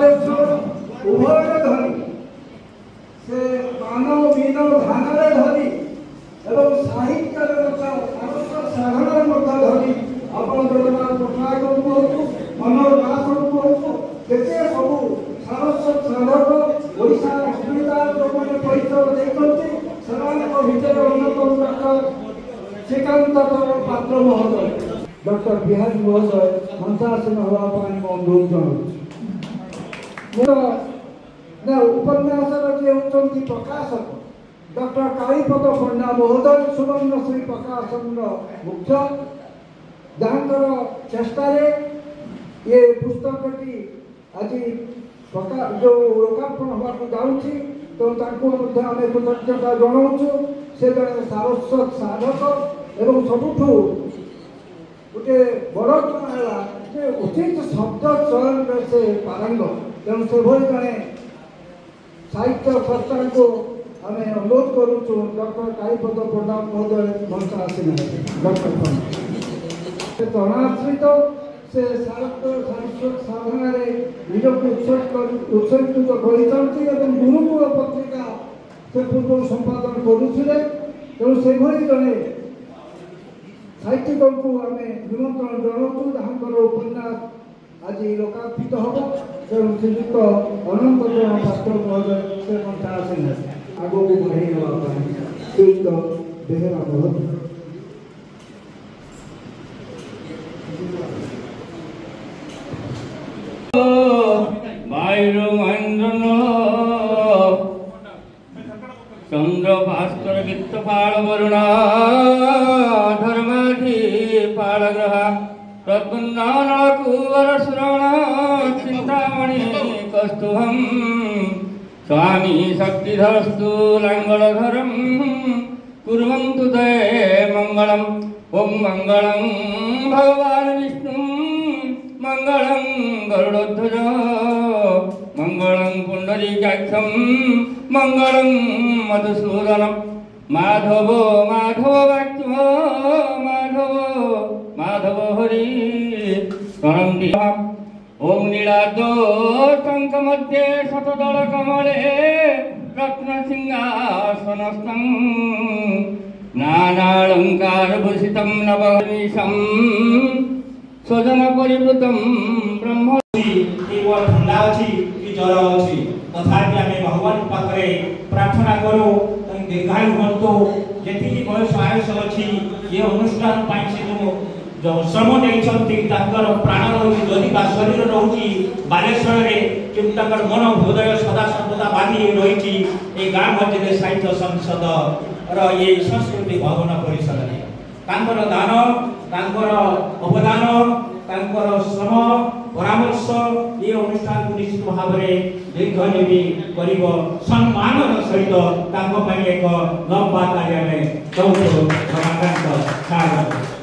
उभय धरी से मानव मीनव ध्यान धरी एवं साहित्य साधन धरी अपन जगन्नाथ पट्टनायक मनोहर दास केते सब सारस्वत साधक ओडिशा अस्मिता जो मैंने परिचय देखते भितर अन्यतम डॉक्टर श्रीकांत पात्र महोदय डॉक्टर बिहारी महोदय मंचासन होगापी अनुरोध जनाऊँ उपन्यासर जे होती प्रकाशक डॉक्टर कालीपद पंडा महोदय सुवर्णश्री प्रकाशन मुख्य जहाँकर चेष्टारे ये पुस्तकटी आज जो लोकार्पण होगा जाऊँगी तो आम कृतज्ञता जनाऊँ से जड़े सारस्वत साधक एवं सबुठ गोटे बड़ गुण है उचित शब्द चयन से पारंग तेणु से जड़े साहित्य संस्था को आम अनुरोध करुचु डॉक्टर कालीपद पंडा महोदय मंच आसी डॉक्टर तनाश्रित से सारस्वत साधन निजक उत्सर्गित कर गुरुकुल पत्रिका से पूर्व संपादन करुले तेणु से जड़े साहित्यिक को आम निमंत्रण जनाऊँ जहाँ उपन्यास आज लोकार्पित हम तेणु श्रीजुक्त अनंत पात्र महोदय से मंच आसे आगू बढ़ाई नापी श्रीजुक्त बेहेरा महोदय चंद्र भास्कर वित्त पाल वरुणा धर्माधि पाल ग्रहा प्रद्वंदान कुवर श्रवण चिंतामणि कस्तुभम स्वामी शक्तिधरस्तु लांगलधरम कुर्वन्तु ते मंगलम ओम मंगलम भगवान विष्णु मंगलम गरुड़ध्वज मंगलम पुंडरीकाक्षम मंगलम मधुसूदनम माधव माधव वाक्य माधव माधव हरि प्रणन्ति ओम नीलाद्रो टंक मध्ये शतदल कमले रत्न सिंहासनस्थं नानालंकार भूषितं नवनीशं स्वजन परिवृतम ब्रह्म ठंडा अच्छी कि ज्वर अच्छी तथापि आम भगवान पाखे प्रार्थना करूँ दीर्घायु हूँ जी बयस आयुष अच्छी ये अनुष्ठान से जो श्रम नहीं प्राण रही जदि शरीर रोचे बालेश्वर कि मन हृदय सदा सर्वदा बांधि रही गाँ मध्य साहित्य संसद ये संस्कृति भवन परिसर दान अवदान श्रम परामर्श ये अनुष्ठान को निश्चित भाव में दीर्घजीवी कर सम्मान सहित एक लंबा कार्य में रमाकांत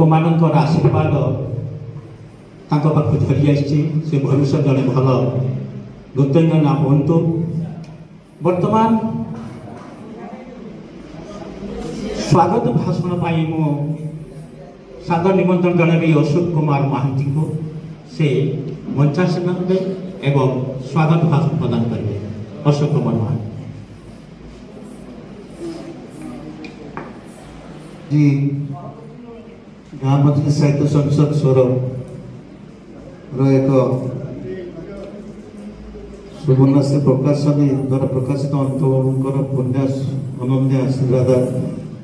ଲୋକମାନଙ୍କର ଆଶୀର୍ବାଦ ତାଙ୍କ ପାଖକୁ ଧରି ଆସିଛି। ସେ ଭବିଷ୍ୟତ ଜଣେ ଭଲ ନୃତ୍ୟଜ୍ଞ ହୁଅନ୍ତୁ। ବର୍ତ୍ତମାନ ସ୍ୱାଗତ ଭାଷଣ ପାଇଁ ମୁଁ ସାଦର ନିମନ୍ତ୍ରଣ ଜଣାଇବି ଅଶୋକ କୁମାର ମହାନ୍ତିଙ୍କୁ। ସେ ମଞ୍ଚାସନ ଦେବେ ଏବଂ ସ୍ୱାଗତ ଭାଷଣ ପ୍ରଦାନ କରିବେ। ଅଶୋକ କୁମାର ମହାନ୍ତି जी गाँ मजलिस साहित्य संसद स्वर एक सुवर्णश्री प्रकाशनी द्वारा प्रकाशित अंतर उपन्यास अनन्या श्रीराधा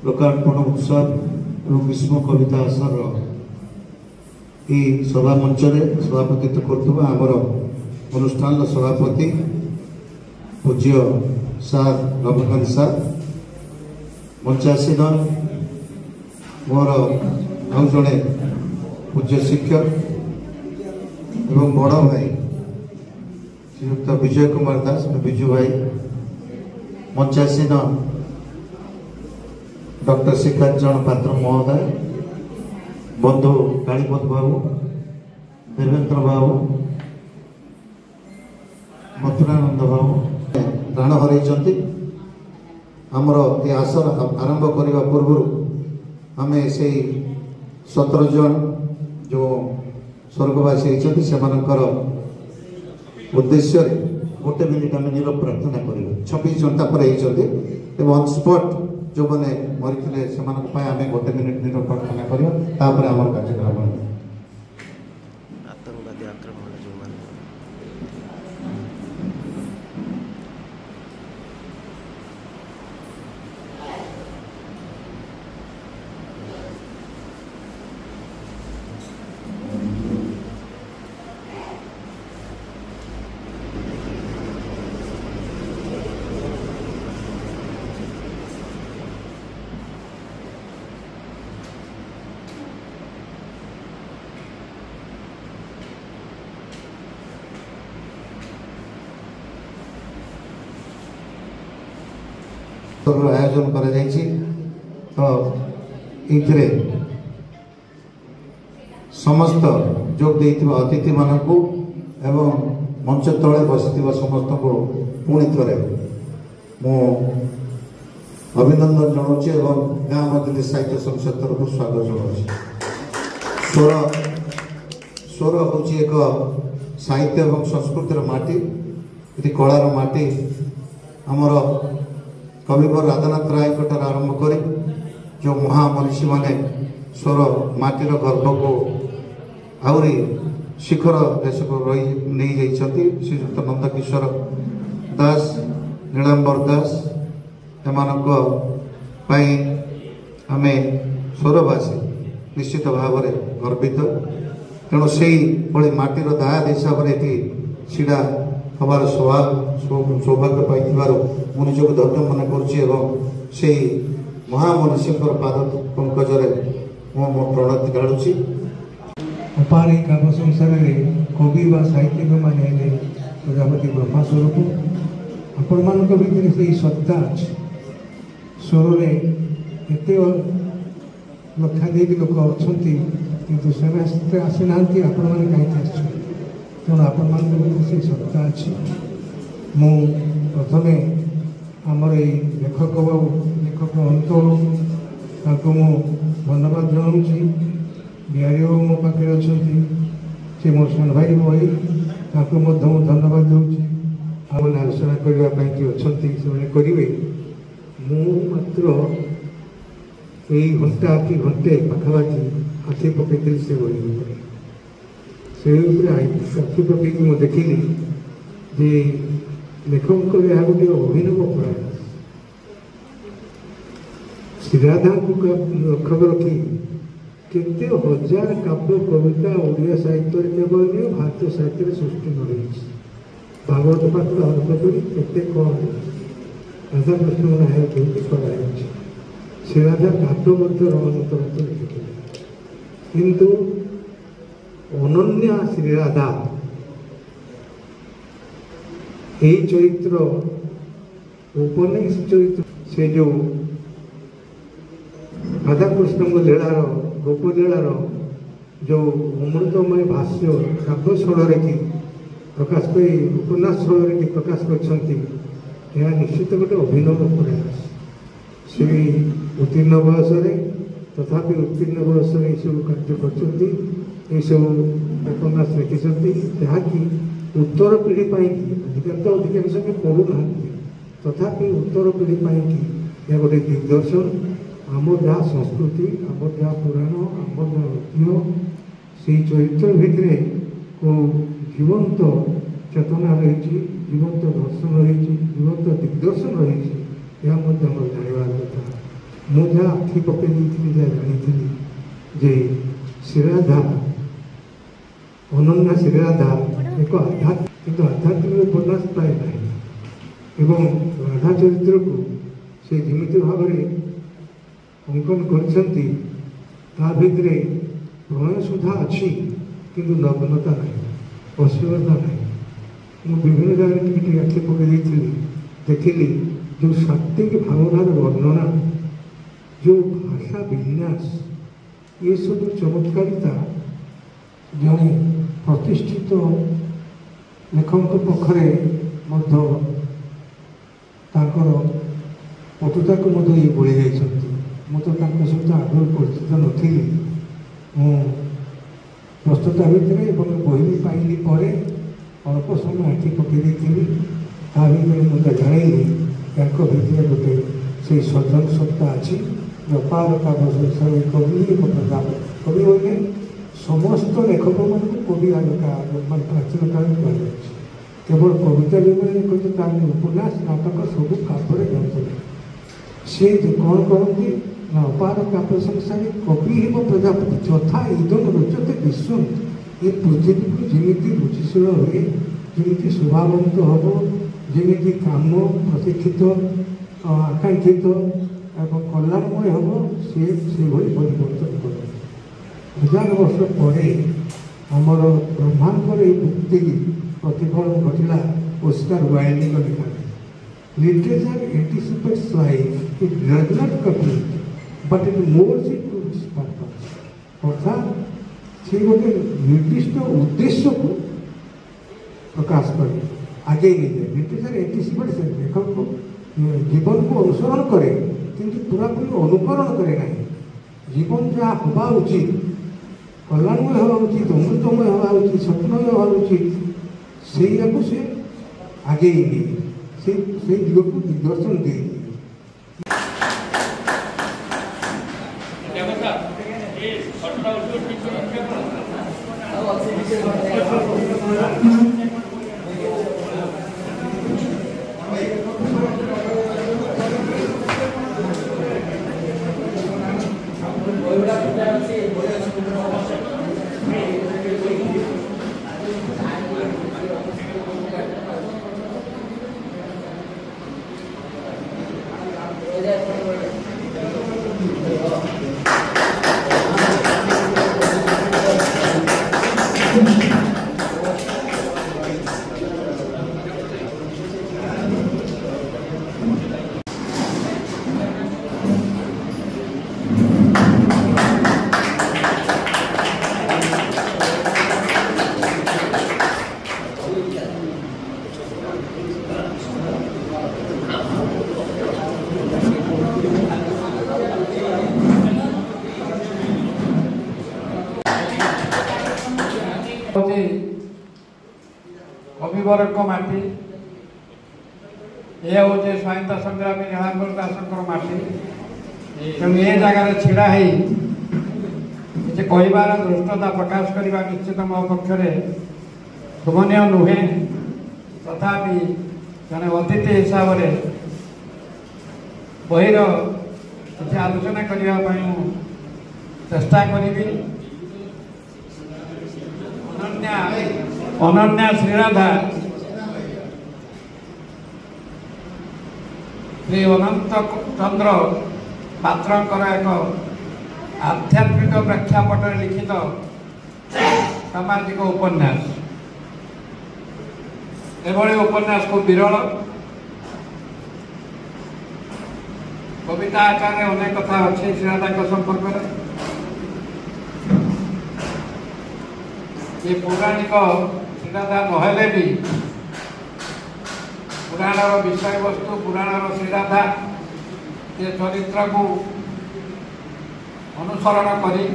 लोकार्पण उत्सव और ग्रीष्म कविता आसर सभा मंच सभापतित्व कर अनुष्ठान सभापति पूज्य सार रमाकांत सार मंचासीन मोर आउ जड़े पूज्य शिक्षक एवं बड़ भाई श्रीयुक्त विजय कुमार दास विजु भाई मंचासीन डॉक्टर शिखाचरण पात्र महोदय बंधु कालीपद बाबू देवेंद्र बाबू मथुरानंद बाबू प्राण हरई आमर ये आसर आरंभ करने पूर्व आम से 17 जन जो स्वर्गवासी होती से उद्देश्य गोटे मिनिट आम नीरव प्रार्थना कर 26 घंटा पर ऑन स्पॉट जो मैंने मरी से आम गोटे मिनिट नीरव प्रार्थना करम कार्यक्रम आतंकवादी आक्रमण जो आयोजन कर समस्त जोग अतिथि मानक एवं मंच तले बस समस्त को पुणी थे मु अभिनंदन जनाऊँगी और गाँ मजलिस साहित्य संसद तरफ स्वागत जनाऊँगी। स्वर हूँ एक साहित्य और संस्कृतिर माटी ये कलार माटी आमर कविवर राधानाथ राय आरंभ कर जो महामनीषी माने स्वर माटीर गर्भ को आहरी शिखर देश को रही नहीं जाइछंती श्रीयुक्त नंदकिशोर दास नीलांबर दास एमानक पाई आमे स्वरवासी निश्चित भाव में गर्वित तेणु से माटीर दायाद हिसाब से छिड़ा हमार सौभाग्य पाई मुझे निजक धन्य मन कर महामनीषी पाद पंकजरे मो प्रणति ढाड़ी अपार काव्य संसार में कवि व साहित्यिक मैंने प्रजापति ब्रह्मा स्वरूप आपण मान भर से सत्ता अच्छे स्वर एत लक्षाधिक लोक अच्छा किंतु से आसी ना आपण मैंने कहीं तेणु आपण मान से सत्ता अच्छी मु प्रथम आमर ये लेखक बाबू लेखक अंतल ताको मु धन्यवाद जनाऊँगी। बिहारी बाबू मो पाखे अच्छा से मोर सान भाई भाई धन्यवाद दूसरी आने आलोचना करने कि अच्छा से करेंगे मात्र यही घंटा कि घंटे पाखापाखि आखि पकई से बनी से आखि पकई मुझे देखिली जे लेखक गोटे अभिनव प्रयास श्रीराधा को लक्ष्य रखी केते हजार काव्य कविता ओडिया साहित्य केवल नहीं भारतीय साहित्य सृष्टि रही भागवत पाठ आरंभ कर केते कौन राधा कृष्ण नायक होती कराई से राजा काव्य रमानंद लिखिले किंतु अनन्या श्रीराधा यही चरित्र उपन्यास चरित्र से जो राधा कृष्ण लीलार गोप लीलार जो अमृतमय भाष्य काव्य स्थल की प्रकाश कर उपन्यास स्थल की प्रकाश कर निश्चित गोटे अभिनव प्रयास से उत्तीर्ण बयस तथापि उत्तीर्ण बयस सब कार्य कर उपन्यास लिखिं जहाँकि उत्तर पीढ़ी अधिकांश अधिकांश के पढ़ुना तथापि उत्तर पीढ़ी कि गोटे दिग्दर्शन आम जहाँ संस्कृति आम जहाँ पुराण आम जहाँ ঐতিহ্য से चरित्र भितर को जीवंत चेतना रही जीवंत दर्शन रही जीवंत दिग्दर्शन रही जानवर कथा मुझे जहाँ आखि पकई जहाँ जानी जे श्रीराधा अनन्या श्रीराधा एक किंतु आध्यात्मिक उपन्यास प्राय ना एवं राधा चरित्र को से जमी भाव में अंकन करछंती ता भितरे प्रणय सुधा अच्छी किंतु नग्नता नहीं अश्लीलता नहीं मुझे विभिन्न जगह आखि पकई देखिली जो सात्विक भावनार वर्णना जो भाषा विन्यास ये सब चमत्कारिता जड़े प्रतिष्ठित लेखक पक्षरे पटुता को ये बोली जाइछंती मु तो सहित आगे परिचित नी प्रस्तुता भितर बही पाइली अल्प समय आखि पकई मुझे जानी भितर गोटे से सृजन सत्ता अच्छी अपार काव्य कवि प्रताप कवि बोले समस्त लेखक मान कवि मान प्राचीन काल कह केवल कविता जो उपन्यास नाटक सब काव्य जाते सी कौन कहते ना अपार काव्य संसार कवि हे प्रजापति यथा इदम रोचते विश्व ये पृथ्वी को जमी रुचिशील हुए जमी शोभावंत हम जमी काम प्रतीक्षित आकांक्षित एवं कल्याणमय हम से परिवर्तन कर 1000 वर्ष पर आमर ब्रह्मांडर ये मुक्ति प्रतिफलन घटला ओस्कार वाइल्ड लिखा literature anticipates life it does not complete but it moulds it to this purpose अर्थात से गोटे निर्दिष्ट उद्देश्य को प्रकाश करे आगे नहीं जाए लिटरेचर एंटिसिपेट्स लेखक को जीवन को अनुसरण करे किंतु पूरापूरी अनुकरण करे ना जीवन जहाँ हवा उचित कल्याणमय हवा उचित अमृतमय हवा उचित स्वप्नमय हवा उचित से आगे ही नहीं से दिग को दिग्दर्शन दे कविवर माटी यह हूँ स्वाधीनता संग्रामी नीलांबर दासंकर माटी तेणु ये जगार छिड़ा कहबार दृष्टता प्रकाश करने निश्चित मो पक्ष शुभनीय नुहे तथापि जड़े अतिथि हिसाब से बहिर किसी आलोचना करने चेष्टा करी अनन्या श्रीराधा श्री अनंत चंद्र पात्रकर एक आध्यात्मिक प्रेक्षापट लिखित सामाजिक उपन्यास एभली उपन्यास को विरल कविता आकार अनेक कथा अच्छे श्रीराधा संपर्क में ये पौराणिक श्रीराधा नहेले भी पुराणर विषय वस्तु पुराणर श्रीराधा ये चरित्र को अनुसरण करी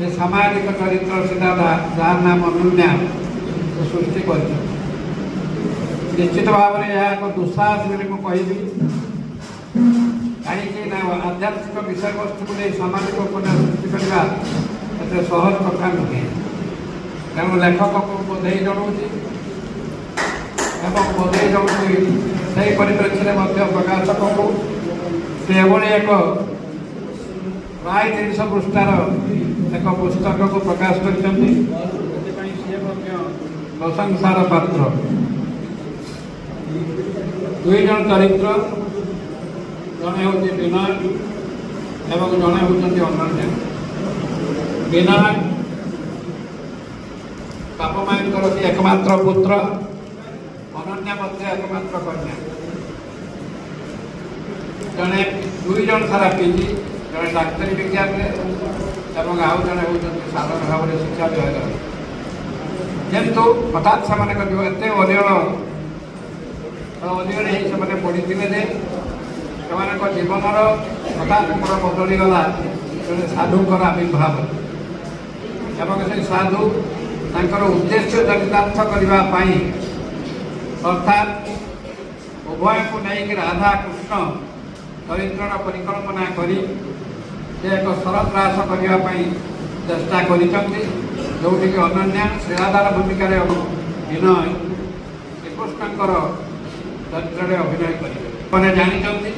ये सामाजिक चरित्र श्रीराधा जार नाम अनन्या सृष्टि कर निश्चित भाव में यह एक दुस्साहस बोली मुझे कहीं आध्यात्मिक विषय वस्तु को नहीं सामाजिक उपन्यास सृष्टि करने एत सहज कथा नुहे तेणु लेखक को बधाई जनाऊँगी एवं बधाई जनाऊँगी से परिप्रेक्षी में प्रकाशक को एभली एक प्राय 300 पृष्ठार एक पुस्तक को प्रकाश कर प्रशंसार पात्र दुई जन चरित्र जड़े हूँ विनय एवं जड़े होती अनन्या विनय बापा माँ एकमात्र पुत्र अनन्या एकमात्र कन्या जड़े दुई जन सारा पीजी जड़े डाक्तरी विज्ञान में आउ जड़े होती साधारण भाव में शिक्षा विभाग किंतु हठात से एत अधीन से पढ़ी जे जीवन हठात बदलीगला जड़े साधुकर आविर्भाव एवं से साधु तांकर उद्देश्य चरितार्थ करने अर्थात उभय को नहीं राधा कृष्ण चरित्र परिकल्पना करी से एक शरत ह्रास करने चेष्टा कर जोटि अनन्या श्रीराधार भूमिका विनय श्रीकृष्णकर चरित्र अभिनय करें जानते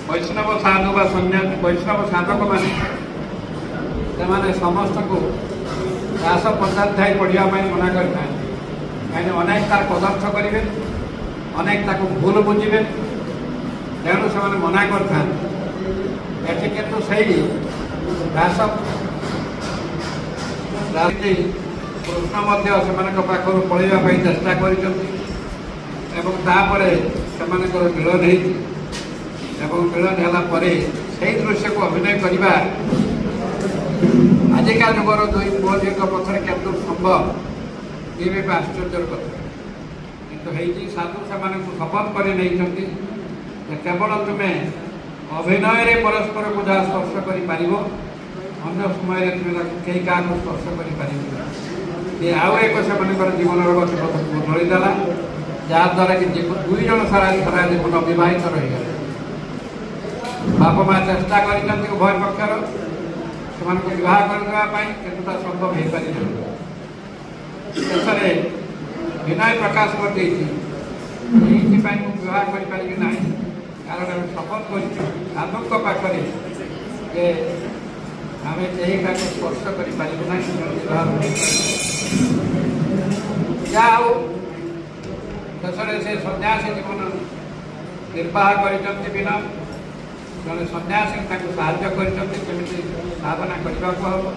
वैष्णव साधु व सन्यासी वैष्णव साधक मैंने समस्त को दास पंचाध्याय पढ़ाई मना करता कहीं अनेक तार पदार्थ करेंगे अनेक ताको भूल बुझे तेणु से मना करता किंतु सही दास कृष्ण पाखर पढ़ाई चेष्टा कर मिलन मिलन है दृश्य को अभिनय करवा आजिका जुगर दुई पुओ झी पथर केतु संभव ये भी आश्चर्य कथा किंतु साधु से शपथ कर केवल तुम्हें अभिनय परस्पर को जहाँ स्पर्श कर अन्य समय कहीं क्या स्पर्श कर आउ एक से जीवन गतिपथ बदलीदेला जहाद्वारा कि दुई जन सारा सारा जीवन विवाहित रहीगले बापा माँ चेष्टा कर उभय पक्षर से विवाह करने कि संभव हो पार शेष विनय प्रकाश करते विवाह करें ना कारण शपथ कर साधुक पाखे आम यही स्पर्श करें शेष से सन्यासी जीवन निर्वाह कर विनय जड़े सन्यासी साहाय्य कर साधना करने को हम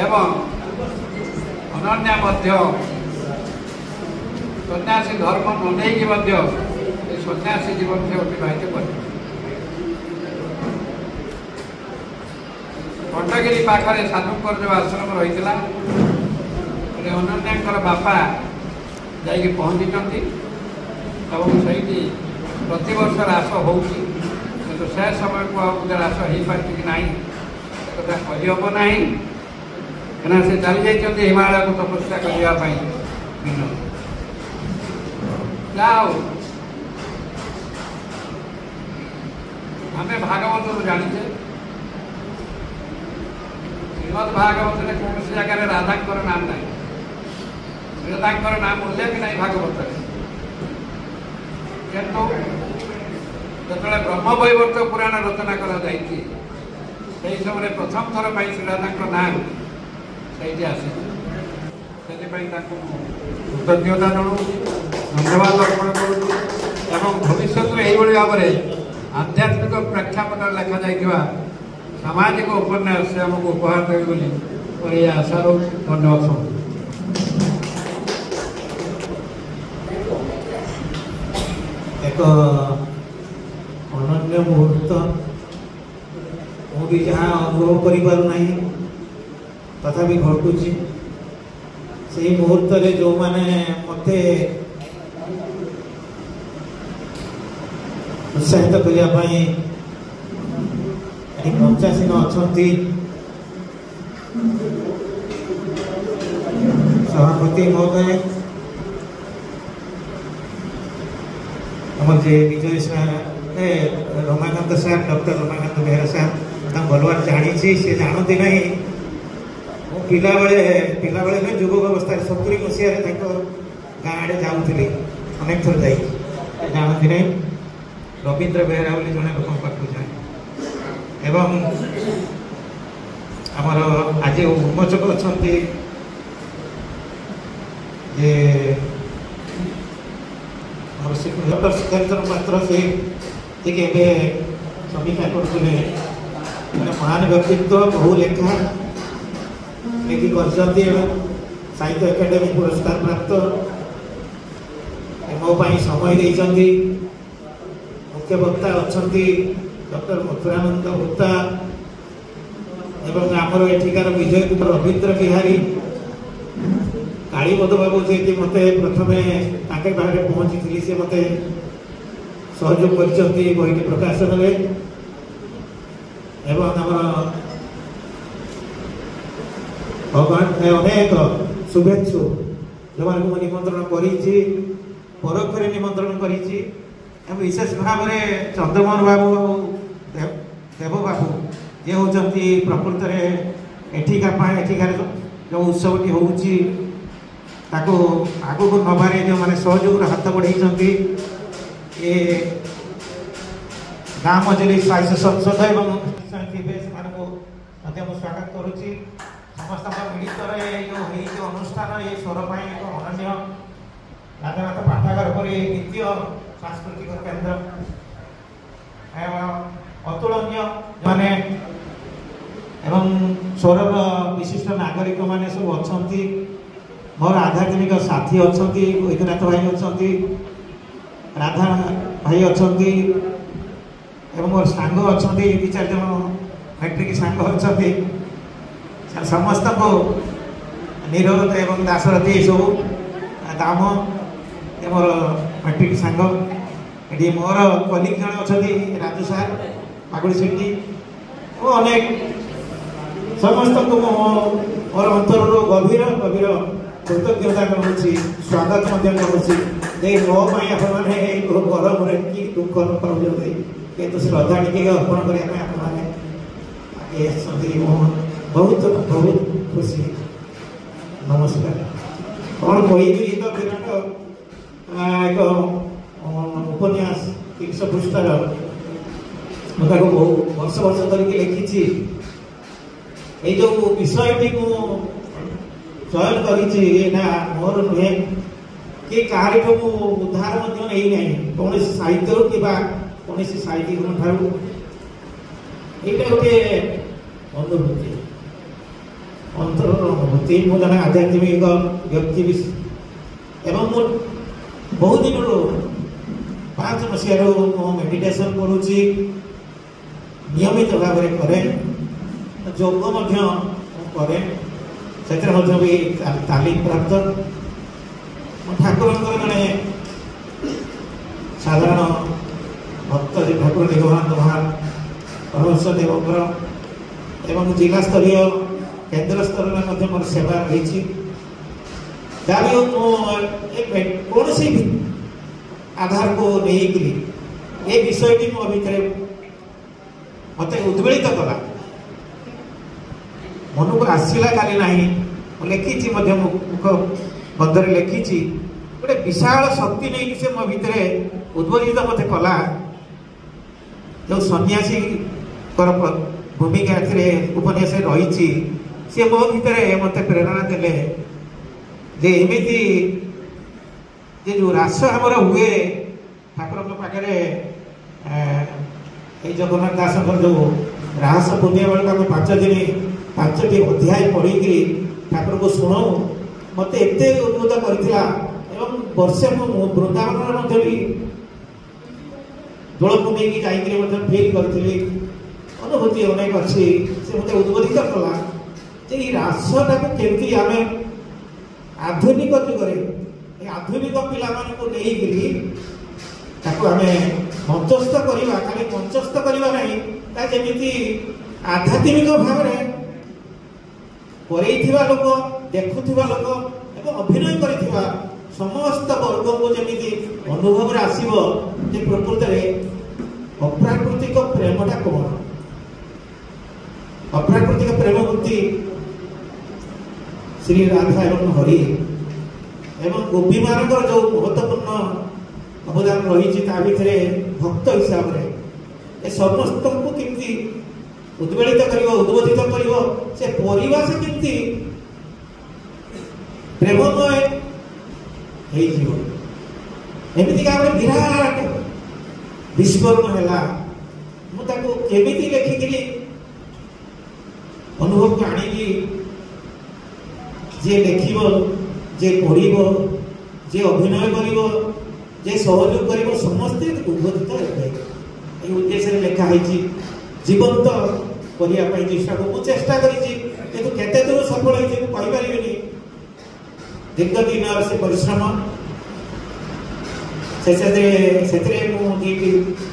एवं अनन्या सन्यासी धर्म न नहीं सन्यासी जीवन से अतिबाहित कर खंडगिरी पाखे साधुकर जो आश्रम रही अनन्या बापा जा पहुँची सही प्रतिवर्ष ह्रास हो तो से समय को ह्रास हो पार्टी कि ना कथा कहब ना कहीं से चली जाइए हिमालय को तपस्या करने आम भागवत जाचे श्रीमद भागवत कौन जगह राधांकर नाम ना श्रीराधांकर नाम उल्लेख नहीं भागवत किंतु जो ब्रह्मवैवर्त पुराण रचना कर ସେଇ ସମୟରେ ପ୍ରଥମ ଥର ପାଇଁ ଶ୍ରୀରାଧାଙ୍କ ନାଁ ସେଇଠି ଆସେ। ସେଥିପାଇଁ ତାଙ୍କୁ କୃତଜ୍ଞତା ଜଣାଉଛି, ଧନ୍ୟବାଦ ଅର୍ପଣ କରୁଛୁ ଏବଂ ଭବିଷ୍ୟତରେ ଏଇଭଳି ଭାବରେ ଆଧ୍ୟାତ୍ମିକ ପ୍ରେକ୍ଷାପଟରେ ଲେଖାଯାଇଥିବା ସାମାଜିକ ଉପନ୍ୟାସ ସେ ଆମକୁ ଉପହାର ଦେବେ ବୋଲି ମୋର ଏହି ଆଶା ରହୁଛି। ଧନ୍ୟବାଦ ସବୁ। ଏକ ଅନନ୍ୟ ମୁହୂର୍ତ୍ତ ମୁଁ ବି ଯାହା ଅନୁଭବ କରିପାରୁନାହିଁ ତଥାପି ଘଟୁଛି। ସେହି ମୁହୂର୍ତ୍ତରେ ଯେଉଁମାନେ ମୋତେ ଉତ୍ସାହିତ କରିବା ପାଇଁ ଏଠି ପଞ୍ଚାସୀନ ଅଛନ୍ତି, ସଭାପତି ମହୋଦୟ, ଆମର ଯେ Bijay sir, Ramakanta sir, doctor Ramakanta Behera sir, ତାଙ୍କୁ ଭଲ ଭାବରେ ଜାଣିଛି। ସେ ଜାଣନ୍ତି ନାହିଁ ମୁଁ ପିଲାବେଳେ ନୁହେଁ, ଯୁବକ ଅବସ୍ଥାରେ 70 ମସିହାରେ ତାଙ୍କ ଗାଁ ଆଡ଼େ ଯାଉଥିଲି, ଅନେକ ଥର ଯାଇଛି। ଜାଣନ୍ତି ନାହିଁ ରବୀନ୍ଦ୍ର ବେହେରା ବୋଲି ଜଣେ ଲୋକଙ୍କ ପାଖକୁ ଯାଏ। ଏବଂ ଆମର ଆଜି ଉନ୍ମୋଚକ ଅଛନ୍ତି ଯେ ଆମର ଡକ୍ଟର ସୁଧାଂଶୁ ପାତ୍ର, ସେ ଟିକେ ଏବେ ସମୀକ୍ଷା କରୁଥିଲେ। ମାନେ ମହାନ ବ୍ୟକ୍ତିତ୍ୱ, ବହୁ ଲେଖା ଲେଖି କରିଛନ୍ତି ଏବଂ ସାହିତ୍ୟ ଏକାଡେମୀ ପୁରସ୍କାର ପ୍ରାପ୍ତ। ମୋ ପାଇଁ ସମୟ ଦେଇଛନ୍ତି। ମୁଖ୍ୟ ବକ୍ତା ଅଛନ୍ତି ଡକ୍ଟର ମଥୁରାନନ୍ଦ ଭୁତା ଏବଂ ଆମର ଏଠିକାର ବିଜୟ କୁମାର ରବୀନ୍ଦ୍ର ବିହାରୀ କାଳୀପଦ ବାବୁ, ଯିଏକି ମୋତେ ପ୍ରଥମେ ତାଙ୍କ ପାଖରେ ପହଞ୍ଚିଥିଲି, ସେ ମୋତେ ସହଯୋଗ କରିଛନ୍ତି ବହିଟି ପ୍ରକାଶନରେ। ଏବଂ ଆମର ଭଗବାନ ଅନେକ ଶୁଭେଚ୍ଛୁ ଯେଉଁମାନଙ୍କୁ ମୁଁ ନିମନ୍ତ୍ରଣ କରିଛି, ପରୋକ୍ଷରେ ନିମନ୍ତ୍ରଣ କରିଛି। ଏବଂ ବିଶେଷ ଭାବରେ ଚନ୍ଦ୍ରମୋହନ ବାବୁ ଆଉ ଦେବ ବାବୁ, ଯିଏ ହେଉଛନ୍ତି ପ୍ରକୃତରେ ଏଠିକାର ଯେଉଁ ଉତ୍ସବଟି ହେଉଛି ତାକୁ ଆଗକୁ ନେବାରେ ଯେଉଁମାନେ ସହଯୋଗର ହାତ ବଢ଼େଇଛନ୍ତି, ଏ ଗାଁ ମଜଲି ସାହିତ୍ୟ ସଂସଦ ଏବଂ ସେମାନଙ୍କୁ ମଧ୍ୟ ମୁଁ ସ୍ୱାଗତ କରୁଛି। ସମସ୍ତଙ୍କ ମିଳିତରେ ଯେଉଁ ହେଇଛି ଅନୁଷ୍ଠାନ, ଏ ସ୍ୱର ପାଇଁ ଏକ ଅନନ୍ୟ ରାଧାନାଥ ପାଠାଗାର ପରି ଦ୍ୱିତୀୟ ସାଂସ୍କୃତିକ କେନ୍ଦ୍ର ଅତୁଳନୀୟ ମାନେ ଏବଂ ସ୍ୱରର ବିଶିଷ୍ଟ ନାଗରିକମାନେ ସବୁ ଅଛନ୍ତି। ମୋର ଆଧ୍ୟାତ୍ମିକ ସାଥୀ ଅଛନ୍ତି, ବୈଦ୍ୟନାଥ ଭାଇ ଅଛନ୍ତି, ରାଧା ଭାଇ ଅଛନ୍ତି ଏବଂ ମୋର ସାଙ୍ଗ ଅଛନ୍ତି, 2-4 ଜଣ ମେଟ୍ରିକ ସାଙ୍ଗ ଅଛନ୍ତି। ସମସ୍ତଙ୍କୁ ନିରୋଧ ଏବଂ ଦାଶରଥୀ ଏସବୁ ଦାମ ମୋର ମେଟ୍ରିକ ସାଙ୍ଗ। ଏଠି ମୋର କଲିଗ ଜଣେ ଅଛନ୍ତି ରାଜୁ ସାର୍, ପାଗୁଳି ସେଠି ଓ ଅନେକ ସମସ୍ତଙ୍କୁ ମୁଁ ମୋର ଅନ୍ତରରୁ ଗଭୀର କୃତଜ୍ଞତା କରୁଛି, ସ୍ୱାଗତ ମଧ୍ୟ କରୁଛି। ଯେ ମୋ ପାଇଁ ଆପଣମାନେ ଏଇ ଗରମରେ କି ଦୁଃଖ ନ ପାଉଛନ୍ତି, କିନ୍ତୁ ଶ୍ରଦ୍ଧା ଟିକେ ଅର୍ପଣ କରିବା ପାଇଁ ଆପଣମାନେ ଆଗେଇ ଆସିଛନ୍ତି। ମୁଁ ବହୁତ ଖୁସି। ନମସ୍କାର। କ'ଣ କହିବି, ତ ବିରାଟ ଏକ ଉପନ୍ୟାସ 300 ପୃଷ୍ଠାର, ମୁଁ ତାକୁ ବହୁ ବର୍ଷ ଧରିକି ଲେଖିଛି। ଏଇ ଯେଉଁ ବିଷୟଟି ମୁଁ ଚୟନ କରିଛି, ନା ମୋର ନୁହେଁ କି କାହାରିଠୁ ମୁଁ ଉଦ୍ଧାର ମଧ୍ୟ ନେଇନାହିଁ, କୌଣସି ସାହିତ୍ୟରୁ କିମ୍ବା କୌଣସି ସାହିତ୍ୟିକଙ୍କ ଠାରୁ। ଏଇଟା ଗୋଟେ ଅନୁଭୂତି, ଅନ୍ତରର ଅନୁଭୂତି। ମୁଁ ଜଣେ ଆଧ୍ୟାତ୍ମିକ ବ୍ୟକ୍ତି ଏବଂ ମୁଁ ବହୁ ଦିନରୁ 5 ମସିହାରୁ ମୁଁ ମେଡିଟେସନ କରୁଛି, ନିୟମିତ ଭାବରେ କରେ, ଯୋଗ ମଧ୍ୟ ମୁଁ କରେ, ସେଥିରେ ମଧ୍ୟ ବି ତାଲିମ ପ୍ରାପ୍ତ। ମୁଁ ଠାକୁରଙ୍କର ଜଣେ ସାଧାରଣ ଭକ୍ତ, ଠାକୁର ନିଗମାନନ୍ଦ ପରମହଂସ ଦେବଙ୍କର ଏବଂ ଜିଲ୍ଲାସ୍ତରୀୟ କେନ୍ଦ୍ର ସ୍ତରରେ ମଧ୍ୟ ମୋର ସେବା ରହିଛି। ଯାହା ବି ହଉ, ମୁଁ କୌଣସି ଆଧାରକୁ ନେଇକରି ଏ ବିଷୟଟି ମୋ ଭିତରେ ମୋତେ ଉଦ୍ବେଳିତ କଲା, ମନକୁ ଆସିଲା କାଲି ନାହିଁ। ମୁଁ ଲେଖିଛି ମଧ୍ୟ, ମୁଖ ବନ୍ଧରେ ଲେଖିଛି, ଗୋଟେ ବିଶାଳ ଶକ୍ତି ନେଇକି ସେ ମୋ ଭିତରେ ଉଦ୍ବୋଧିତ ମୋତେ କଲା। ଯେଉଁ ସନ୍ନ୍ୟାସୀଙ୍କର भूमिका उपन्यास रही सी मो भितर मत प्रेरणा देले जे एमती जे जो रास आमर हुए ठाकुर पाखे जगन्नाथ दास जो राहस पुण्य बेलू आम 5 दिन 5टी अध्याय पढ़ी ठाकुर को शुणु मत एत उद्भुत करथिला एवं वर्षे मु वृंदावन भी दोल पुणे की जाइए फिल करी अनुभूति अनेक अच्छी से मत उद्बोधित कला जे रासटा को केमती आम आधुनिक जुगे आधुनिक पिला आम मंचस्थ करवा खाली मंचस्थ करवा ना जमी आध्यात्मिक भाव में लोक देखुवा लोक एवं अभिनय कर समस्त वर्ग को जमी अनुभव आसो प्रकृत में अप्राकृतिक प्रेमटा कौन अप्राकृतिक प्रेम वृत्ति श्री राधा एवं हरि एवं गोपी मान जो महत्वपूर्ण अवदान रही भक्त हिसाब से समस्त को केमती उद्वेलित कर उद्बोधित कर से परिवार से केमती प्रेममय एमती विराट विस्फोरण है मुझे लिखिकी अनुभव को आनी जे लिख जे पढ़ जे अभिनय कर सहयोग कर समस्ते उद्बोधित हो उद्देश्य लिखाई जीवंत करने चेष्टा को चेष्टा करते दूर सफल होपारे दीर्घ दिन से परिश्रम से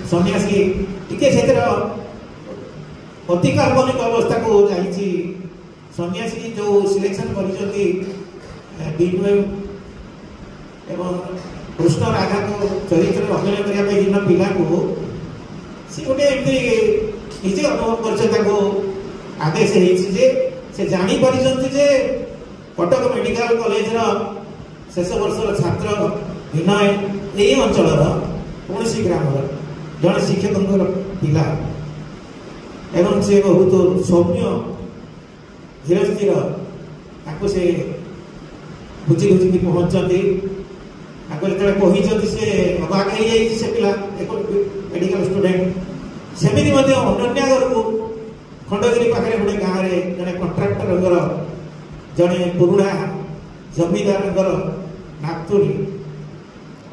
सन्यासी टिके अति काल्पनिक अवस्था को जाइए सन्यासी जो सिलेक्शन कर कृष्ण राधा को चरित्र अभिनय करने दिन पिला को सी गोटे एमती निजे अनुभव कर आदेश से जापर जे कटक मेडिकल कॉलेज शेष वर्षर छात्र विनय यही अंचल कौन ग्राम जड़े शिक्षक पिला एवं से बहुत सौम्य धीर स्थिर से बुझी बुझी पहुँचती से अबाक हो पिला एक मेडिकल स्टूडेंट सेमती अनन्यागर को खंडगिरी पाखे गोटे गाँव में जड़े कंट्राक्टर जड़े पुरुणा जमीदार नातुणी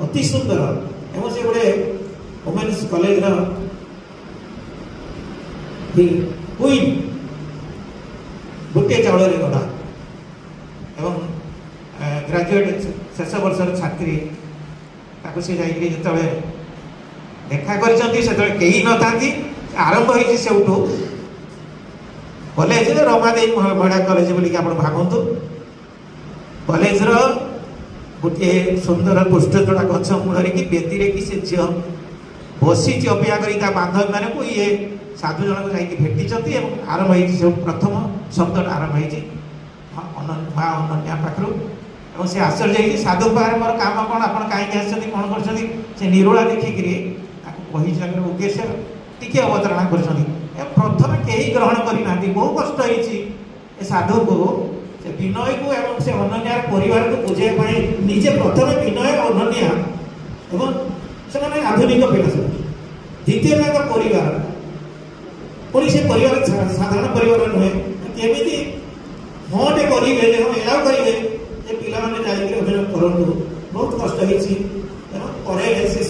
अति सुंदर एवं से गोटे वुमेन्स कॉलेज क्वीन गोटे चाउल गढ़ा एवं ग्रेजुएट शेष वर्षर छात्री से जो देखा कहीं न था आरंभ हो कॉलेज रमादेवी महिला कॉलेज बोलिक आप भावतु कॉलेज गोटे सुंदर पुष्टचोड़ा गछ मूल की बेदी कि से झील बसी अपेक्षा कर बांधवी मान को ये साधु जन को जाकि भेटी आरंभ हो प्रथम शब्द आरंभ हो माँ अनन्या पाखु और से आश्चर्य साधु पाखे मोर काम कौन आप कहीं आसती कौन कर निरोला देखिकी उद्देश्य टी अवतरणा कर प्रथम कहीं ग्रहण करना बहु कष्ट हो साधु को से विनय को एवं से अनन्यार परिवार को बुझाई निजे प्रथम विनय अनन्या एवं से आधुनिक पिला सब द्वितीय परिवार पुणी से परिवार साधारण परिवार नुहे केमी हाँ टे करेंगे एलाउ करेंगे पिला मैंने जाकर अभिनय करूँ बहुत कष्ट होते से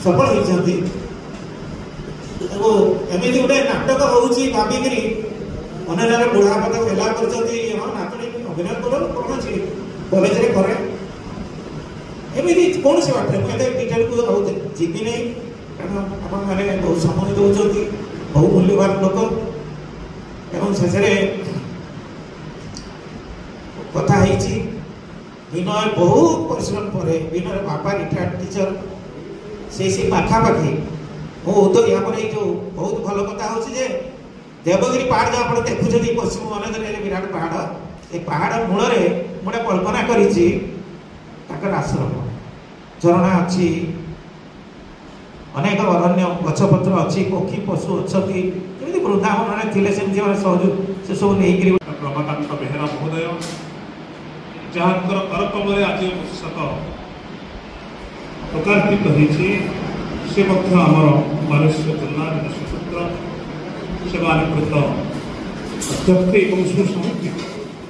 सफल होती एमती गोटे नाटक होगी भाविकी अनन्यार बुढ़ा पद एलाउ कर नातुणी अभिनय कर कौन अच्छी कॉलेज में करे एमती कौन से बाटे मुझे डिटेल को जीवी नहीं कारण आप बहुत समय दौरान बहु मूल्यवान लोक एवं शेष कथा विनय बहु परिश्रम पर विनय बापा रिटायर्ड टीचर से पाखापाखि मो उदय यहाँ जो बहुत भल कथा हूँ देवगिरी पहाड़ जो आप देखुं पश्चिम महानगर विराट पहाड़ ये पहाड़ मूल गोटे कल्पना कर आश्रम झरणा अच्छी ଅନେକ ଅରଣ୍ୟ ଗଛପତ୍ର ଅଛି, ପକ୍ଷୀ ପଶୁ ଅଛନ୍ତି, ଯେମିତି ବୃନ୍ଦାବନରେ ଥିଲେ ସେମିତି ସହଯୋଗ ସେସବୁ ନେଇକରି ରମାକାନ୍ତ ବେହେରା ମହୋଦୟ ଯାହାଙ୍କର କରକମଳରେ ଆଜି ପୁସ୍ତକ ପ୍ରକାଶିତ ହୋଇଛି, ସେ ମଧ୍ୟ ଆମର ବାଲେଶ୍ୱର ଜିଲ୍ଲାର ସ୍ୱତନ୍ତ୍ର ସେବାନିବୃତ୍ତ ଅଧ୍ୟକ୍ଷ ଏବଂ ସୁସାହିତ୍ୟିକ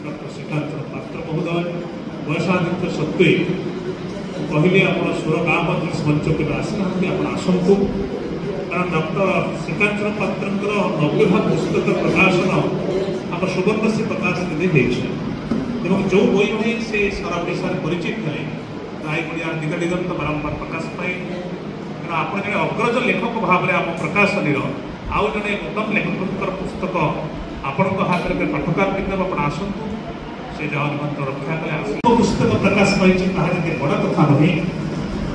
ଡକ୍ଟର ଶ୍ରୀକାନ୍ତ ପାତ୍ର ମହୋଦୟ। ବୟସାଧିକ୍ୟ ସତ୍ତ୍ୱେ କହିଲେ ଆପଣ ସ୍ୱର ଗାଁ ମଧ୍ୟ ମଞ୍ଚ କେବେ ଆସିନାହାନ୍ତି, ଆପଣ ଆସନ୍ତୁ। କାରଣ ଡକ୍ଟର ଶ୍ରୀକାନ୍ତ ପାତ୍ରଙ୍କର 90 ଭାଗ ପୁସ୍ତକ ପ୍ରକାଶନ ଆମ ସୁବର୍ଣ୍ଣଶ୍ରୀ ପ୍ରକାଶନରେ ହେଇଛି ଏବଂ ଯେଉଁ ବହି ପାଇଁ ସେ ସାରା ଓଡ଼ିଶାରେ ପରିଚିତ ଥିଲେ, ରାୟଗଡ଼ିଆ ଦିଗ ଦିଗନ୍ତ ବାରମ୍ବାର ପ୍ରକାଶ ପାଏ। ତେଣୁ ଆପଣ ଜଣେ ଅଗ୍ରଜ ଲେଖକ ଭାବରେ ଆମ ପ୍ରକାଶନୀର ଆଉ ଜଣେ ଉତ୍ତମ ଲେଖକଙ୍କର ପୁସ୍ତକ ଆପଣଙ୍କ ହାତରେ ପାଠକାର ବିଜ୍ଞାନ ଆପଣ ଆସନ୍ତୁ, ସେ ଯାହା ନିମନ୍ତ୍ରଣ ରକ୍ଷା କଲେ ଆସିବ। ପୁସ୍ତକ ପ୍ରକାଶ ପାଇଛି ତାହା ଯେତେ ବଡ଼ କଥା ନୁହେଁ,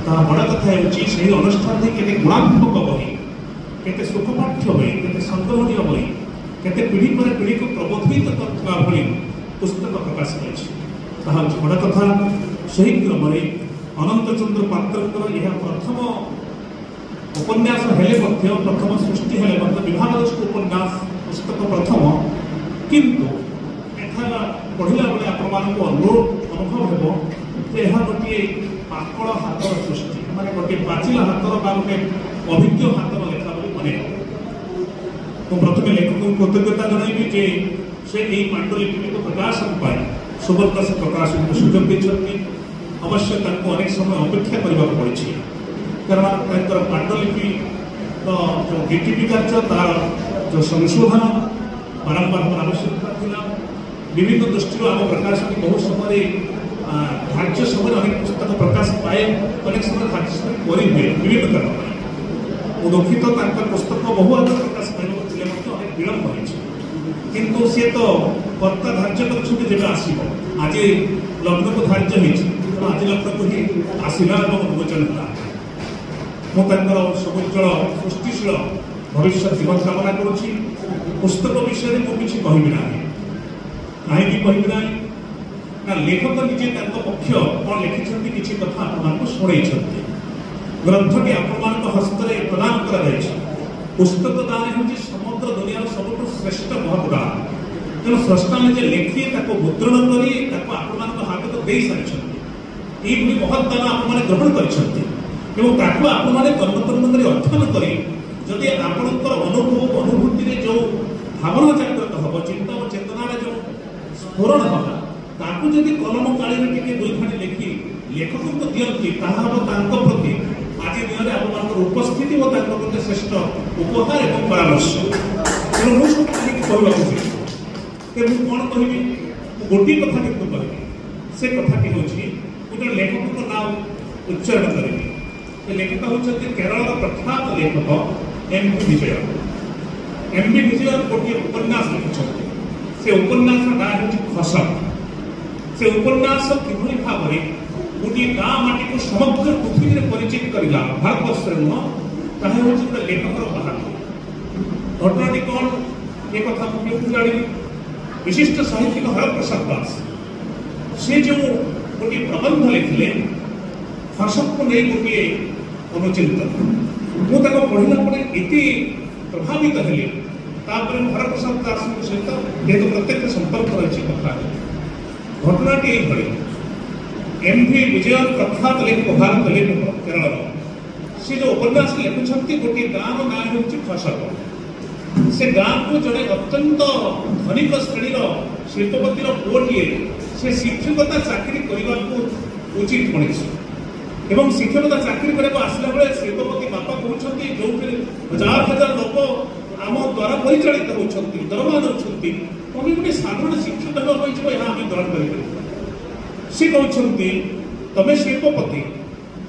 ତାହା ବଡ଼ କଥା ହେଉଛି ସେହି ଅନୁଷ୍ଠାନରେ କେତେ ଗୁଣାତ୍ମକ ବହି, କେତେ ସୁଖପାଠ୍ୟ ବହି, କେତେ ସଂଗ୍ରହଣୀୟ ବହି, କେତେ ପିଢ଼ି ପରେ ପିଢ଼ିକୁ ପ୍ରବୋଧିତ କରୁଥିବା ଭଳି ପୁସ୍ତକ ପ୍ରକାଶ ପାଇଛି, ତାହା ହେଉଛି ବଡ଼ କଥା। ସେହି କ୍ରମରେ ଅନନ୍ତ ଚନ୍ଦ୍ର ପାତ୍ରଙ୍କର ଏହା ପ୍ରଥମ ଉପନ୍ୟାସ ହେଲେ ମଧ୍ୟ, ପ୍ରଥମ ସୃଷ୍ଟି ହେଲେ ମଧ୍ୟ ବିଭାଗଦୃଷ୍ଟ ଉପନ୍ୟାସ ପୁସ୍ତକ ପ୍ରଥମ, କିନ୍ତୁ ଏହା ପଢ଼ିଲା ବେଳେ ଆପଣମାନଙ୍କୁ ଅନୁଭବ ହେବ ଯେ ଏହା ଗୋଟିଏ ପାକଳ ହାତର ସୃଷ୍ଟି, ମାନେ ଗୋଟିଏ ପାଚିଲା ହାତର ବା ଗୋଟିଏ ଅଭିଜ୍ଞ ହାତର ଲେଖା ବୋଲି ମନେ ହେବ। ମୁଁ ପ୍ରଥମେ ଲେଖକଙ୍କୁ କୃତଜ୍ଞତା ଜଣାଇବି ଯେ ସେ ଏହି ପାଣ୍ଡୁଲିପିକୁ ପ୍ରକାଶନ ପାଇଁ ସୁବର୍ଣ୍ଣଶ୍ରୀ ପ୍ରକାଶନକୁ ସୁଯୋଗ ଦେଇଛନ୍ତି। ଅବଶ୍ୟ ତାଙ୍କୁ ଅନେକ ସମୟ ଅପେକ୍ଷା କରିବାକୁ ପଡ଼ିଛି, କାରଣ ତାଙ୍କର ପାଣ୍ଡୁଲିପିର ଯେଉଁ ଡିଟିପି କାର୍ଯ୍ୟ, ତାର ଯେଉଁ ସଂଶୋଧନ ବାରମ୍ବାର ଆବଶ୍ୟକତା ଥିଲା। ବିଭିନ୍ନ ଦୃଷ୍ଟିରୁ ଆମ ପ୍ରକାଶନ ବହୁ ସମୟରେ ଧାର୍ଯ୍ୟ ସମୟରେ ଅନେକ ପୁସ୍ତକ ପ୍ରକାଶ ପାଏ, ଅନେକ ସମୟରେ ଧାର୍ଯ୍ୟ ସମୟ କରିହୁଏ ବିଭିନ୍ନ କାରଣ ପାଇଁ। ମୁଁ ଦୁଃଖିତ, ତାଙ୍କର ପୁସ୍ତକ ବହୁ ଆଗରେ ପ୍ରକାଶ ପାଇବାକୁ ଥିଲେ ମଧ୍ୟ ଅନେକ ବିଳମ୍ବ ହୋଇଛି। କିନ୍ତୁ ସିଏ ତ କର୍ତ୍ତା ଧାର୍ଯ୍ୟ କରିଛନ୍ତି ଯେବେ ଆସିବ, ଆଜି ଲଗ୍ନକୁ ଧାର୍ଯ୍ୟ ହୋଇଛି, ତେଣୁ ଆଜି ଲଗ୍ନକୁ ହିଁ ଆସିଲା ଏବଂ ଉନ୍ମୋଚନ ହେଲା। ମୁଁ ତାଙ୍କର ସବୁଜ୍ଜଳ ସୃଷ୍ଟିଶୀଳ ଭବିଷ୍ୟତ ଜୀବନ କାମନା କରୁଛି। ପୁସ୍ତକ ବିଷୟରେ ମୁଁ କିଛି କହିବି ନାହିଁ, କାହିଁକି କହିବି ନାହିଁ ନା ଲେଖକ ନିଜେ ତାଙ୍କ ପକ୍ଷ କ'ଣ ଲେଖିଛନ୍ତି କିଛି କଥା ଆପଣମାନଙ୍କୁ ଶୁଣେଇଛନ୍ତି। ଗ୍ରନ୍ଥଟି ଆପଣମାନଙ୍କ ହସ୍ତରେ ପ୍ରଦାନ କରାଯାଇଛି। ପୁସ୍ତକ ଦାନ ହେଉଛି ସମଗ୍ର ଦୁନିଆର ସବୁଠୁ ଶ୍ରେଷ୍ଠ ମହତ୍ ଦାନ। ତେଣୁ ସ୍ରଷ୍ଟା ନିଜେ ଲେଖି ତାକୁ ମୁଦ୍ରଣ କରି ତାକୁ ଆପଣମାନଙ୍କ ହାତକୁ ଦେଇ ସାରିଛନ୍ତି। ଏଇଭଳି ମହତ୍ ଦାନ ଆପଣମାନେ ଗ୍ରହଣ କରିଛନ୍ତି ଏବଂ ତାକୁ ଆପଣମାନେ କର୍ମକର୍ମରେ ଅଧ୍ୟୟନ କରି ଯଦି ଆପଣଙ୍କର ଅନୁଭବ ଅନୁଭୂତିରେ ଯେଉଁ ଭାବନା ଜାଗ୍ରତ ହେବ, ଚିନ୍ତା ଓ ଚେତନାରେ ଯେଉଁ ସ୍ଫୁରଣ ହେବ, ତାକୁ ଯଦି କଲମ କାଳିରେ ଟିକେ ଦୁଇ ଖଣ୍ଡି ଲେଖି ଲେଖକଙ୍କୁ ଦିଅନ୍ତି, ତାହା ହେବ ତାଙ୍କ ପ୍ରତି ଆଜି ଦିନରେ ଆପଣଙ୍କର ଉପସ୍ଥିତି ଓ ତାଙ୍କ ପ୍ରତି ଶ୍ରେଷ୍ଠ ଉପହାର ଏବଂ ପରାମର୍ଶ। ତେଣୁ ମୁଁ ସବୁ କାହିଁକି କହିବାକୁ ଚାହୁଁଛି, ମୁଁ କ'ଣ କହିବି, ମୁଁ ଗୋଟିଏ କଥା କିନ୍ତୁ କହିବି। ସେ କଥାଟି ହେଉଛି, ମୁଁ ଜଣେ ଲେଖକଙ୍କ ନାଁ ଉଚ୍ଚାରଣ କରିବି। ସେ ଲେଖକ ହେଉଛନ୍ତି କେରଳର ପ୍ରଖ୍ୟାତ ଲେଖକ M.V. ବିଜୟ। M.V. ବିଜୟ ଗୋଟିଏ ଉପନ୍ୟାସ ଲେଖିଛନ୍ତି। ସେ ଉପନ୍ୟାସର ନାଁ ହେଉଛି ଖସକ। ସେ ଉପନ୍ୟାସ କିଭଳି ଭାବରେ ଗୋଟିଏ ଗାଁ ମାଟିକୁ ସମଗ୍ର ପୃଥିବୀରେ ପରିଚିତ କରିଲା, ଭାରତବର୍ଷରେ ନୁହଁ, ତାହା ହେଉଛି ଗୋଟେ ଲେଖକର ବାହାଦୁରୀ। ଘଟଣାଟି କ'ଣ ଏ କଥା ମୁଁ କେଉଁଠୁ ଜାଣିଲି? ବିଶିଷ୍ଟ ସାହିତ୍ୟିକ ହରପ୍ରସାଦ ଦାସ ସେ ଯେଉଁ ଗୋଟିଏ ପ୍ରବନ୍ଧ ଲେଖିଲେ ଖସକକୁ ନେଇ ଗୋଟିଏ ଅନୁଚିନ୍ତନ, ମୁଁ ତାକୁ ପଢ଼ିଲା ପରେ ଏତେ ପ୍ରଭାବିତ ହେଲି। ତାପରେ ମୁଁ ହରପ୍ରସାଦ ଦାସଙ୍କ ସହିତ ଯେହେତୁ ପ୍ରତ୍ୟକ୍ଷ ସମ୍ପର୍କ ରହିଛି କଥା, ଘଟଣାଟି ଏଇଭଳି। M.V. ବିଜୟ ପ୍ରଖ୍ୟାତ ଲେଖକ, ଭାରତ ଲେଖକ କେରଳର, ସେ ଯେଉଁ ଉପନ୍ୟାସ ଲେଖୁଛନ୍ତି ଗୋଟିଏ ଗାଁର ନାଁ ହେଉଛି ଖସକ। ସେ ଗାଁକୁ ଜଣେ ଅତ୍ୟନ୍ତ ଧନିକ ଶ୍ରେଣୀର ଶିଳ୍ପପତିର ପୁଅଟିଏ ସେ ଶିକ୍ଷକତା ଚାକିରି କରିବାକୁ ଉଚିତ ମଣିଷ ଏବଂ ଶିକ୍ଷକତା ଚାକିରି କରିବାକୁ ଆସିଲା ବେଳେ ଶିଳ୍ପପତି ବାପା କହୁଛନ୍ତି, ଯେଉଁଥିରେ ହଜାର ହଜାର ଲୋକ ଆମ ଦ୍ୱାରା ପରିଚାଳିତ ହେଉଛନ୍ତି, ଦରମା ଦେଉଛନ୍ତି, ତମେ ଗୋଟେ ସାଧାରଣ ଶିକ୍ଷକ ହେବା ପାଇଁ ଯିବ, ଏହା ଆମେ ଗ୍ରହଣ କରିପାରିବୁ। ସେ କହୁଛନ୍ତି, ତମେ ଶିଳ୍ପପତି,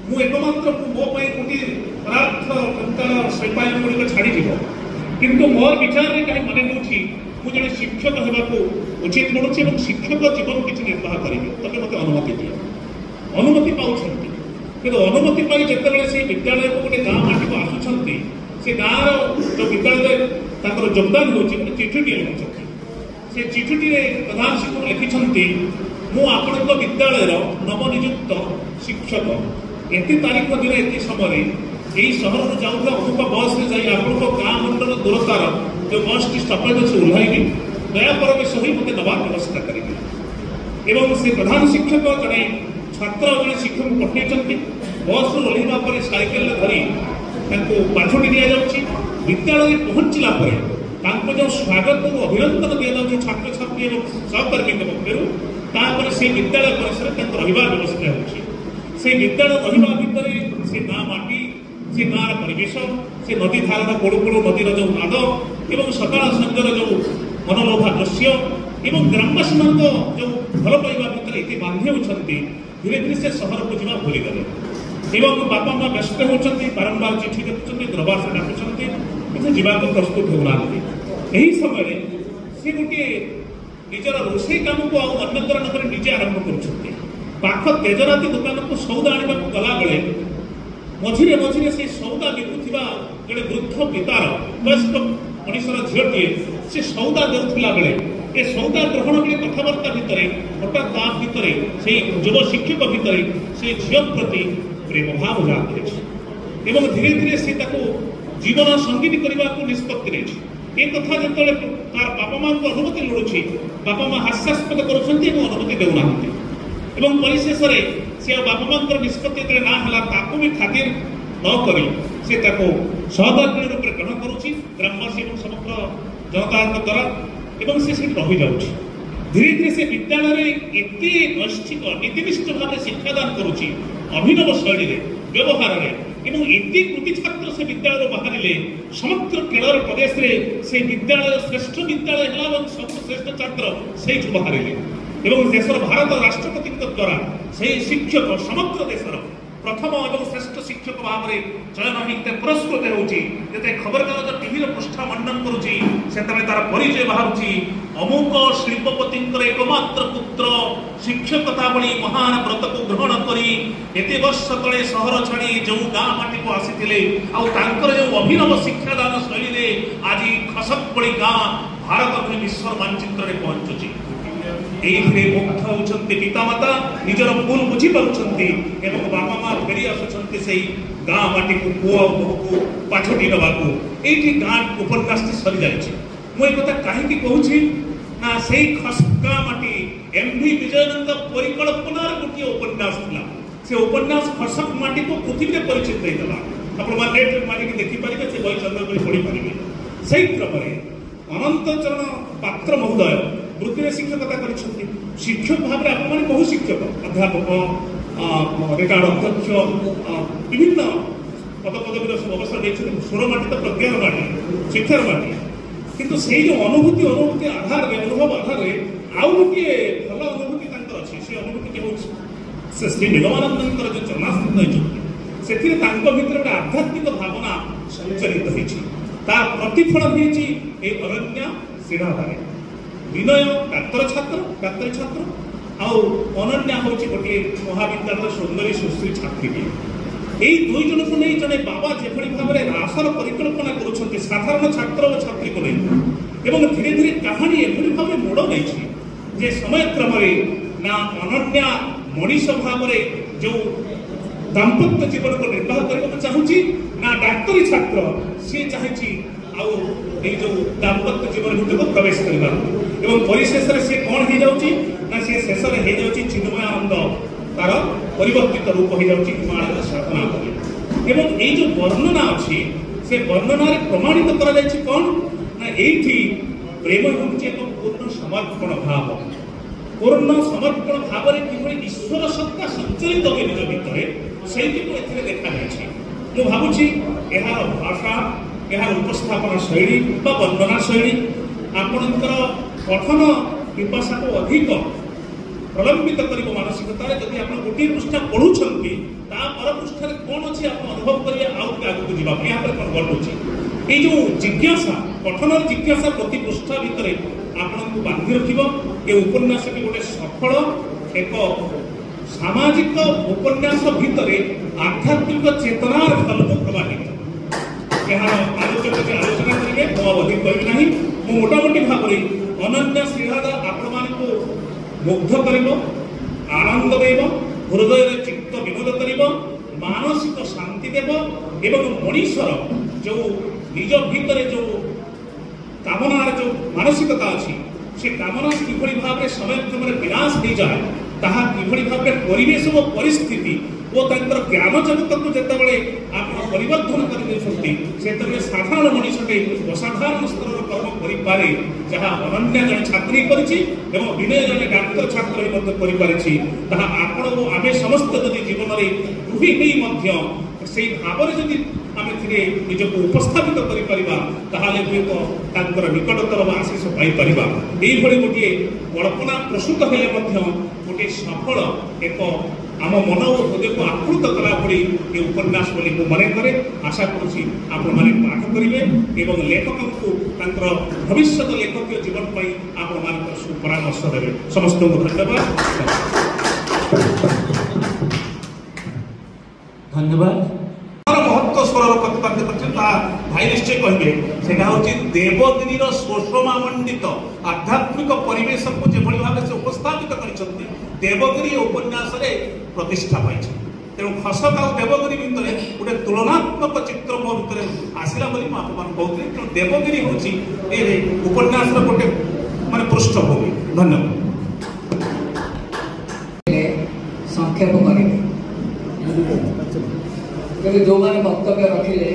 ମୁଁ ଏକମାତ୍ର ମୋ ପାଇଁ ଗୋଟିଏ ପଦାର୍ଥ କଙ୍କାଳ ଶିଳ୍ପାୟନ ଗୁଡ଼ିକ ଛାଡ଼ିଯିବ, କିନ୍ତୁ ମୋର ବିଚାରରେ କାହିଁ ମନେ ହେଉଛି ମୁଁ ଜଣେ ଶିକ୍ଷକ ହେବାକୁ ଉଚିତ ମଣୁଛି ଏବଂ ଶିକ୍ଷକ ଜୀବନ କିଛି ନିର୍ବାହ କରିବି, ତମେ ମୋତେ ଅନୁମତି ଦିଅ। ଅନୁମତି ପାଉଛନ୍ତି, କିନ୍ତୁ ଅନୁମତି ପାଇ ଯେତେବେଳେ ସେଇ ବିଦ୍ୟାଳୟକୁ ଗୋଟେ ଗାଁ ମାଟିକୁ ଆସୁଛନ୍ତି, ସେ ଗାଁର ଯେଉଁ ବିଦ୍ୟାଳୟରେ ତାଙ୍କର ଯୋଗଦାନ ହେଉଛି, ଗୋଟେ ଚିଠିଟିଏ ଲେଖିଛନ୍ତି। ସେ ଚିଠିଟିରେ ପ୍ରଧାନ ଶିକ୍ଷକ ଲେଖିଛନ୍ତି, ମୁଁ ଆପଣଙ୍କ ବିଦ୍ୟାଳୟର ନବନିଯୁକ୍ତ ଶିକ୍ଷକ, ଏତେ ତାରିଖ ଦିନ ଏତେ ସମୟରେ এই সହরରୁ ଯାଉଥିବା ଅମୁକ ବସ୍ରେ ଯାଇ ଆପଣଙ୍କ ଗାଁ ମଣ୍ଡଳ ଦୂରତାର ଯେଉଁ ବସ୍ଟି ଷ୍ଟପେଜ ଅଛି ଓହ୍ଲାଇବି, ଦୟା ପରବେଶ ହୋଇ ମୋତେ ନେବା ବ୍ୟବସ୍ଥା କରିବି। ଏବଂ ସେ ପ୍ରଧାନ ଶିକ୍ଷକ ଜଣେ ଛାତ୍ର ଜଣେ ଶିକ୍ଷକଙ୍କୁ ପଠାଇଛନ୍ତି। ବସ୍ରୁ ଓହ୍ଲାଇବା ପରେ ସାଇକେଲରେ ଧରି ତାଙ୍କୁ ପାଛୋଟି ଦିଆଯାଉଛି। ବିଦ୍ୟାଳୟରେ ପହଞ୍ଚିଲା ପରେ ତାଙ୍କୁ ଯେଉଁ ସ୍ୱାଗତ ଓ ଅଭିନନ୍ଦନ ଦିଆଯାଉଛି ଛାତ୍ରଛାତ୍ରୀ ଏବଂ ସହକର୍ମୀଙ୍କ ପକ୍ଷରୁ, ତାପରେ ସେ ବିଦ୍ୟାଳୟ ପରିସରରେ ତାଙ୍କୁ ରହିବା ବ୍ୟବସ୍ଥା ହେଉଛି। ସେ ବିଦ୍ୟାଳୟ ରହିବା ଭିତରେ ସେ ଗାଁ ମାଟି, ସେ ଗାଁର ପରିବେଶ, ସେ ନଦୀ ଧାରାର କୋଡ଼ୁ କୋଡ଼ୁ ନଦୀର ଯେଉଁ ନାଦ ଏବଂ ସକାଳ ସଞ୍ଜର ଯେଉଁ ମନଲୋଭା ଦୃଶ୍ୟ ଏବଂ ଗ୍ରାମବାସୀମାନଙ୍କ ଯେଉଁ ଭଲ ପାଇବା ଭିତରେ ଏତେ ବାନ୍ଧି ହେଉଛନ୍ତି, ଧୀରେ ଧୀରେ ସେ ସହରକୁ ଯିବା ଭୁଲିଗଲେ। ଏବଂ ବାପା ମା ବ୍ୟସ୍ତ ହେଉଛନ୍ତି, ବାରମ୍ବାର ଚିଠି ଦେଖୁଛନ୍ତି, ଦରବାରରେ ଡାକୁଛନ୍ତି, କିନ୍ତୁ ଯିବାକୁ ପ୍ରସ୍ତୁତ ହେଉନାହାନ୍ତି। ଏହି ସମୟରେ ସେ ଗୋଟିଏ ନିଜର ରୋଷେଇ କାମକୁ ଆଉ ଅନ୍ୟତ୍ର ନ କରି ନିଜେ ଆରମ୍ଭ କରୁଛନ୍ତି। ପାଖ ତେଜରାତି ଦୋକାନକୁ ସଉଦା ଆଣିବାକୁ ଗଲାବେଳେ ମଝିରେ ମଝିରେ ସେ ସଉଦା ବିକୁଥିବା ଜଣେ ବୃଦ୍ଧ ପିତାର ବୟସ୍କ ମଣିଷର ଝିଅଟିଏ ସେ ସଉଦା ଦେଉଥିଲା ବେଳେ ଏ ସଉଦା ଗ୍ରହଣ ବେଳେ କଥାବାର୍ତ୍ତା ଭିତରେ ହଠାତ୍ ତା ଭିତରେ ସେଇ ଯୁବ ଶିକ୍ଷକ ଭିତରେ ସେ ଝିଅ ପ୍ରତି ପ୍ରେମ ଭାବ ଜାଣିଛି ଏବଂ ଧୀରେ ଧୀରେ ସେ ତାକୁ ଜୀବନ ସଙ୍ଗିନୀ କରିବାକୁ ନିଷ୍ପତ୍ତି ନେଇଛି। ଏ କଥା ଯେତେବେଳେ ତାର ବାପା ମାଙ୍କୁ ଅନୁମତି ମିଳୁଛି, ବାପା ମା ହାସ୍ୟାସ୍ପଦ କରୁଛନ୍ତି ଏବଂ ଅନୁମତି ଦେଉନାହାନ୍ତି। ଏବଂ ପରିଶେଷରେ ସେ ଆଉ ବାପା ମାଙ୍କର ନିଷ୍ପତ୍ତି ଯେତେବେଳେ ନା ହେଲା, ତାକୁ ବି ଖାତିର ନ କରି ସେ ତାକୁ ସହଧର୍ମିଣୀ ରୂପରେ ଗ୍ରହଣ କରୁଛି ଗ୍ରାମବାସୀ ଏବଂ ସମଗ୍ର ଜନତାଙ୍କ ଦ୍ୱାରା, ଏବଂ ସେ ସେଠି ରହିଯାଉଛି। ଧୀରେ ଧୀରେ ସେ ବିଦ୍ୟାଳୟରେ ଏତେ ନୈଷ୍ଠିକ ନୀତିନିଷ୍ଠ ଭାବରେ ଶିକ୍ଷାଦାନ କରୁଛି, ଅଭିନବ ଶୈଳୀରେ ବ୍ୟବହାରରେ, ଏବଂ ଏତେ କୃତି ଛାତ୍ର ସେ ବିଦ୍ୟାଳୟରୁ ବାହାରିଲେ ସମଗ୍ର କେରଳ ପ୍ରଦେଶରେ ସେ ବିଦ୍ୟାଳୟ ଶ୍ରେଷ୍ଠ ବିଦ୍ୟାଳୟ ହେଲା ଏବଂ ସବୁ ଶ୍ରେଷ୍ଠ ଛାତ୍ର ସେଇଠୁ ବାହାରିଲେ। ଏବଂ ଦେଶର ଭାରତ ରାଷ୍ଟ୍ରପତିଙ୍କ ଦ୍ୱାରା ସେହି ଶିକ୍ଷକ ସମଗ୍ର ଦେଶର ପ୍ରଥମ ଏବଂ ଶ୍ରେଷ୍ଠ ଶିକ୍ଷକ ଭାବରେ ଚୟନ ହେଇତେ ପୁରସ୍କୃତ ହେଉଛି। ଯେତେ ଖବରକାଗଜ ଟିଭିର ପୃଷ୍ଠା ମଣ୍ଡନ କରୁଛି, ସେତେବେଳେ ତାର ପରିଚୟ ବାହାରୁଛି, ଅମୁକ ଶିଳ୍ପପତିଙ୍କର ଏକମାତ୍ର ପୁତ୍ର ଶିକ୍ଷକତା ଭଳି ମହାନ ବ୍ରତକୁ ଗ୍ରହଣ କରି ଏତେ ବର୍ଷ ତଳେ ସହର ଛାଡ଼ି ଯେଉଁ ଗାଁ ମାଟିକୁ ଆସିଥିଲେ, ଆଉ ତାଙ୍କର ଯେଉଁ ଅଭିନବ ଶିକ୍ଷାଦାନ ଶୈଳୀରେ ଆଜି ଖସକ ଭଳି ଗାଁ ଭାରତ ଭଳି ବିଶ୍ୱର ମାନଚିତ୍ରରେ ପହଞ୍ଚୁଛି। এইভাবে মুগ্ধ হচ্ছেন পিতামাতা, নিজের ভুল বুঝিপারুଛନ୍ତି এবং বাপা মা ফেরি আসুଛନ୍ତି সেই গাঁ মাটিକୁ পুଅ ବୋହୂକୁ ପାଛୋଟି ନେବାକୁ। এইটি ଗାଁ ଉପନ୍ୟାସଟି ସରି ଯାଇଛି। ମୁଁ ଏ କଥା କାହିଁକି କହୁଛି ନା, ସେଇ ଗାଁ ମାଟି MV ବିଜୟନନ୍ଦ ପରିକଳ୍ପନାର ଗୋଟିଏ ଉପନ୍ୟାସ ଥିଲା। ସେ ଉପନ୍ୟାସ ଖସକ ମାଟିକୁ ପୃଥିବୀରେ ପରିଚିତ ଦେଇଦେଲା। ଆପଣମାନେ ନେଟ୍ରେ ମାରିକି ଦେଖିପାରିବେ, ସେ ବହି ସଂଗ୍ରହ କରି ପଢ଼ିପାରିବେ। ସେଇ କ୍ରମରେ ଅନନ୍ତ ଚରଣ ପାତ୍ର ମହୋଦୟ ବୃତ୍ତିରେ ଶିକ୍ଷକତା କରିଛନ୍ତି। ଶିକ୍ଷକ ଭାବରେ ଆପଣମାନେ ବହୁ ଶିକ୍ଷକ, ଅଧ୍ୟାପକ, ରିଟାୟାର୍ଡ ଅଧ୍ୟକ୍ଷ, ବିଭିନ୍ନ ପଦପଦବୀର ସବୁ ଅବସର ନେଇଛନ୍ତି। ସୁର ମାଟି ତ ପ୍ରଜ୍ଞାର ମାଟି, ଶିକ୍ଷାର ମାଟି। କିନ୍ତୁ ସେଇ ଯେଉଁ ଅନୁଭୂତି ଆଧାରରେ, ଅନୁଭବ ଆଧାରରେ ଆଉ ଗୋଟିଏ ଭଲ ଅନୁଭୂତି ତାଙ୍କର ଅଛି। ସେ ଅନୁଭୂତିଟି ହେଉଛି ସେ ଶ୍ରୀ ନିଗମାନନ୍ଦଙ୍କର ଯେଉଁ ଚରଣାସ୍ଥିତ ନେଇଛନ୍ତି, ସେଥିରେ ତାଙ୍କ ଭିତରେ ଗୋଟେ ଆଧ୍ୟାତ୍ମିକ ଭାବନା ସଞ୍ଚରିତ ହେଇଛି। ତା ପ୍ରତିଫଳ ହେଇଛି এই ଅନନ୍ୟା ଶ୍ରୀରାଧାରେ। ବିନୟ ଡାକ୍ତରୀ ଛାତ୍ର ଆଉ ଅନନ୍ୟା ହେଉଛି ଗୋଟିଏ ମହାବିଦ୍ୟାଳୟର ସୁନ୍ଦରୀ ସୁଶ୍ରୀ ଛାତ୍ରୀଟିଏ। এই দুই জনକୁ ନେଇ ଜଣେ ବାବା ଯେଭଳି ଭାବରେ ରାସର ପରିକଳ୍ପନା କରୁଛନ୍ତି ସାଧାରଣ ଛାତ୍ର ଓ ଛାତ୍ରୀକୁ ନେଇ, ଏବଂ ଧୀରେ ଧୀରେ କାହାଣୀ ଏଭଳି ଭାବରେ ମୋଡ଼ ନେଇଛି ଯେ ସମୟକ୍ରମରେ ନା ଅନନ୍ୟା ମଣିଷ ଭାବରେ ଯେଉଁ ଦାମ୍ପତ୍ୟ ଜୀବନକୁ ନିର୍ବାହ କରିବାକୁ ଚାହୁଁଛି, ନା ଡାକ୍ତରୀ ଛାତ୍ର ସିଏ ଚାହିଁଛି ଆଉ এই ଯେଉଁ ଦାମ୍ପତ୍ୟ ଜୀବନ ଭିତରକୁ ପ୍ରବେଶ କରିବାକୁ। ଏବଂ ପରିଶେଷରେ ସେ କ'ଣ ହେଇଯାଉଛି ନା, ସେ ଶେଷରେ ହେଇଯାଉଛି ଚିନ୍ମୟାନନ୍ଦ, ତାର ପରିବର୍ତ୍ତିତ ରୂପ ହେଇଯାଉଛି ହିମାଳୟର ସାଧନା କରି। ଏବଂ ଏଇ ଯେଉଁ ବର୍ଣ୍ଣନା ଅଛି, ସେ ବର୍ଣ୍ଣନାରେ ପ୍ରମାଣିତ କରାଯାଇଛି କ'ଣ ନା, ଏଇଠି ପ୍ରେମ ହେଉଛି ଏକ ପୂର୍ଣ୍ଣ ସମର୍ପଣ ଭାବ। ପୂର୍ଣ୍ଣ ସମର୍ପଣ ଭାବରେ କିଭଳି ଈଶ୍ୱର ସତ୍ତା ସଞ୍ଚରିତ ହୁଏ ନିଜ ଭିତରେ, ସେଇଟିକୁ ଏଥିରେ ଦେଖାଯାଇଛି। ମୁଁ ଭାବୁଛି ଏହାର ଭାଷା, ଏହାର ଉପସ୍ଥାପନା ଶୈଳୀ ବା ବର୍ଣ୍ଣନା ଶୈଳୀ ଆପଣଙ୍କର ପଠନ ପିପାସାକୁ ଅଧିକ ପ୍ରଲମ୍ବିତ କରିବ ମାନସିକତାରେ। ଯଦି ଆପଣ ଗୋଟିଏ ପୃଷ୍ଠା ପଢ଼ୁଛନ୍ତି, ତା ପର ପୃଷ୍ଠାରେ କ'ଣ ଅଛି ଆପଣ ଅନୁଭବ କରିବେ ଆଉ ଟିକେ ଆଗକୁ ଯିବା ପାଇଁ ଏହାପରେ କ'ଣ ଘଟୁଛି। ଏଇ ଯେଉଁ ଜିଜ୍ଞାସା, ପଠନର ଜିଜ୍ଞାସା ପ୍ରତି ପୃଷ୍ଠା ଭିତରେ ଆପଣଙ୍କୁ ବାନ୍ଧି ରଖିବ। ଏ ଉପନ୍ୟାସଟି ଗୋଟେ ସଫଳ ଏକ ସାମାଜିକ ଉପନ୍ୟାସ ଭିତରେ ଆଧ୍ୟାତ୍ମିକ ଚେତନାର ଫଳକୁ ପ୍ରବାହିତ। ଏହାର ଆଲୋଚକ ଯେ ଆଲୋଚନା କରିବେ, ମୁଁ ଆଉ ଅଧିକ କହିବି ନାହିଁ। ମୁଁ ମୋଟାମୋଟି ଭାବରେ ଅନନ୍ୟା ଶ୍ରୀରାଧା ଆପଣମାନଙ୍କୁ ମୁଗ୍ଧ କରିବ, ଆନନ୍ଦ ଦେବ, ହୃଦୟରେ ଚିତ୍ତ ବିନୋଦ କରିବ, ମାନସିକ ଶାନ୍ତି ଦେବ, ଏବଂ ମଣିଷର ଯେଉଁ ନିଜ ଭିତରେ ଯେଉଁ କାମନାର ଯେଉଁ ମାନସିକତା ଅଛି ସେ କାମନା କିଭଳି ଭାବରେ ସମୟ କ୍ରମରେ ବିନାଶ ହେଇଯାଏ ତାହା କିଭଳି ଭାବରେ ପରିବେଶ ଓ ପରିସ୍ଥିତି ଓ ତାଙ୍କର ଜ୍ଞାନ ଜଗତକୁ ଯେତେବେଳେ ଆପଣ ପରିବର୍ତ୍ତନ କରିଦେଉଛନ୍ତି ସେତେବେଳେ ସାଧାରଣ ମଣିଷଟେ ଅସାଧାରଣ ସ୍ତରର କର୍ମ କରିପାରେ ଯାହା ଅନନ୍ୟା ଜଣେ ଛାତ୍ରୀ କରିଛି ଏବଂ ବିନୟ ଜଣେ ଡାକ୍ତର ଛାତ୍ର ମଧ୍ୟ କରିପାରିଛି ତାହା ଆପଣ ଓ ଆମେ ସମସ୍ତେ ଯଦି ଜୀବନରେ ଗୃହୀ ହେଇ ମଧ୍ୟ ସେଇ ଭାବରେ ଯଦି ଆମେ ଥିରେ ନିଜକୁ ଉପସ୍ଥାପିତ କରିପାରିବା ତାହେଲେ ହୁଏତ ତାଙ୍କର ନିକଟତର ଆଶିଷ ପାଇପାରିବା। ଏଇଭଳି ଗୋଟିଏ କଳ୍ପନା ପ୍ରସୂତ ହେଲେ ମଧ୍ୟ ଗୋଟିଏ ସଫଳ ଏକ ଆମ ମନ ଓ ହୃଦୟକୁ ଆପ୍ଲୁତ କଲା ଭଳି ଏ ଉପନ୍ୟାସ ବୋଲି ମୁଁ ମନେ କରେ। ଆଶା କରୁଛି ଆପଣମାନେ ପାଠ କରିବେ ଏବଂ ଲେଖକଙ୍କୁ ତାଙ୍କର ଭବିଷ୍ୟତ ଲେଖକୀୟ ଜୀବନ ପାଇଁ ଆପଣମାନଙ୍କର ସୁପରାମର୍ଶ ଦେବେ। ସମସ୍ତଙ୍କୁ ଧନ୍ୟବାଦ। ଧନ୍ୟବାଦ। ମହତ୍ଵ ସ୍ୱରର ପ୍ରତିପାଦ୍ୟ କରିଛନ୍ତି ତାହା ଭାଇ ନିଶ୍ଚୟ କହିବେ। ସେଟା ହେଉଛି ଦେବଗିରିର ଶୋଷମା ମଣ୍ଡିତ ଆଧ୍ୟାତ୍ମିକ ପରିବେଶକୁ ଯେଭଳି ଭାବେ ସେ ଉପସ୍ଥାପିତ କରିଛନ୍ତି ଦେବଗିରି ଉପନ୍ୟାସରେ ପ୍ରତିଷ୍ଠା ପାଇଛନ୍ତି। ତେଣୁ ଖସକ ଆଉ ଦେବଗିରି ଭିତରେ ଗୋଟେ ତୁଳନାତ୍ମକ ଚିତ୍ର ମୋ ଭିତରେ ଆସିଲା ବୋଲି ମୁଁ ଆପଣମାନଙ୍କୁ କହୁଥିଲି। ତେଣୁ ଦେବଗିରି ହେଉଛି ଏ ଉପନ୍ୟାସର ଗୋଟେ ମାନେ ପୃଷ୍ଠଭୂମି। ଧନ୍ୟବାଦ। ସଂକ୍ଷେପ କରିବେ ତେବେ ଯେଉଁମାନେ ବକ୍ତବ୍ୟ ରଖିଲେ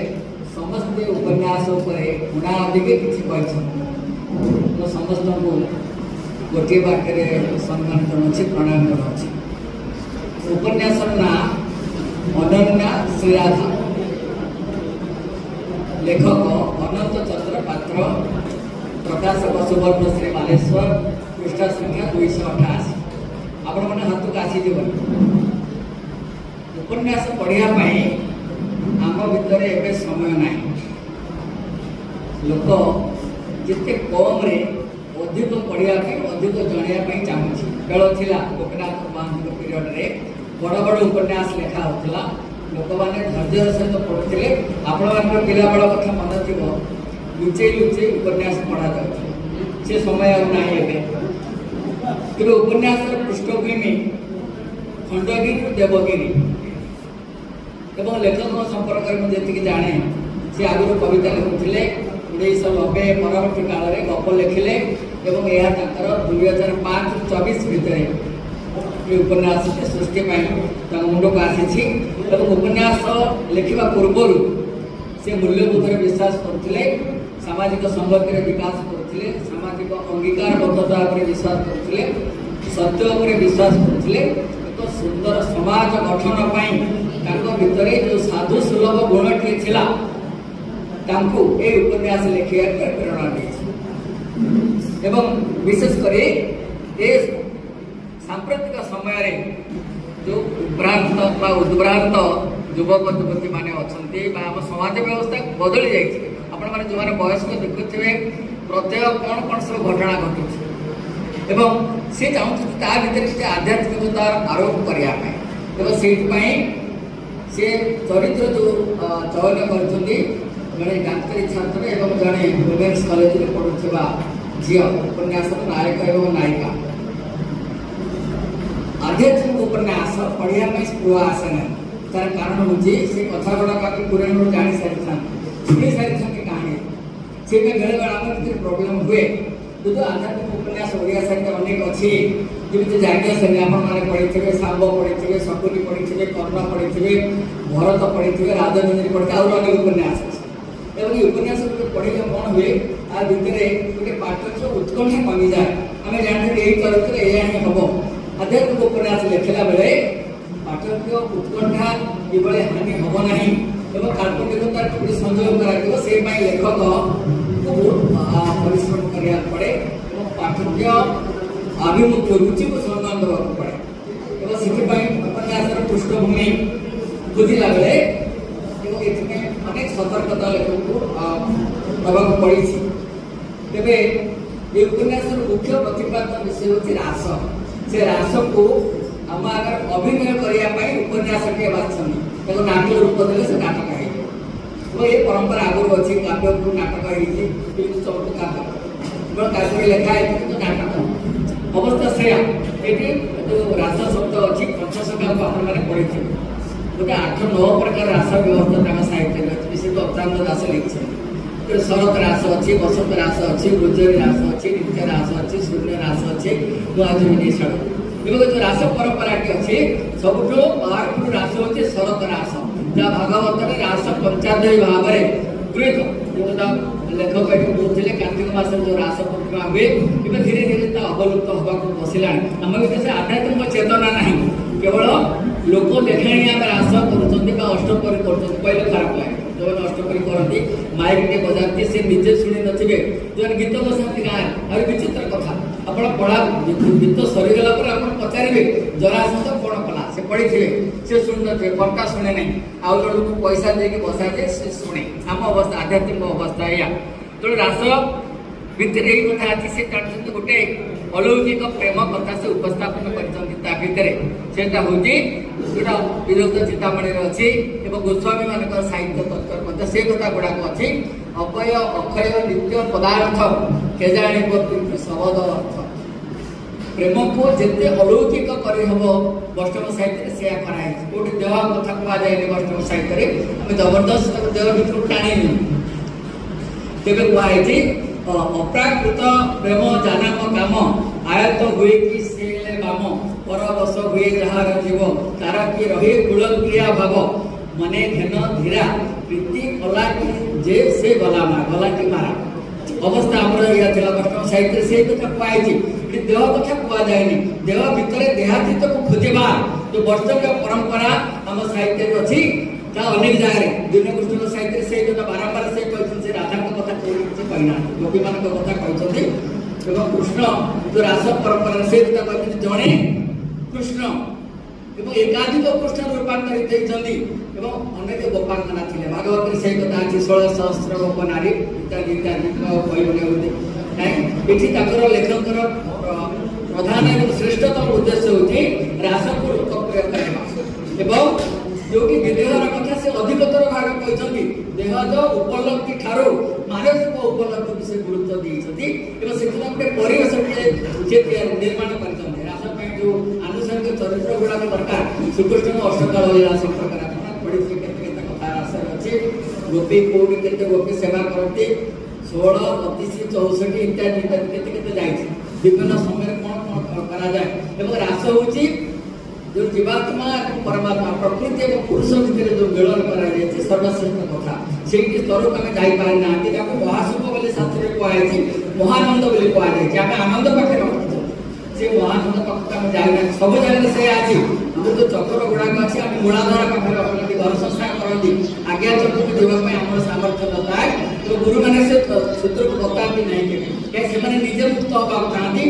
ସମସ୍ତେ ଉପନ୍ୟାସ ଉପରେ ଗୁଣା ଅଧିକ କିଛି କହିଛନ୍ତି। ମୁଁ ସମସ୍ତଙ୍କୁ ଗୋଟିଏ ବାକ୍ୟରେ ସମ୍ମାନ ଜଣାଉଛି, ପ୍ରଣାମ ଜଣାଉଛି। ଉପନ୍ୟାସର ନାଁ ଅନନ୍ୟା ଶ୍ରୀରାଧା, ଲେଖକ ଅନନ୍ତ ଚନ୍ଦ୍ର ପାତ୍ର, ପ୍ରକାଶକ ସୁବର୍ଣ୍ଣଶ୍ରୀ ବାଲେଶ୍ୱର, ପୃଷ୍ଠ ସଂଖ୍ୟା 288। ଆପଣମାନେ ହାତକୁ ଆସିଯିବନି। ଉପନ୍ୟାସ ପଢ଼ିବା ପାଇଁ ଆମ ଭିତରେ ଏବେ ସମୟ ନାହିଁ। ଲୋକ ଯେତେ କମ୍ରେ ଅଧିକ ପଢ଼ିବା ପାଇଁ ଅଧିକ ଜାଣିବା ପାଇଁ ଚାହୁଁଛି। ବେଳ ଥିଲା ଗୋପୀନାଥ ମହାନ୍ତିଙ୍କ ପିରିୟଡ଼ରେ ବଡ଼ ବଡ଼ ଉପନ୍ୟାସ ଲେଖା ହେଉଥିଲା, ଲୋକମାନେ ଧୈର୍ଯ୍ୟର ସହିତ ପଢ଼ୁଥିଲେ। ଆପଣମାନଙ୍କର ପିଲାବେଳ କଥା ମନେ ଥିବ, ଲୁଚେଇ ଲୁଚେଇ ଉପନ୍ୟାସ ପଢ଼ାଯାଉଥିଲା। ସେ ସମୟ ଆଉ ନାହିଁ ଏବେ। କିନ୍ତୁ ଉପନ୍ୟାସର ପୃଷ୍ଠଭୂମି ଖଣ୍ଡଗିରିରୁ ଦେବଗିରି ଏବଂ ଲେଖକଙ୍କ ସମ୍ପର୍କରେ ମୁଁ ଯେତିକି ଜାଣେ ସେ ଆଗରୁ କବିତା ଲେଖୁଥିଲେ। 1990 ପରବର୍ତ୍ତୀ କାଳରେ ଗପ ଲେଖିଲେ ଏବଂ ଏହା ତାଙ୍କର 2005-24 ଭିତରେ ଏ ଉପନ୍ୟାସଟି ସୃଷ୍ଟି ପାଇଁ ତାଙ୍କ ମୁଣ୍ଡକୁ ଆସିଛି। ଏବଂ ଉପନ୍ୟାସ ଲେଖିବା ପୂର୍ବରୁ ସେ ମୂଲ୍ୟବୋଧରେ ବିଶ୍ୱାସ କରୁଥିଲେ, ସାମାଜିକ ସଂଗତିରେ ବିକାଶ କରୁଥିଲେ, ସାମାଜିକ ଅଙ୍ଗୀକାରବଦ୍ଧତା ଉପରେ ବିଶ୍ୱାସ କରୁଥିଲେ, ସତ୍ୟ ଉପରେ ବିଶ୍ୱାସ କରୁଥିଲେ। ଏକ ସୁନ୍ଦର ସମାଜ ଗଠନ ପାଇଁ ତାଙ୍କ ଭିତରେ ଯେଉଁ ସାଧୁ ସୁଲଭ ଗୁଣଟିଏ ଥିଲା ତାଙ୍କୁ ଏ ଉପନ୍ୟାସ ଲେଖିବାକୁ ପ୍ରେରଣା ଦେଇଛି। ଏବଂ ବିଶେଷ କରି ଏ ସାମ୍ପ୍ରତିକ ସମୟରେ ଯେଉଁ ଉଦ୍ଭ୍ରାନ୍ତ ବା ଉଦ୍ଭ୍ରାନ୍ତ ଯୁବକ ଯୁବତୀମାନେ ଅଛନ୍ତି ବା ଆମ ସମାଜ ବ୍ୟବସ୍ଥା ବଦଳି ଯାଇଛି। ଆପଣମାନେ ଯେଉଁମାନେ ବୟସ୍କ ଦେଖୁଥିବେ ପ୍ରତ୍ୟେହ କ'ଣ କ'ଣ ସବୁ ଘଟଣା ଘଟୁଛି ଏବଂ ସେ ଚାହୁଁଛନ୍ତି ତା ଭିତରେ କିଛି ଆଧ୍ୟାତ୍ମିକତାର ଆରୋପ କରିବା ପାଇଁ। ଏବଂ ସେଇଥିପାଇଁ ସେ ଚରିତ୍ର ଯେଉଁ ଚୟନ କରିଛନ୍ତି ଜଣେ ଡାକ୍ତରୀ ଛାତ୍ର ଏବଂ ଜଣେ ଓମେନ୍ସ କଲେଜରେ ପଢ଼ୁଥିବା ଝିଅ ଉପନ୍ୟାସର ନାୟକ ଏବଂ ନାୟିକା। ଆଧ୍ୟାତ୍ମିକ ଉପନ୍ୟାସ ପଢ଼ିବା ପାଇଁ ସ୍ପୃହ ଆସେ ନାହିଁ। ତାର କାରଣ ହେଉଛି ସେ କଥା ଗୁଡ଼ାକ ଆମେ ପୁରାଣରୁ ଜାଣି ସାରିଥାନ୍ତି, ଶୁଣି ସାରିଥାନ୍ତି କାହାଣୀ। ସେଇପାଇଁ ବେଳେବେଳେ ଆମ ଭିତରେ ପ୍ରୋବ୍ଲେମ୍ ହୁଏ। କିନ୍ତୁ ଆଧ୍ୟାତ୍ମିକ ଉପନ୍ୟାସ ଓଡ଼ିଆ ସାହିତ୍ୟ ଅନେକ ଅଛି। ଯେମିତି ଯାଜ୍ଞସେନୀ ଆପଣମାନେ ପଢ଼ିଥିବେ, ଶାମ୍ବ ପଢ଼ିଥିବେ, ଶକୁନି ପଢ଼ିଥିବେ, କର୍ଣ୍ଣ ପଢ଼ିଥିବେ, ଭରତ ପଢ଼ିଥିବେ, ରାଜନନ୍ଦିନୀ ପଢ଼ିଥିବେ, ଆହୁରି ଅନେକ ଉପନ୍ୟାସ ଅଛି। ଏବଂ ଏ ଉପନ୍ୟାସ ଗୋଟେ ପଢ଼ିଲେ କ'ଣ ହୁଏ, ତା ଭିତରେ ଗୋଟେ ପାଠକ ଉତ୍କଣ୍ଠା କମିଯାଏ। ଆମେ ଜାଣିଥିବେ ଏଇ ଚରିତ୍ର ଏଇଆ ହିଁ ହେବ। ଆଧ୍ୟାତ୍ମିକ ଉପନ୍ୟାସ ଲେଖିଲା ବେଳେ ପାଠକୀୟ ଉତ୍କଣ୍ଠା କିଭଳି ହାନି ହେବ ନାହିଁ ଏବଂ କାଳ୍ପନିକତାର କିଭଳି ସଂଯୋଗ କରାଯିବ ସେ ପାଇଁ ଲେଖକକୁ ପରିଶ୍ରମ କରିବାକୁ ପଡ଼େ ଏବଂ ପାଠକୀୟ ଆଭିମୁଖ୍ୟ ରୁଚିକୁ ସମ୍ମାନ ଦେବାକୁ ପଡ଼େ। ଏବଂ ସେଥିପାଇଁ ଉପନ୍ୟାସର ପୃଷ୍ଠଭୂମି ବୁଝିଲା ବେଳେ ଏବଂ ଏଥିପାଇଁ ଅନେକ ସତର୍କତା ଲେଖକକୁ ଦେବାକୁ ପଡ଼ିଛି। ତେବେ ଏ ଉପନ୍ୟାସର ମୁଖ୍ୟ ପ୍ରତିପାଦନ ବିଷୟ ହେଉଛି ରାସ। ସେ ରାସକୁ ଆମ ଆଗରେ ଅଭିନୟ କରିବା ପାଇଁ ଉପନ୍ୟାସଟିଏ ବାଛନ୍ତି ତାକୁ ନାଟ୍ୟ ରୂପ ଦେଲେ ସେ ନାଟକ ହେଇଯିବ। ଏବଂ ଏ ପରମ୍ପରା ଆଗରୁ ଅଛି, କାବ୍ୟକୁ ନାଟକ ହେଇଛି, ଚଉଟ କାବ୍ୟ କେବଳ କାବ୍ୟରେ ଲେଖା ହେଇଛି କିନ୍ତୁ ନାଟକ ଅବସ୍ଥା ସେୟା। ଏଠି ଯେଉଁ ରାସ ଶବ୍ଦ ଅଛି ପଞ୍ଚସଖାକୁ ଆପଣମାନେ ପଢ଼ିଥିବେ। गोटे 8-9 प्रकार रास व्यवस्था साहित्य अच्छी से अक्रांत दास लिखी शरत रास अच्छी बसंत रास अच्छी गुजरी रास अच्छी नित्य रास अच्छी शून्य रास अच्छी नुआजुषण एवं जो रास परंपराटी अच्छी सब पावरफुल रास हूँ शरत रास जहाँ भागवत में रास पंचाध्यायी भाव में गृहित लेखक ये कहते कार्तिक मास जो रास पूर्णिमा हुए धीरे धीरे अवलुप्त होगा बसला आम भर से आध्यात्मिक चेतना ना केवल लोक देखाणी आम रास कर अष्टपरी कर पहले खराब लगे जो अष्टपरी करती माइक टे बजाती से निजे शुणी नथिबे जो गीत बसाती गाँव और विचित्र कथा ଆପଣ ପଢ଼ା ଗୀତ ସରିଗଲା ପରେ ଆପଣ ପଚାରିବେ ଜରାସନ୍ଧ କ'ଣ କଲା ସେ ପଢ଼ିଥିବେ ସେ ଶୁଣିନଥିବେ କଣ୍ଟା ଶୁଣେ ନାହିଁ ଆଉ ଜଣକୁ ପଇସା ଦେଇକି ବସାଇଲେ ସେ ଶୁଣେ ଆମ ଅବସ୍ଥା ଆଧ୍ୟାତ୍ମିକ ଅବସ୍ଥା ଏଇଆ ତେଣୁ ରାସ ଭିତରେ ଏଇ କଥା ଅଛି ସେ ଜାଣିଛନ୍ତି ଗୋଟେ अलौकिक प्रेम कथा से उपस्थापन कर सेटा हूँ जोटा विरक्त चिंतामणि अच्छी गोस्वामी मान साहित्य तत्व से कथा गुड़ाक अच्छी अभय अक्षय नित्य पदार्थ केजाणी शबद अर्थ प्रेम को जिते अलौकिक करहब वैष्णव साहित्य से कराई कौट देह कथा कहुए वैष्णव साहित्य आम जबरदस्त देह भर टाणी तेज कहुई अप्राकृत प्रेम जानाम काम आयत हुए कि से काम परवश हुए जार जीव तार कि रहे कूल क्रिया भाव मने घेन धीरा प्रीति कला कि जे से गला कि मारा अवस्था आम वैष्णव साहित्य से कथा कहुई देह कथा कहुए देह भितर देहातीत को खोजा जो वैष्णव परंपरा आम साहित्य अच्छी अनेक जगह दीनकृष्ण साहित्य से बारंबार से कहते राधा कथा कहना गोपी मान कथा कहते कृष्ण जो रास परंपरा से कहते जड़े कृष्ण एकाधिक कृष्ण रूपांतरित होती अनेक गोपांगना थे भागवत से कथा अच्छी 16 सहस्र गोप नारी इत्यादि इत्यादि कहने लेखकर प्रधान एवं श्रेष्ठतम उद्देश्य हूँ रास को लोकप्रिय करवा जो कि विदेहर कथा से अधिकतर भाग कहते देहज उपलब्धि ठारू मानसिक उपलब्धि की से गुरुत्व देते गोटे परिवेश निर्माण कर रास जो आनुषंगिक चरित्र गुड़ाक दरकार श्रीकृष्ण अष्टकाल लीला संपर्क पढ़ी कथा रास अच्छे गोपी कौटी के गोपी सेवा करती 16, 25, 64 इत्यादि इत्यादि के विभिन्न समय कौन कराए रास हूँ जो जीवात्मा परमात्मा प्रकृति और पुरुष भितर जो मिलन कर सर्वश्रेष्ठ कथा से स्तर को आम जापारी ना महासुख बोले शास्त्र कहुई महानंद बोली कहुई आम आनंद पाखे रखी से महानंद पाख आम जाना सब जगह से आज आम जो चक्र गुड़ाक अच्छी आम मूलाधार पाखे रखती घर संस्कार करती आज्ञा चक्र को देवाई आम सामर्थ्य नए तो गुरु मैंने से सूत्र को बताती नहीं कहीं निजे मुक्त होगा चाहती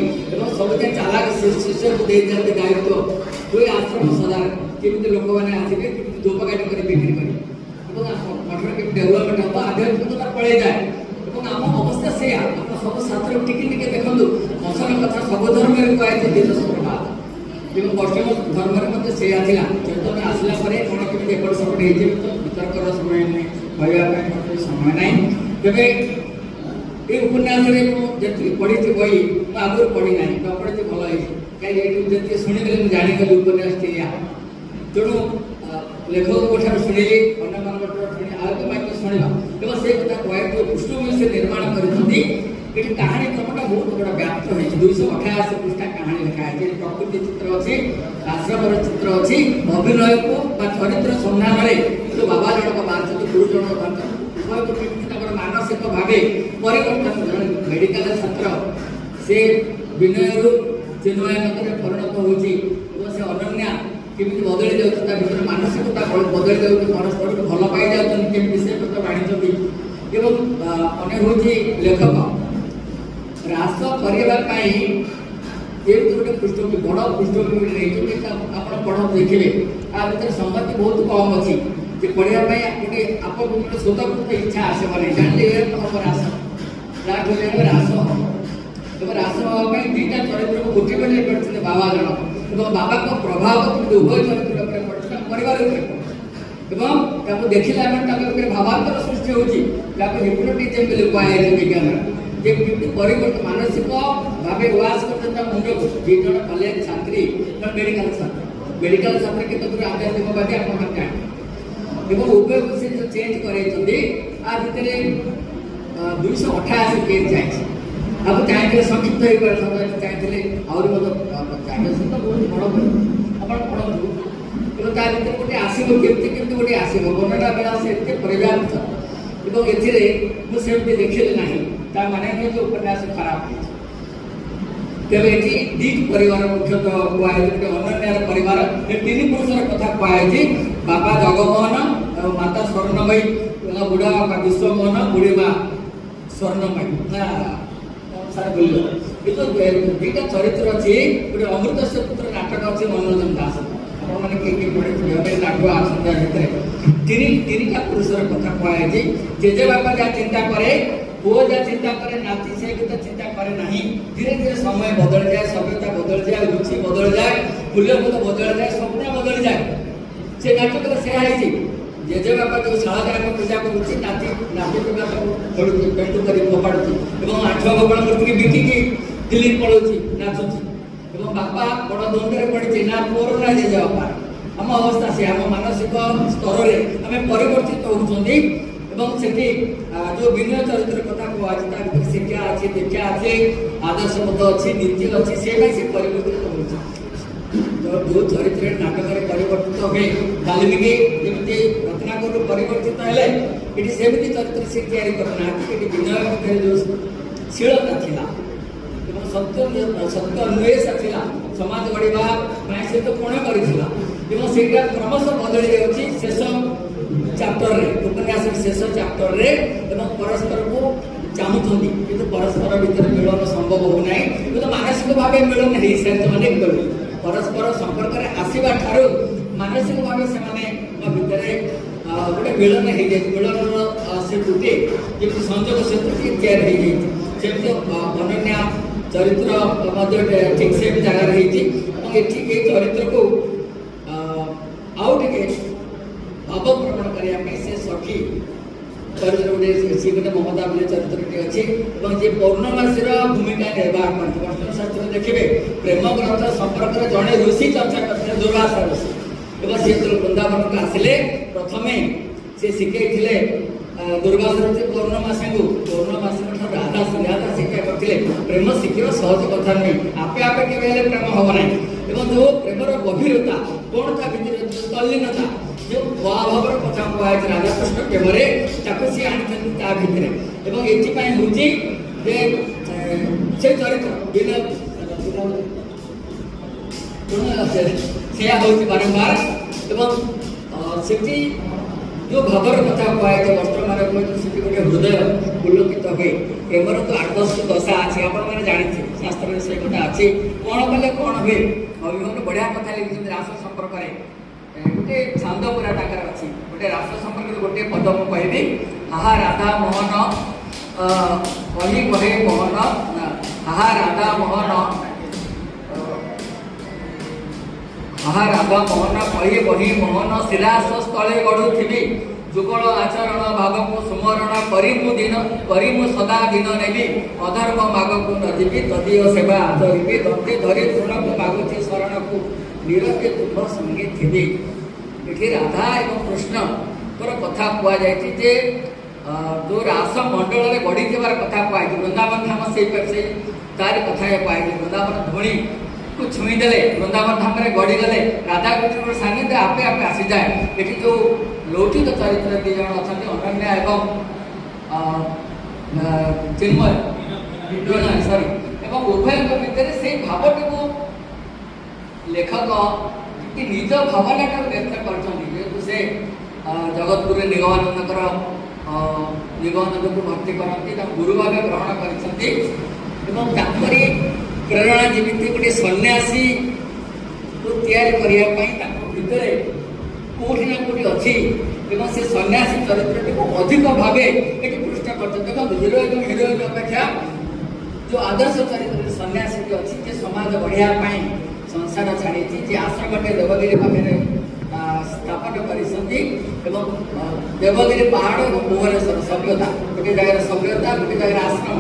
सब चालाक शिष्य को दे दिखाते दायित्व कोई आश्रम सदा केमी लोक मैंने आसवे धूपकाठी कर बिक्री कर मठर के डेभलपमेंट हम आध्यात्मिकता पड़े जाए आम अवस्था से सब शास्त्र टिके देखूँ मसन कथा सब धर्म में कहुई दिन प्रभात वैष्णव धर्म से चैतन्य आसला कौन केमी एपट सेपट वितर्कर समय कहवाई समय ना तेरे ये उपन्यास जी पढ़ी बही आगुरी पढ़ी ना न पढ़ी भल कहीं शुणिदेले मुझे जानीगली उपन्यास तेणु लेखक शुणिली अन्य शुणा तेज से कथा कह पृष्ठभूमि से निर्माण कर कहानी क्रमटा बहुत बड़ा व्याप्त हो 288 पृष्ठा कहानी लिखाई प्रकृति चित्र अच्छी आश्रम चित्र अच्छी अभिनय को चरित्र संधान जो बाबा जनक बाहर गुरुजन मानसिक भाव परिवर्तन मेडिकल छात्र से विनय चिन्मयनक परिणत होती अनन्या केमी बदली जाता भर मानसिकता बदली जाऊँगी परस्पर भल पाई जाती विषय पत्र बाढ़ी अनेक हूँ लेखक रास करने गोटे पृष्ठभूमि बड़ पृष्ठभूमि आप पढ़ देखिए आ भर संगति बहुत कम अच्छी पढ़ाई गोटे आपको गोटे स्वतंत्र इच्छा आसवे जानते हम रास रास हम रास हाँपी 2टा चरित्र को गोटे बेले पढ़ते बाबा जन बाबा को प्रभाव उभय चरित्र पढ़ते पढ़े देखला भावांतर सृष्टि होती हिप्नोटिजम बोली कहुए विज्ञान परिवर्तन मानसिक भाव वास करते मुंड को 2 जन कॉलेज छात्री मेडिकल छात्र मेडिकल छात्र केते दूर आध्यात्मिकवादी आपण जाने एवं उभय से जो चेंज करे आ भितर 288 पेज जाए आप चाहिए संक्षिप्त हो चाहिए आहरी चाहिए तो बहुत बड़ आप पढ़ू ता भर गोटे आसो केमती गोटे आसो वर्णना बेला से पर्याप्त एवं एसे देखिली ना ता माने जो उपन्यास खराब तेरे दी परिवार मुख्यतः कहुए अनन्या परिवार तीन पुरुषर कथा कहुए बापा जगमोहन माता स्वर्णमयी बुढ़ा बापा विश्वमोहन बुढ़ी माँ स्वर्णमयी सारे बोल दुईटा चरित्र अच्छी गोटे अमृत से पुत्र नाटक अच्छी मनोरंजन दास मैंने किए पढ़े नाटक आसता तीन पुरुषर कथा कहुए जेजे बापा जहाँ चिंता करे पुओ जहाँ चिंता करे नाती से तो चिंता करे नहीं धीरे धीरे समय बदल जाए सभ्यता बदल जाए रुचि बदल जाए मूल्यबोध बदल जाए स्वप्न बदल जाए से नाटक से जेजे बापा जो शाला पूजा करुच्ची नाती नाती पेंटू कर फोपाड़ी और आठ गोपाल मूर्ति बिकिकी दिल्ली पलाऊँगी नाचुची और बापा बड़ द्वंद्व पड़ी ना पुअर ना जेजे बापा आम अवस्था से आम मानसिक स्तर में आम परिवर्तित होती जो विनय चरित्र कथा कहते शिक्षा अच्छी दीक्षा अच्छी आदर्शबोध अच्छी नीति अच्छी से परिवर्तित हो जो चरित्र नाटक परिवर्तित हुए वाल्मीकि जमी रत्नाकर परिवर्तित है ये सेमती चरित्र से तैयारी करना विनय भितर जो शीलता था सत्य अन्वेष था समाज गढ़ा से तो कोण कर क्रमश बदली जाऊँगी शेष चैप्टर रे उपन्यास शेष चैप्टर रे परस्पर को चाहूँगी कि परस्पर भीतर मिलन संभव होना कि मानसिक भाव मिलन हो सारे परस्पर संपर्क में आसवा ठार मानसिक भाव से भितर गोटे मिलन हो जाए मिलन से त्रुटि जमी संजोग से त्रुटि तैयारी अनन्या चरित्र ठीक से जगार ये चरित्र को आउटे अवभ्रमण करने से सखी चरित्र गोटे सी गोटे ममता बोले चरित्र अच्छी जी पौर्णमासीर भूमिका निर्वाह करते शास्त्र देखिए प्रेम ग्रंथ संपर्क में जड़े ऋषि चर्चा करते दुर्वासा ऋषि और सी जो वृंदावन को आसिले प्रथम से शिखे दुर्वासा ऋषि पौर्णमासी राधा शिक्षा करते प्रेम शिखा सहज कथा नुहे आपे आपे के प्रेम हम ना जो प्रेमर गभीरता कौन था भीतर तल्लीनता जो भाव कथा कहुए राधाकृष्ण प्रेम सी आनी भितर से चरित्र बारंबार से जो भावर कथा कहुए वर्तमान गोटे हृदय पुलकित हुए प्रेमर तो 8-10 दशा अच्छी आपने जानते शास्त्र से गोटे अच्छी कौन कले कौन हुए कविमान बढ़िया कथा लिखी रास संपर्क में गोटे छंद पूरा टाकर अच्छी गोटे रास संपर्क गोटे पद मुझे कहबी हाहा राधा मोहन कही कहे मोहन हाहा राधा मोहन कही कही मोहन शिलास स्थले गढ़ुथी जुगल आचरण भाग को सुमरण करी मु सदा दिन नेबी अधर्म माग को नजीबी तदीय सेवा आचरी दत्ते धरी तृण को मागुची शरण को निरते तुम संगे थी ये राधा एवं कृष्ण कथा कहुए जो रास मंडल में गढ़ी कथा कहुए वृंदावन धाम से तार कथा कहुए वृंदावन धूणी को छुईदे वृंदावन धाम में गढ़ी गले राधा कृष्ण सानिध्य आपे आपे आसी जाए ये जो लौकिक चरित्र दी जन अच्छा अनन्या एवं चिन्मय सॉरी एवं उभय भितर से भावटी को लेखक निज भावना व्यक्त कर से जगतपुर निगमानंद को भक्ति करती गुरु भाव ग्रहण कर प्रेरणा जमी गोटे सन्यासी को तैयारी भितर कौटी ना कौटी अच्छी से सन्यासी चरित्र को अधिक भाव ये पृष्ठ कर हिरोइन हिरोइन अपेक्षा जो आदर्श चरित्र सन्यासी अच्छी जे समाज बढ़िया संसार छाड़ी आश्रम देवगिरी पाखे स्थापन कर देवगिरी पहाड़ और भुवनेश्वर सभ्यता गोटे जगह सभ्यता गोटे जगह आश्रम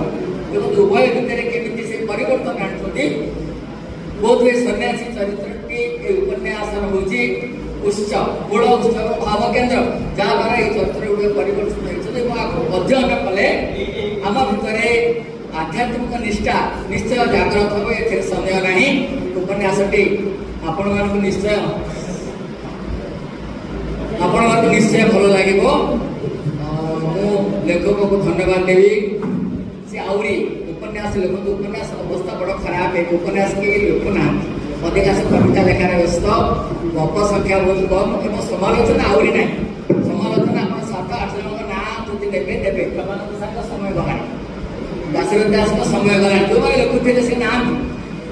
उभय भितर केमी से परिवर्तन आनी बोध हुए सन्यासी चरित्र उपन्यास ଉପନ୍ୟାସର ହେଉଛି ଉତ୍ସବ ମୂଳ ଉତ୍ସବ ଭାବ କେନ୍ଦ୍ର, ଯାହାଦ୍ୱାରା ଏଇ ଚରିତ୍ର ଗୁଡ଼ିକ ପରିବର୍ତ୍ତନ ହେଇଛନ୍ତି ଏବଂ ଆକୁ ଅଧ୍ୟୟନ କଲେ ଆମ ଭିତରେ ଆଧ୍ୟାତ୍ମିକ ନିଷ୍ଠା ନିଶ୍ଚୟ ଜାଗ୍ରତ ହେବ, ଏଥିରେ ସନ୍ଦେହ ନାହିଁ। ଉପନ୍ୟାସଟି ଆପଣମାନଙ୍କୁ ନିଶ୍ଚୟ ଭଲ ଲାଗିବ। ମୁଁ ଲେଖକକୁ ଧନ୍ୟବାଦ ଦେବି। ସେ ଆହୁରି ଉପନ୍ୟାସ ଲେଖନ୍ତୁ। ଉପନ୍ୟାସ ଅବସ୍ଥା ବଡ଼ ଖରାପ, ଉପନ୍ୟାସ କେହି ଲେଖୁନାହାନ୍ତି, ଅଧିକାଂଶ କବିତା ଲେଖାରେ ବ୍ୟସ୍ତ, ଗପ ସଂଖ୍ୟା ବହୁତ କମ୍ ଏବଂ ସମାଲୋଚନା ଆହୁରି ନାହିଁ। ସମାଲୋଚନା ଆପଣ 7-8 ଜଣଙ୍କ ନାଁ ଯଦି ଦେବେ ସେମାନଙ୍କ ସାଙ୍ଗ ସମୟ ଗଲାଣି, ଦାଶରଥି ଦାସଙ୍କ ସମୟ ଗଲାଣି, ଯେଉଁମାନେ ଲେଖୁଥିଲେ ସେ ନାହାନ୍ତି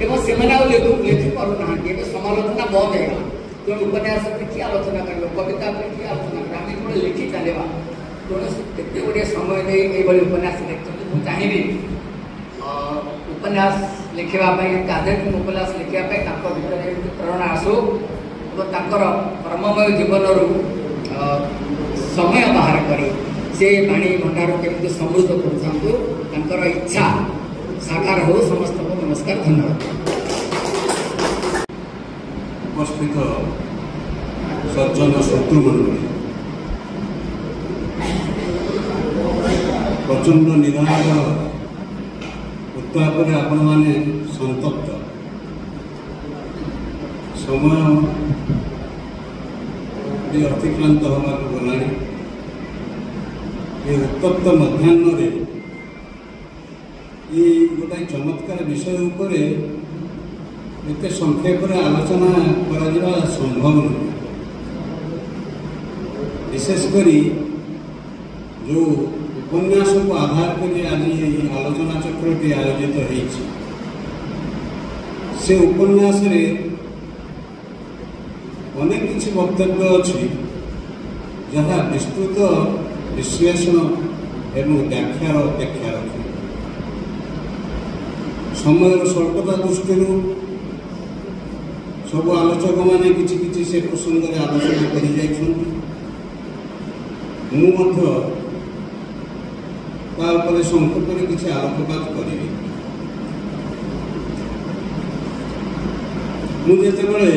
ଏବଂ ସେମାନେ ଆଉ ଲେଖି ପାରୁନାହାନ୍ତି। ଏବେ ସମାଲୋଚନା ବନ୍ଦ ହେଇଗଲା। ତେଣୁ ଉପନ୍ୟାସ ଉପରେ କିଏ ଆଲୋଚନା କରିବ, କବିତା ଉପରେ କିଏ ଆଲୋଚନା କରିବ, ଆମେ କେବଳ ଲେଖି ଚାଲିବା। ତେଣୁ କେତେ ଗୁଡ଼ିଏ ସମୟ ଦେଇ ଏଇଭଳି ଉପନ୍ୟାସ ଲେଖିଛନ୍ତି। ମୁଁ ଚାହିଁବି ଉପନ୍ୟାସ ଲେଖିବା ପାଇଁ, ଆଧ୍ୟାତ୍ମିକ ଉପନ୍ୟାସ ଲେଖିବା ପାଇଁ ତାଙ୍କ ଭିତରେ ପ୍ରେରଣା ଆସୁ ଏବଂ ତାଙ୍କର କର୍ମମୟ ଜୀବନରୁ ସମୟ ବାହାର କରି ସେ ବାଣୀ ଭଣ୍ଡାର କେମିତି ସମୃଦ୍ଧ କରୁଥାନ୍ତୁ, ତାଙ୍କର ଇଚ୍ଛା ସାକାର ହେଉ। ସମସ୍ତଙ୍କୁ ନମସ୍କାର, ଧନ୍ୟବାଦ। ଉପସ୍ଥିତ ସଜ୍ଜନ ଶତ୍ରୁମଣ୍ଡଳୀ, ପ୍ରଚଣ୍ଡ ନିରାହାର ଉତ୍ତାପରେ ଆପଣମାନେ ସନ୍ତପ୍ତ। ସମୟ ବି ଅତିକ୍ରାନ୍ତ ହେବାକୁ ଗଲାଣି। ଏ ଉତ୍ତପ୍ତ ମଧ୍ୟାହ୍ନରେ ଏଇ ଗୋଟାଏ ଚମତ୍କାର ବିଷୟ ଉପରେ ଏତେ ସଂକ୍ଷେପରେ ଆଲୋଚନା କରାଯିବା ସମ୍ଭବ ନୁହେଁ। ବିଶେଷ କରି ଯେଉଁ ଉପନ୍ୟାସକୁ ଆଧାର କରି ଆଜି ଏହି ଆଲୋଚନା ଚକ୍ରଟି ଆୟୋଜିତ ହୋଇଛି, ସେ ଉପନ୍ୟାସରେ ଅନେକ କିଛି ବକ୍ତବ୍ୟ ଅଛି ଯାହା ବିସ୍ତୃତ ବିଶ୍ଳେଷଣ ଏବଂ ବ୍ୟାଖ୍ୟାର ଅପେକ୍ଷା ରଖେ। ସମୟର ସ୍ୱଳ୍ପତା ଦୃଷ୍ଟିରୁ ସବୁ ଆଲୋଚକମାନେ କିଛି କିଛି ସେ ପ୍ରସଙ୍ଗରେ ଆଲୋଚନା କରିଯାଇଛନ୍ତି। ମୁଁ ମଧ୍ୟ ତା ଉପରେ ସଂକ୍ଷେପରେ କିଛି ଆଲୋକପାତ କରିବି। ମୁଁ ଯେତେବେଳେ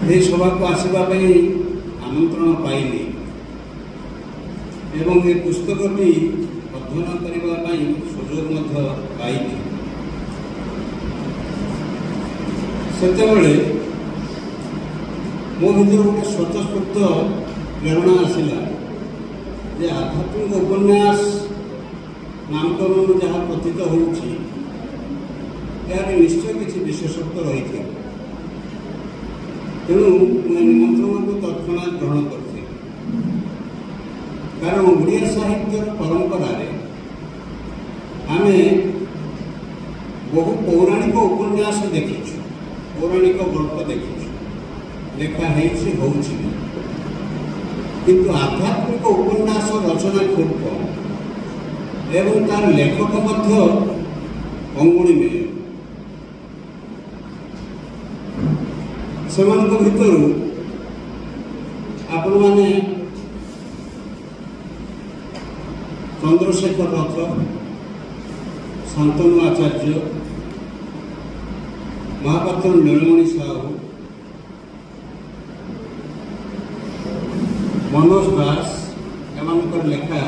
ଏହି ସଭାକୁ ଆସିବା ପାଇଁ ଆମନ୍ତ୍ରଣ ପାଇଲି ଏବଂ ଏ ପୁସ୍ତକଟି ଅଧ୍ୟୟନ କରିବା ପାଇଁ ସୁଯୋଗ ମଧ୍ୟ ପାଇଲି, ସେତେବେଳେ ମୋ ଭିତରେ ଗୋଟେ ସ୍ୱତଃସ୍ଫୂର୍ତ୍ତ ପ୍ରେରଣା ଆସିଲା ଯେ ଆଧ୍ୟାତ୍ମିକ ଉପନ୍ୟାସ ନାମକରଣ ଯାହା ପ୍ରତୀତ ହେଉଛି, ଏହାର ନିଶ୍ଚୟ କିଛି ବିଶେଷତ୍ୱ ରହିଥିବ। ତେଣୁ ମୁଁ ନିମନ୍ତ୍ରଣକୁ ତତ୍କ୍ଷଣାତ୍ ଗ୍ରହଣ କରିଥିଲି। କାରଣ ଓଡ଼ିଆ ସାହିତ୍ୟର ପରମ୍ପରାରେ ଆମେ ବହୁ ପୌରାଣିକ ଉପନ୍ୟାସ ଦେଖିଛୁ, ପୌରାଣିକ ଗଳ୍ପ ଦେଖିଛୁ, ଲେଖା ହେଇଛି, ହେଉଛି। କିନ୍ତୁ ଆଧ୍ୟାତ୍ମିକ ଉପନ୍ୟାସ ରଚନା ଖୁବ୍ କମ୍ ଏବଂ ତାର ଲେଖକ ମଧ୍ୟ ଅଙ୍ଗୁଳିମେୟ। ସେମାନଙ୍କ ଭିତରୁ ଆପଣମାନେ ଚନ୍ଦ୍ରଶେଖର ରଥ, ଶାନ୍ତନୁ ଆଚାର୍ଯ୍ୟ, ମହାପାତ୍ର ନୀଳମଣି ସାହୁ, ମନୋଜ ଦାସ, ଏମାନଙ୍କର ଲେଖା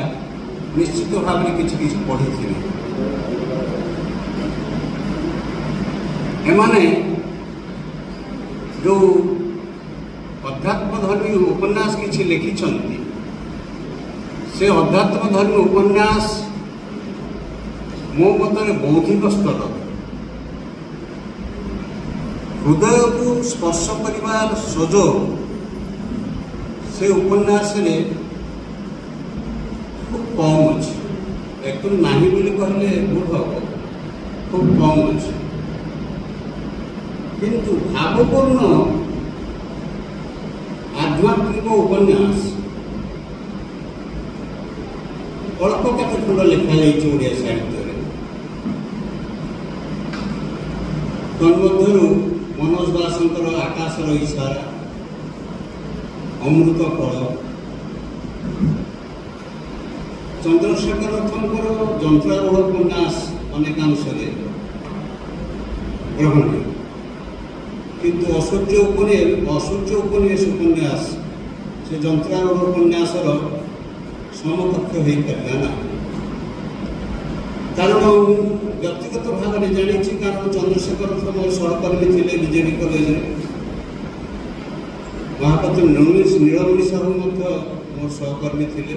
ନିଶ୍ଚିତ ଭାବରେ କିଛି କିଛି ପଢ଼ିଥିବେ। ଏମାନେ ଯେଉଁ ଅଧ୍ୟାତ୍ମଧର୍ମୀ ଉପନ୍ୟାସ କିଛି ଲେଖିଛନ୍ତି, ସେ ଅଧ୍ୟାତ୍ମଧର୍ମୀ ଉପନ୍ୟାସ ମୋ ମତରେ ବୌଦ୍ଧିକ ସ୍ତର, ହୃଦୟକୁ ସ୍ପର୍ଶ କରିବାର ସୁଯୋଗ ସେ ଉପନ୍ୟାସରେ ଖୁବ୍ କମ୍ ଅଛି। ଏକଦମ ନାହିଁ ବୋଲି କହିଲେ ଭୁଲ ହେବ, ଖୁବ୍ କମ୍ ଅଛି। କିନ୍ତୁ ଭାବପୂର୍ଣ୍ଣ ଆଧ୍ୟାତ୍ମିକ ଉପନ୍ୟାସ ଅଳ୍ପ କେତେ ଖଣ୍ଡ ଲେଖାଯାଇଛି ଓଡ଼ିଆ ସାହିତ୍ୟରେ। ତନ୍ମଧ୍ୟରୁ ମନୋଜ ଦାସଙ୍କର ଆକାଶର ଇଶାରା, ଅମୃତ ଫଳ, ଚନ୍ଦ୍ରଶେଖର ରଥଙ୍କର ଯନ୍ତ୍ରାରୂଢ଼ ଉପନ୍ୟାସ ଅନେକାଂଶରେ ଗ୍ରହଣୀୟ। কিন্তু ଅସୂର୍ଯ୍ୟ ଉପନିବେଶ ଉପନ୍ୟାସ ସେ ଯନ୍ତ୍ରାରୂଢ଼ ଉପନ୍ୟାସର ସମକକ୍ଷ ହୋଇପାରିଲା ନାହିଁ। କାରଣ ମୁଁ ବ୍ୟକ୍ତିଗତ ଭାବରେ ଜାଣିଛି, କାରଣ ଚନ୍ଦ୍ରଶେଖର ମୋର ସହକର୍ମୀ ଥିଲେ ବିଜେଡି କଲେଜରେ, ମହାପାତ୍ର ନୀଳମଣି ସାହୁ ମଧ୍ୟ ମୋର ସହକର୍ମୀ ଥିଲେ।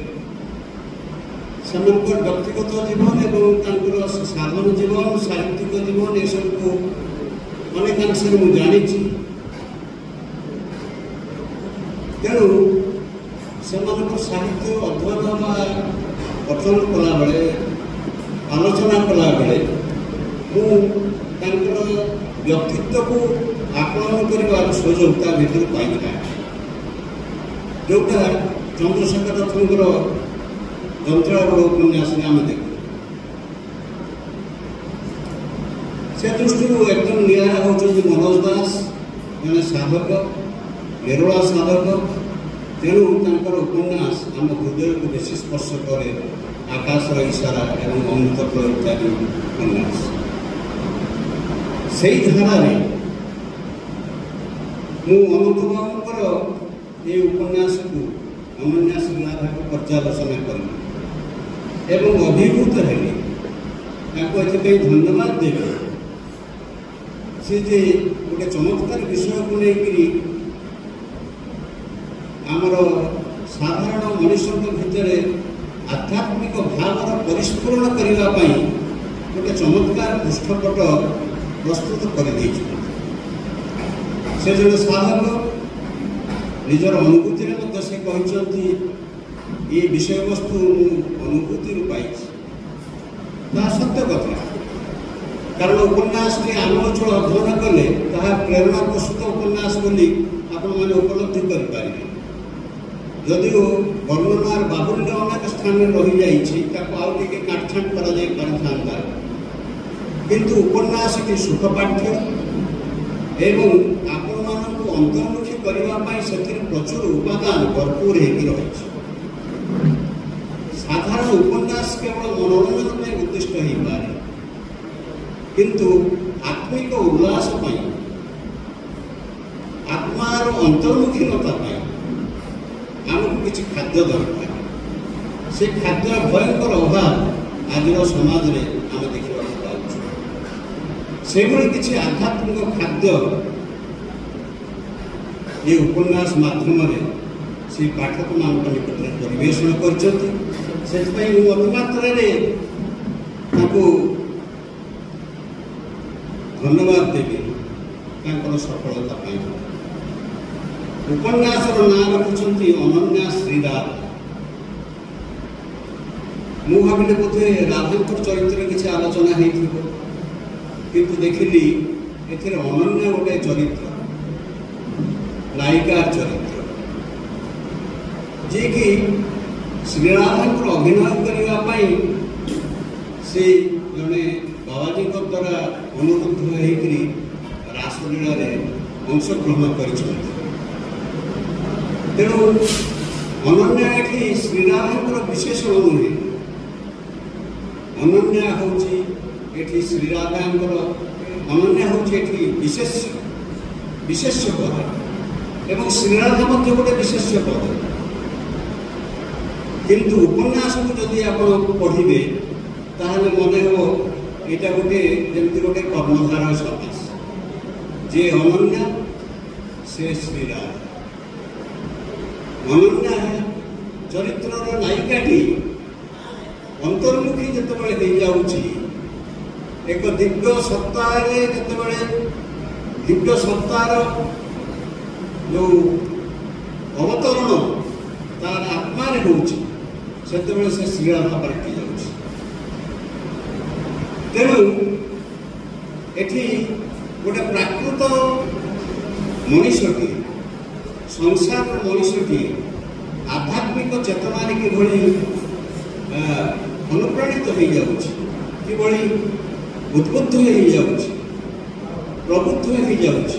ସେମାନଙ୍କର ବ୍ୟକ୍ତିଗତ ଜୀବନ ଏବଂ ତାଙ୍କର ସାଧାରଣ ଜୀବନ, ସାହିତ୍ୟିକ ଜୀବନ ଏସବୁକୁ ଅନେକାଂଶରେ ମୁଁ ଜାଣିଛି। ତେଣୁ ସେମାନଙ୍କ ସାହିତ୍ୟ ଅଧ୍ୟୟନ ବା ପଠନ କଲାବେଳେ, ଆଲୋଚନା କଲାବେଳେ ମୁଁ ତାଙ୍କର ବ୍ୟକ୍ତିତ୍ୱକୁ ଆକଳନ କରିବାର ସୁଯୋଗ ତା ଭିତରୁ ପାଇଥାଏ, ଯେଉଁଟା ଚନ୍ଦ୍ରଶେଖର ରଥଙ୍କର ଯନ୍ତ୍ରାରୂଢ଼ ଉପନ୍ୟାସରେ ଆମେ ଦେଖୁ। ସେ ଦୃଷ୍ଟିରୁ ଏକଦମ ନିଆରା ହେଉଛନ୍ତି ମନୋଜ ଦାସ, ଜଣେ ସାଧକ, ନିରୋଳା ସାଧକ। ତେଣୁ ତାଙ୍କର ଉପନ୍ୟାସ ଆମ ହୃଦୟକୁ ବେଶୀ ସ୍ପର୍ଶ କରେ। ଆକାଶର ଇଶାରା ଏବଂ ଅମୃତଫଳ ଇତ୍ୟାଦି ଉପନ୍ୟାସ। ସେଇ ଧାରାରେ ମୁଁ ଅନନ୍ତ ବାବୁଙ୍କର এই ଉପନ୍ୟାସକୁ ଅନନ୍ୟା ଶ୍ରୀନାଥଙ୍କୁ ପର୍ଯ୍ୟାଲୋଚନା କଲି ଏବଂ ଅଭିଭୂତ ହେଲି। ତାଙ୍କୁ ଏଥିପାଇଁ ଧନ୍ୟବାଦ ଦେବି। ସେ ଯେ ଗୋଟେ ଚମତ୍କାର ବିଷୟକୁ ନେଇକରି ଆମର ସାଧାରଣ ମଣିଷଙ୍କ ଭିତରେ ଆଧ୍ୟାତ୍ମିକ ଭାବର ପରିସ୍ଫୁରଣ କରିବା ପାଇଁ ଗୋଟେ ଚମତ୍କାର ପୃଷ୍ଠପଟ ପ୍ରସ୍ତୁତ କରିଦେଇଛନ୍ତି। ସେ ଜଣେ ସାଧକ, ନିଜର ଅନୁଭୂତିରେ ମଧ୍ୟ ସେ କହିଛନ୍ତି ଏ ବିଷୟବସ୍ତୁ ମୁଁ ଅନୁଭୂତିରୁ ପାଇଛି। ତାହା ସତ୍ୟ କଥା, କାରଣ ଉପନ୍ୟାସଟି ଆମୂଳଚୂଳ ଅଧ୍ୟୟନ କଲେ ତାହା ପ୍ରେରଣା ପ୍ରସୂତ ଉପନ୍ୟାସ ବୋଲି ଆପଣମାନେ ଉପଲବ୍ଧି କରିପାରିବେ। ଯଦିଓ ବର୍ଣ୍ଣନାର ବାହୁଲ୍ୟ ଅନେକ ସ୍ଥାନରେ ରହିଯାଇଛି, ତାକୁ ଆଉ ଟିକେ କାଟଛାଣ୍ଟ କରାଯାଇ ପାରିଥାନ୍ତା, କିନ୍ତୁ ଉପନ୍ୟାସଟି ସୁଖପାଠ୍ୟ ଏବଂ ଆପଣମାନଙ୍କୁ ଅନ୍ତର୍ମୁଖୀ କରିବା ପାଇଁ ସେଥିରେ ପ୍ରଚୁର ଉପାଦାନ ଭରପୁର ହେଇକି ରହିଛି। ସାଧାରଣ ଉପନ୍ୟାସ କେବଳ ମନୋରଞ୍ଜନ ପାଇଁ ଉଦ୍ଦିଷ୍ଟ ହେଇପାରେ, କିନ୍ତୁ ଆତ୍ମିକ ଉଲ୍ଲାସ ପାଇଁ, ଆତ୍ମାର ଅନ୍ତର୍ମୁଖୀନତା ପାଇଁ ଆମକୁ କିଛି ଖାଦ୍ୟ ଦରକାର। ସେ ଖାଦ୍ୟର ଭୟଙ୍କର ଅଭାବ ଆଜିର ସମାଜରେ ଆମେ ଦେଖିବାକୁ ପାଉଛୁ। ସେଭଳି କିଛି ଆଧ୍ୟାତ୍ମିକ ଖାଦ୍ୟ ଏ ଉପନ୍ୟାସ ମାଧ୍ୟମରେ ସେ ପାଠକମାନଙ୍କ ନିକଟରେ ପରିବେଷଣ କରିଛନ୍ତି। ସେଥିପାଇଁ ମୁଁ ଅତିମାତ୍ରାରେ ତାଙ୍କୁ ଧନ୍ୟବାଦ ଦେବି ତାଙ୍କର ସଫଳତା ପାଇଁ। ଉପନ୍ୟାସର ନାଁ ରଖିଛନ୍ତି ଅନନ୍ୟା ଶ୍ରୀରାଧ। ମୁଁ ଭାବିଲି ବୋଧେ ରାଧାଙ୍କର ଚରିତ୍ରରେ କିଛି ଆଲୋଚନା ହେଇଥିବ, କିନ୍ତୁ ଦେଖିଲି ଏଥିରେ ଅନନ୍ୟା ଗୋଟେ ଚରିତ୍ର, ନାୟିକାର ଚରିତ୍ର, ଯିଏକି ଶ୍ରୀରାଧଙ୍କର ଅଭିନୟ କରିବା ପାଇଁ ସେ ଜଣେ ବାବାଜୀଙ୍କ ଦ୍ୱାରା ଅନୁରୋଧ ହେଇକରି ରାସଲୀଳାରେ ଅଂଶଗ୍ରହଣ କରିଛନ୍ତି। ତେଣୁ ଅନନ୍ୟା ଏଠି ଶ୍ରୀରାଧଙ୍କର ବିଶେଷଣ ନୁହେଁ, ଅନନ୍ୟା ହେଉଛି ଏଠି ଶ୍ରୀରାଧାଙ୍କର, ଅନନ୍ୟା ହେଉଛି ଏଠି ବିଶେଷ୍ୟ ପଦ ଏବଂ ଶ୍ରୀରାଧା ମଧ୍ୟ ଗୋଟେ ବିଶେଷ୍ୟ ପଦ। କିନ୍ତୁ ଉପନ୍ୟାସକୁ ଯଦି ଆପଣ ପଢ଼ିବେ ତାହେଲେ ମନେ ହେବ ଏଇଟା ଗୋଟେ ଯେମିତି ଗୋଟେ କର୍ମଧାରୟ ସମାସ, ଯେ ଅନନ୍ୟା ସେ ଶ୍ରୀରାଧା। ଅନନ୍ୟା ଚରିତ୍ରର ନାୟିକାଟି ଅନ୍ତର୍ମୁଖୀ ଯେତେବେଳେ ହେଇଯାଉଛି, ଏକ ଦିବ୍ୟ ସତ୍ତାରେ ଯେତେବେଳେ ଦିବ୍ୟ ସତ୍ତାର ଯେଉଁ ଅବତରଣ ତାର ଆତ୍ମାରେ ହେଉଛି, ସେତେବେଳେ ସେ ଶ୍ରୀରାଧା ପାଲଟି ଯାଉଛି। ତେଣୁ ଏଠି ଗୋଟେ ପ୍ରାକୃତ ମଣିଷଟିଏ, ସଂସାରର ମଣିଷଟିଏ ଆଧ୍ୟାତ୍ମିକ ଚେତନାରେ କିଭଳି ଅନୁପ୍ରାଣିତ ହେଇଯାଉଛି, କିଭଳି ଉଦ୍ବୁଦ୍ଧ ହେଇଯାଉଛି, ପ୍ରବୁଦ୍ଧ ହେଇଯାଉଛି,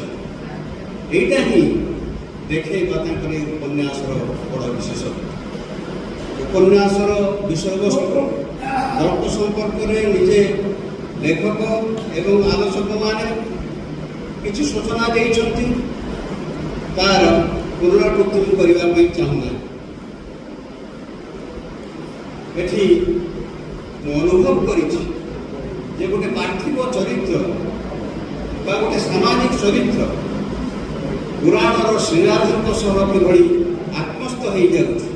ଏଇଟା ହିଁ ଦେଖେଇବା ତାଙ୍କର ଏ ଉପନ୍ୟାସର ବଡ଼ ବିଶେଷତ୍ୱ। ଉପନ୍ୟାସର ବିଷୟବସ୍ତୁ ଗଳ୍ପ ସମ୍ପର୍କରେ ନିଜେ ଲେଖକ ଏବଂ ଆଲୋଚକମାନେ କିଛି ସୂଚନା ଦେଇଛନ୍ତି ତାର ପୁନରାବୃତ୍ତି କରିବା ପାଇଁ ଚାହୁଁନା। ଏଠି ମୁଁ ଅନୁଭବ କରିଛି ଯେ ଗୋଟେ ପାର୍ଥିବ ଚରିତ୍ର ବା ଗୋଟେ ସାମାଜିକ ଚରିତ୍ର ପୁରାଣର ଶ୍ରୀରାମଙ୍କ ସହ କିଭଳି ଆତ୍ମସ୍ଥ ହେଇଯାଉଛି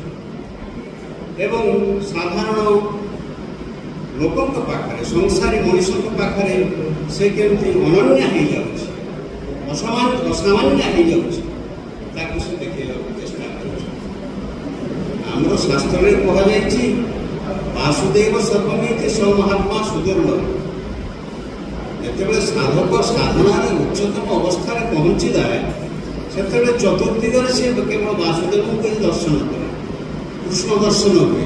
ଏବଂ ସାଧାରଣ ଲୋକଙ୍କ ପାଖରେ ସଂସାରୀ ମଣିଷଙ୍କ ପାଖରେ ସେ କେମିତି ଅନନ୍ୟ ହେଇଯାଉଛି, ଅସାମାନ୍ୟ ହେଇଯାଉଛି, ତାକୁ ସେ ଦେଖେଇବାକୁ ଚେଷ୍ଟା କରୁଛି। ଆମର ଶାସ୍ତ୍ରରେ କୁହାଯାଇଛି ବାସୁଦେବ ସର୍ବମିତି ସ ମହାତ୍ମା ସୁଦୁର୍ଲଭ। ଯେତେବେଳେ ସାଧକ ସାଧନାରେ ଉଚ୍ଚତମ ଅବସ୍ଥାରେ ପହଞ୍ଚିଯାଏ ସେତେବେଳେ ଚତୁର୍ଦିଗରେ ସେ କେବଳ ବାସୁଦେବଙ୍କୁ ହିଁ ଦର୍ଶନ କରେ, କୃଷ୍ଣ ଦର୍ଶନ ହୁଏ।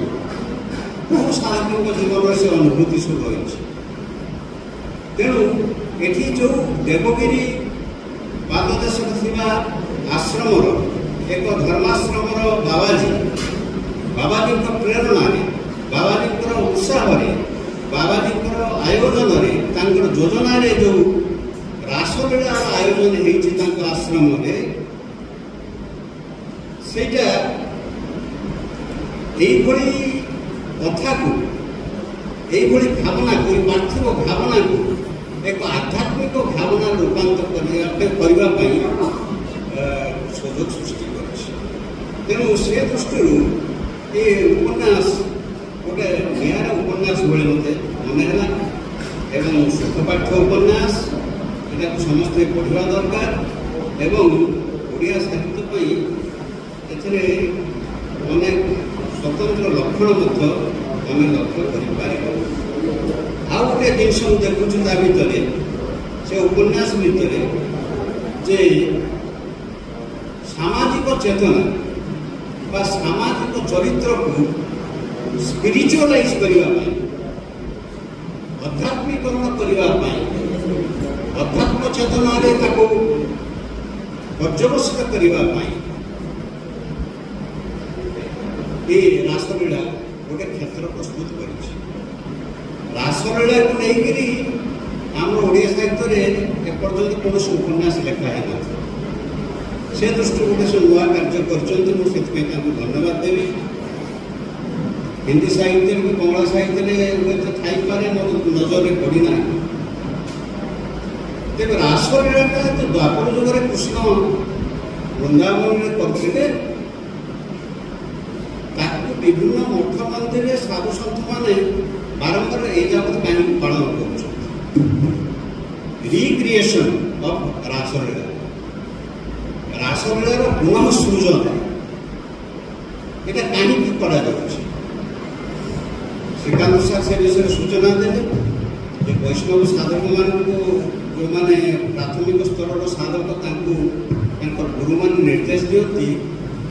ବହୁ ସାଧକଙ୍କ ଜୀବନରେ ସେ ଅନୁଭୂତି ସବୁ ରହିଛି। ତେଣୁ ଏଠି ଯେଉଁ ଦେବଗିରି ପାଦଦେଶରେ ଥିବା ଆଶ୍ରମର ଏକ ଧର୍ମାଶ୍ରମର ବାବାଜୀଙ୍କ ପ୍ରେରଣାରେ, ବାବାଜୀଙ୍କର ଉତ୍ସାହରେ, ବାବାଜୀଙ୍କର ଆୟୋଜନରେ, ତାଙ୍କର ଯୋଜନାରେ ଯେଉଁ ରାସଲୀଳାର ଆୟୋଜନ ହେଇଛି ତାଙ୍କ ଆଶ୍ରମରେ, ସେଇଟା এইভଳି କଥାକୁ, এইଭଳି ଭାବନାକୁ, এই ପାର୍ଥିବ ଭାବନାକୁ ଏକ ଆଧ୍ୟାତ୍ମିକ ଭାବନାରେ ରୂପାନ୍ତର କରିବା ପାଇଁ ସୁଯୋଗ ସୃଷ୍ଟି କରିଛି। ତେଣୁ ସେ ଦୃଷ୍ଟିରୁ ଏ ଉପନ୍ୟାସ ଗୋଟେ ନିଆରା ଉପନ୍ୟାସ ଭଳି ମୋତେ ମନେ ହେଲା ଏବଂ ସୁଖପାଠ୍ୟ ଉପନ୍ୟାସ, ଏଟାକୁ ସମସ୍ତେ ପଢ଼ିବା ଦରକାର ଏବଂ ଓଡ଼ିଆ ସାହିତ୍ୟ ପାଇଁ ଏଥିରେ ଅନେକ ସ୍ୱତନ୍ତ୍ର ଲକ୍ଷଣ ମଧ୍ୟ ଆମେ ଲକ୍ଷ୍ୟ କରିପାରିବା। ଆଉ ଗୋଟିଏ ଜିନିଷ ମୁଁ ଦେଖୁଛି ତା ଭିତରେ, ସେ ଉପନ୍ୟାସ ଭିତରେ ଯେ ସାମାଜିକ ଚେତନା ବା ସାମାଜିକ ଚରିତ୍ରକୁ ସ୍ପିରିଚୁଆଲାଇଜ କରିବା ପାଇଁ, ଅଧ୍ୟାତ୍ମିକରଣ କରିବା ପାଇଁ, ଅଧ୍ୟାତ୍ମ ଚେତନାରେ ତାକୁ ପର୍ଯ୍ୟବସିତ କରିବା ପାଇଁ ଏ ରାସଲୀଳା ଗୋଟେ କ୍ଷେତ୍ର ପ୍ରସ୍ତୁତ କରିଛି। ରାସଲୀଳାକୁ ନେଇକରି ଆମର ଓଡ଼ିଆ ସାହିତ୍ୟରେ ଏପର୍ଯ୍ୟନ୍ତ କୌଣସି ଉପନ୍ୟାସ ଲେଖା ହେଇନଥିଲା। ସେ ଦୃଷ୍ଟିରୁ ଗୋଟେ ସେ ନୂଆ କାର୍ଯ୍ୟ କରିଛନ୍ତି, ମୁଁ ସେଥିପାଇଁ ତାଙ୍କୁ ଧନ୍ୟବାଦ ଦେବି। ହିନ୍ଦୀ ସାହିତ୍ୟରେ କି ବଙ୍ଗଳା ସାହିତ୍ୟରେ ହୁଏତ ଥାଇପାରେ, ମୋର ନଜରରେ ପଡ଼ିନାହିଁ। ତେବେ ରାସଲୀଳାଟା ତ ଦ୍ୱାପର ଯୁଗରେ କୃଷ୍ଣ ବୃନ୍ଦାବନରେ କରିଥିଲେ, ତାକୁ ବିଭିନ୍ନ ମଠ ମନ୍ଦିରରେ ସାଧୁସନ୍ଥମାନେ ବାରମ୍ବାର ଏଇ ଯାବତ କାହିଁକି ପାଳନ କରୁଛନ୍ତି? ରିକ୍ରିଏସନ୍ ଅଫ୍ ରାସଲୀଳା, ରାସଲୀଳାର ପୁନଃ ସୃଜନ, এটা କାହିଁକି କରାଯାଉଛି? ଶ୍ରୀକାନ୍ତ ସାର୍ ସେ ବିଷୟରେ ସୂଚନା ଦେଲେ ଯେ ବୈଷ୍ଣବ ସାଧକମାନଙ୍କୁ, ଯେଉଁମାନେ ପ୍ରାଥମିକ ସ୍ତରର ସାଧକ, ତାଙ୍କୁ ତାଙ୍କର ଗୁରୁମାନେ ନିର୍ଦ୍ଦେଶ ଦିଅନ୍ତି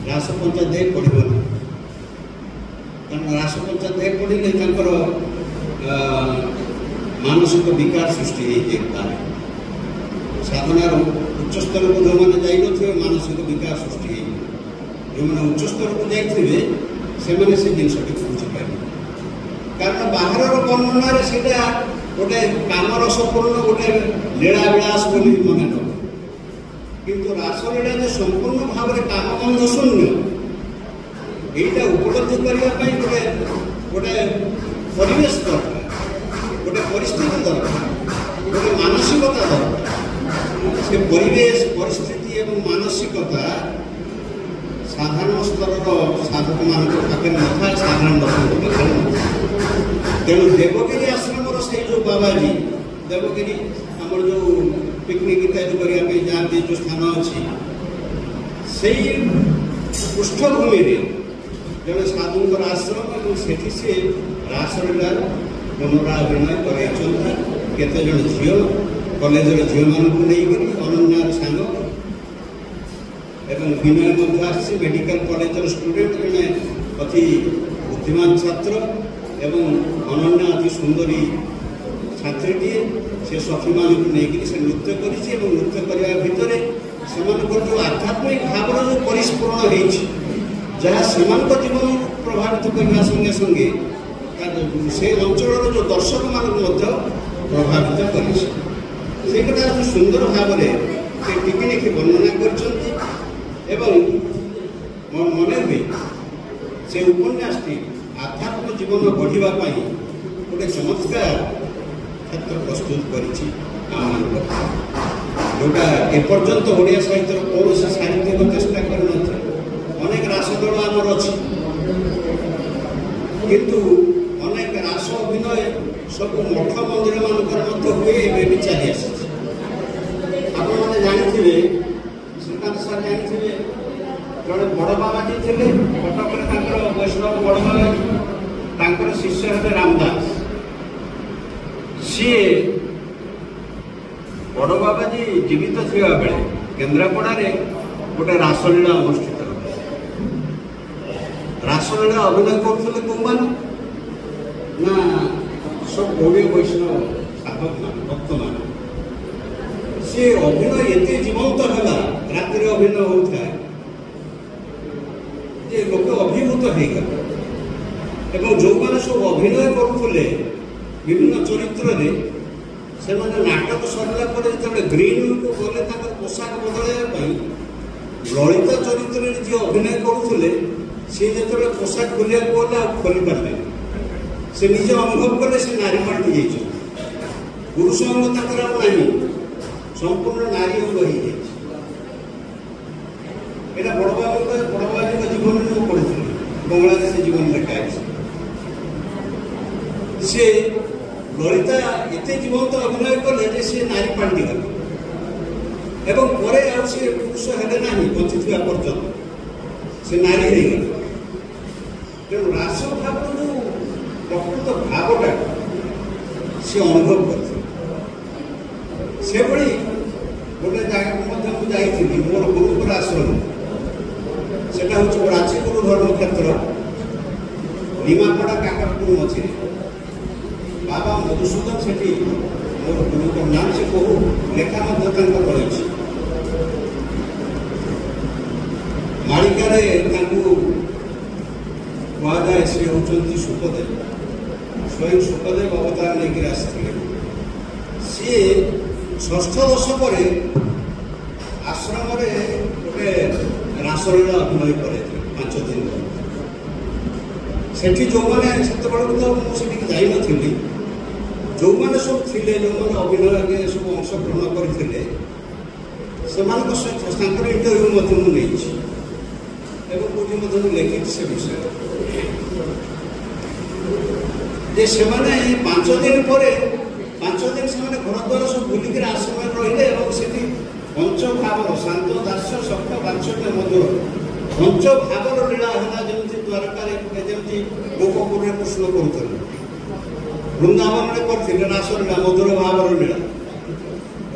ରାସ ପଞ୍ଚାଧ୍ୟାୟୀ ପଢ଼ିବ ନାହିଁ, କାରଣ ରାସ ପଞ୍ଚାଧ୍ୟାୟୀ ପଢ଼ିଲେ ତାଙ୍କର ମାନସିକ ବିକାର ସୃଷ୍ଟି ହେଇଯାଇପାରେ। ସାଧନାର ଉଚ୍ଚସ୍ତରକୁ ଯେଉଁମାନେ ଯାଇନଥିବେ ମାନସିକ ବିକାର ସୃଷ୍ଟି ହେଇଯିବ, ଯେଉଁମାନେ ଉଚ୍ଚସ୍ତରକୁ ଯାଇଥିବେ ସେମାନେ ସେ ଜିନିଷଟିକୁ ବୁଝିପାରିବେ। କାରଣ ବାହାରର ବର୍ଣ୍ଣନାରେ ସେଇଟା ଗୋଟେ କାମରସପୂର୍ଣ୍ଣ ଗୋଟେ ଲୀଳା ବିଳାସ ବୋଲି ମନେ ନେବ, କିନ୍ତୁ ରାସଲୀଳା ଯେ ସମ୍ପୂର୍ଣ୍ଣ ଭାବରେ କାମବନ୍ଧ ଶୂନ୍ୟ, এইটা উপলব্ধি করা গোটে পরিবেশ দরকার, গোটে পরিস্থিতি দরকার, গোটে মানসিকতা দরকার। সে পরিবেশ, পরিস্থিতি এবং মানসিকতা সাধারণ স্তরর সাধক মান পাখে নথায়, সাধারণ লোক পাখে নথায়। তেমন দেবগিরি আশ্রমর সেই যে বাবাজি, দেবগিরি আমার যে পিকনিক ইত্যাদি করা যাতে যে স্থান অছি, সেই পৃষ্ঠভূমিরে ଜଣେ ସାଧୁଙ୍କର ଆଶ୍ରମ ଏବଂ ସେଠି ସେ ରାସଲୀଳାର ପୁନରାଭିନୟ କରାଇଛନ୍ତି। କେତେଜଣ ଝିଅ, କଲେଜର ଝିଅମାନଙ୍କୁ ନେଇକରି, ଅନନ୍ୟାର ସାଙ୍ଗ ଏବଂ ବିନୟ ମଧ୍ୟ ଆସିଛି, ମେଡ଼ିକାଲ କଲେଜର ଷ୍ଟୁଡେଣ୍ଟ, ଜଣେ ଅତି ବୁଦ୍ଧିମାନ ଛାତ୍ର ଏବଂ ଅନନ୍ୟା ଅତି ସୁନ୍ଦରୀ ଛାତ୍ରୀଟିଏ। ସେ ସଖୀମାନଙ୍କୁ ନେଇକରି ସେ ନୃତ୍ୟ କରିଛି ଏବଂ ନୃତ୍ୟ କରିବା ଭିତରେ ସେମାନଙ୍କର ଯେଉଁ ଆଧ୍ୟାତ୍ମିକ ଭାବର ଯେଉଁ ପରିସ୍ଫୁରଣ ହେଇଛି, ଯାହା ସେମାନଙ୍କ ଜୀବନକୁ ପ୍ରଭାବିତ କରିବା ସଙ୍ଗେ ସଙ୍ଗେ ସେ ଅଞ୍ଚଳର ଯେଉଁ ଦର୍ଶକମାନଙ୍କୁ ମଧ୍ୟ ପ୍ରଭାବିତ କରିଛି। ସେଇଟା ସୁନ୍ଦର ଭାବରେ ସେ ଟିକିନିକି ବର୍ଣ୍ଣନା କରିଛନ୍ତି ଏବଂ ମନେ ହୁଏ ସେ ଉପନ୍ୟାସଟି ଆଧ୍ୟାତ୍ମିକ ଜୀବନ ଗଢ଼ିବା ପାଇଁ ଗୋଟେ ଚମତ୍କାର କ୍ଷେତ୍ର ପ୍ରସ୍ତୁତ କରିଛି ଆମମାନଙ୍କ ଯେଉଁଟା ଏପର୍ଯ୍ୟନ୍ତ ଓଡ଼ିଆ ସାହିତ୍ୟର କୌଣସି ସାହିତ୍ୟିକ ଚେଷ୍ଟା କରିନଥିଲେ। ଅନେକ ରାସ ଦଳ ଆମର ଅଛି, କିନ୍ତୁ ଅନେକ ରାସ ଅଭିନୟ ସବୁ ମଠ ମନ୍ଦିରମାନଙ୍କର ମଧ୍ୟ ହୁଏ, ଏବେ ବି ଚାଲି ଆସିଛି। ଆପଣମାନେ ଜାଣିଥିବେ, ଶ୍ରୀକାନ୍ତ ସାର୍ ଜାଣିଥିବେ, ଜଣେ ବଡ଼ ବାବାଜୀ ଥିଲେ କଟକରେ, ତାଙ୍କର ବୈଷ୍ଣବ ବଡ଼ ବାବାଜୀ, ତାଙ୍କର ଶିଷ୍ୟ ହେଲେ ରାମଦାସ। ସିଏ ବଡ଼ ବାବାଜୀ ଜୀବିତ ଥିବା ବେଳେ କେନ୍ଦ୍ରାପଡ଼ାରେ ଗୋଟେ ରାସଲୀଳା ଅନୁଷ୍ଠିତ ହେଲା। ରାସଲୀଳା ଅଭିନୟ କରୁଥିଲେ କୋଉମାନେ ନା ସବୁ ଗୌଡ଼ୀୟ ବୈଷ୍ଣବ ସାଧକମାନେ, ଭକ୍ତମାନେ। ସେ ଅଭିନୟ ଏତେ ଜୀବନ୍ତ ହେଲା, ରାତିରେ ଅଭିନୟ ହେଉଥାଏ ଯେ ଲୋକ ଅଭିଭୂତ ହେଇଗଲେ। ଏବଂ ଯେଉଁମାନେ ସବୁ ଅଭିନୟ କରୁଥିଲେ ବିଭିନ୍ନ ଚରିତ୍ରରେ, ସେମାନେ ନାଟକ ସରିଲା ପରେ ଯେତେବେଳେ ଗ୍ରୀନ୍ ରୁମ୍କୁ ଗଲେ ତାଙ୍କର ପୋଷାକ ବଦଳାଇବା ପାଇଁ, ଲଳିତ ଚରିତ୍ରରେ ଯିଏ ଅଭିନୟ କରୁଥିଲେ ସିଏ ଯେତେବେଳେ ପୋଷାକ ଖୋଲିବାକୁ ଗଲେ ଆଉ ଖୋଲି ପାରିଲେନି। ସେ ନିଜେ ଅନୁଭବ କଲେ ସେ ନାରୀ ପାଲଟି ଯାଇଛନ୍ତି। ପୁରୁଷ ଅଙ୍ଗ ତାଙ୍କର ଆଉ ନାହିଁ, ସମ୍ପୂର୍ଣ୍ଣ ନାରୀ ଅଙ୍ଗ ହେଇଯାଇଛି। ଏଇଟା ବଡ଼ବାବୁଙ୍କ ଜୀବନରେ ମୁଁ ପଢ଼ିଥିଲି, ବଙ୍ଗଳାରେ ସେ ଜୀବନ ଲେଖା ଅଛି। ସେ ଲଳିତା ଏତେ ଜୀବନ୍ତ ଅଭିନୟ କଲେ ଯେ ସେ ନାରୀ ପାଲଟିଗଲେ ଏବଂ ପରେ ଆଉ ସେ ପୁରୁଷ ହେଲେ ନାହିଁ, ବଞ୍ଚିଥିବା ପର୍ଯ୍ୟନ୍ତ ସେ ନାରୀ ହେଇଗଲେ। ତେଣୁ ରାସ ଭାବର ଯେଉଁ ପ୍ରକୃତ ଭାବଟା ସେ ଅନୁଭବ କରିଥିଲେ। ସେଭଳି ଗୋଟେ ଜାଗାକୁ ମଧ୍ୟ ମୁଁ ଯାଇଥିଲି, ମୋର ଗୁରୁଙ୍କର ଆଶ୍ରମ, ସେଟା ହେଉଛି ପ୍ରାଚୀଗୁରୁ ଧର୍ମକ୍ଷେତ୍ର, ନିମାପଡ଼ା କାକଟପୁର ମଝିରେ। ବାବା ମଧୁସୂଦନ ସେଠି ମୋର ଗୁରୁଙ୍କର ନାମ, ସେ ବହୁ ଲେଖା ମଧ୍ୟ ତାଙ୍କର ରହିଛି। ମାଳିକାରେ ତାଙ୍କୁ କୁହାଯାଏ ସେ ହେଉଛନ୍ତି ସୁଖଦେବ, ସ୍ୱୟଂ ସୁଖଦେବ ଅବତାର ନେଇକରି ଆସିଥିଲେ। ସିଏ ଷଷ୍ଠ ଦଶକରେ ଆଶ୍ରମରେ ଗୋଟେ ରାସଲୀଳା ଅଭିନୟ କରାଇଥିଲେ 5 ଦିନ। ସେଠି ଯେଉଁମାନେ, ସେତେବେଳକୁ ତ ମୁଁ ସେଠିକି ଯାଇନଥିଲି, ଯେଉଁମାନେ ସବୁ ଥିଲେ, ଯେଉଁମାନେ ଅଭିନୟରେ ସବୁ ଅଂଶଗ୍ରହଣ କରିଥିଲେ, ସେମାନଙ୍କ ସହିତ ତାଙ୍କର ଇଣ୍ଟରଭ୍ୟୁ ମଧ୍ୟ ମୁଁ ନେଇଛି ଏବଂ କୋଉଠି ମଧ୍ୟ ମୁଁ ଲେଖିଛି ସେ ବିଷୟରେ ଯେ ସେମାନେ 5 ଦିନ ପରେ, 5 ଦିନ ସେମାନେ ଘର ଦ୍ୱାର ସବୁ ବୁଲିକିରି ଆଶ୍ରମରେ ରହିଲେ ଏବଂ ସେଠି ପଞ୍ଚଭାବର ଶାନ୍ତ, ଦାସ୍ୟ, ଶକ୍ତ, ବାତ୍ସଲ୍ୟ, ମଧୁର ପଞ୍ଚଭାବର ଲୀଳା ହେଲା। ଯେମିତି ଦ୍ୱାରକାରେ, ଯେମିତି ଗୋପପୁରରେ କୃଷ୍ଣ କରୁଥିଲେ, ବୃନ୍ଦାବନରେ କରିଥିଲେ ରାସଲୀଳା, ମଧୁର ଭାବର ଲୀଳା,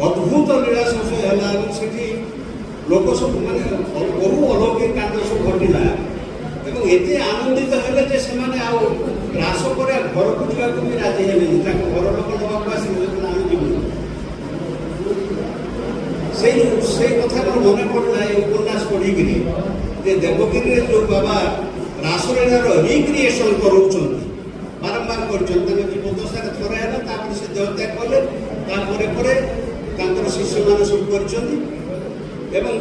ଅଦ୍ଭୁତ ଲୀଳା ସବୁ ହେଲା। ଏବଂ ସେଠି ଲୋକ ସବୁ ମାନେ ବହୁ ଅଲୌକିକ କାଣ୍ଡ ସବୁ ଘଟିଲା ଏବଂ ଏତେ ଆନନ୍ଦିତ ହେଲେ ଯେ ସେମାନେ ଆଉ ରାସ ପରେ ଘରକୁ ଯିବାକୁ ବି ରାଜି ହେଲେନି। ତାଙ୍କ ଘର ଲୋକ ନେବାକୁ ଆସିଲେ, ଆମେ ଯିବୁ। ସେଇ କଥା ମୋର ମନେ ପଡ଼ିଲା ଏ ଉପନ୍ୟାସ ପଢ଼ିକିରି ଯେ ଦେବଗିରିରେ ଯେଉଁ ବାବା ରାସଲୀଳାର ରିକ୍ରିଏସନ୍ କରାଉଛନ୍ତି, ବାରମ୍ବାର କରିଛନ୍ତି। ତାଙ୍କ ଜୀବଦଶାରେ ଥରେ ହେଲା, ତାପରେ ସେ ଦେହତ୍ୟାଗ କଲେ, ତାପରେ ପରେ ତାଙ୍କର ଶିଷ୍ୟମାନେ ସବୁ କରିଛନ୍ତି ଏବଂ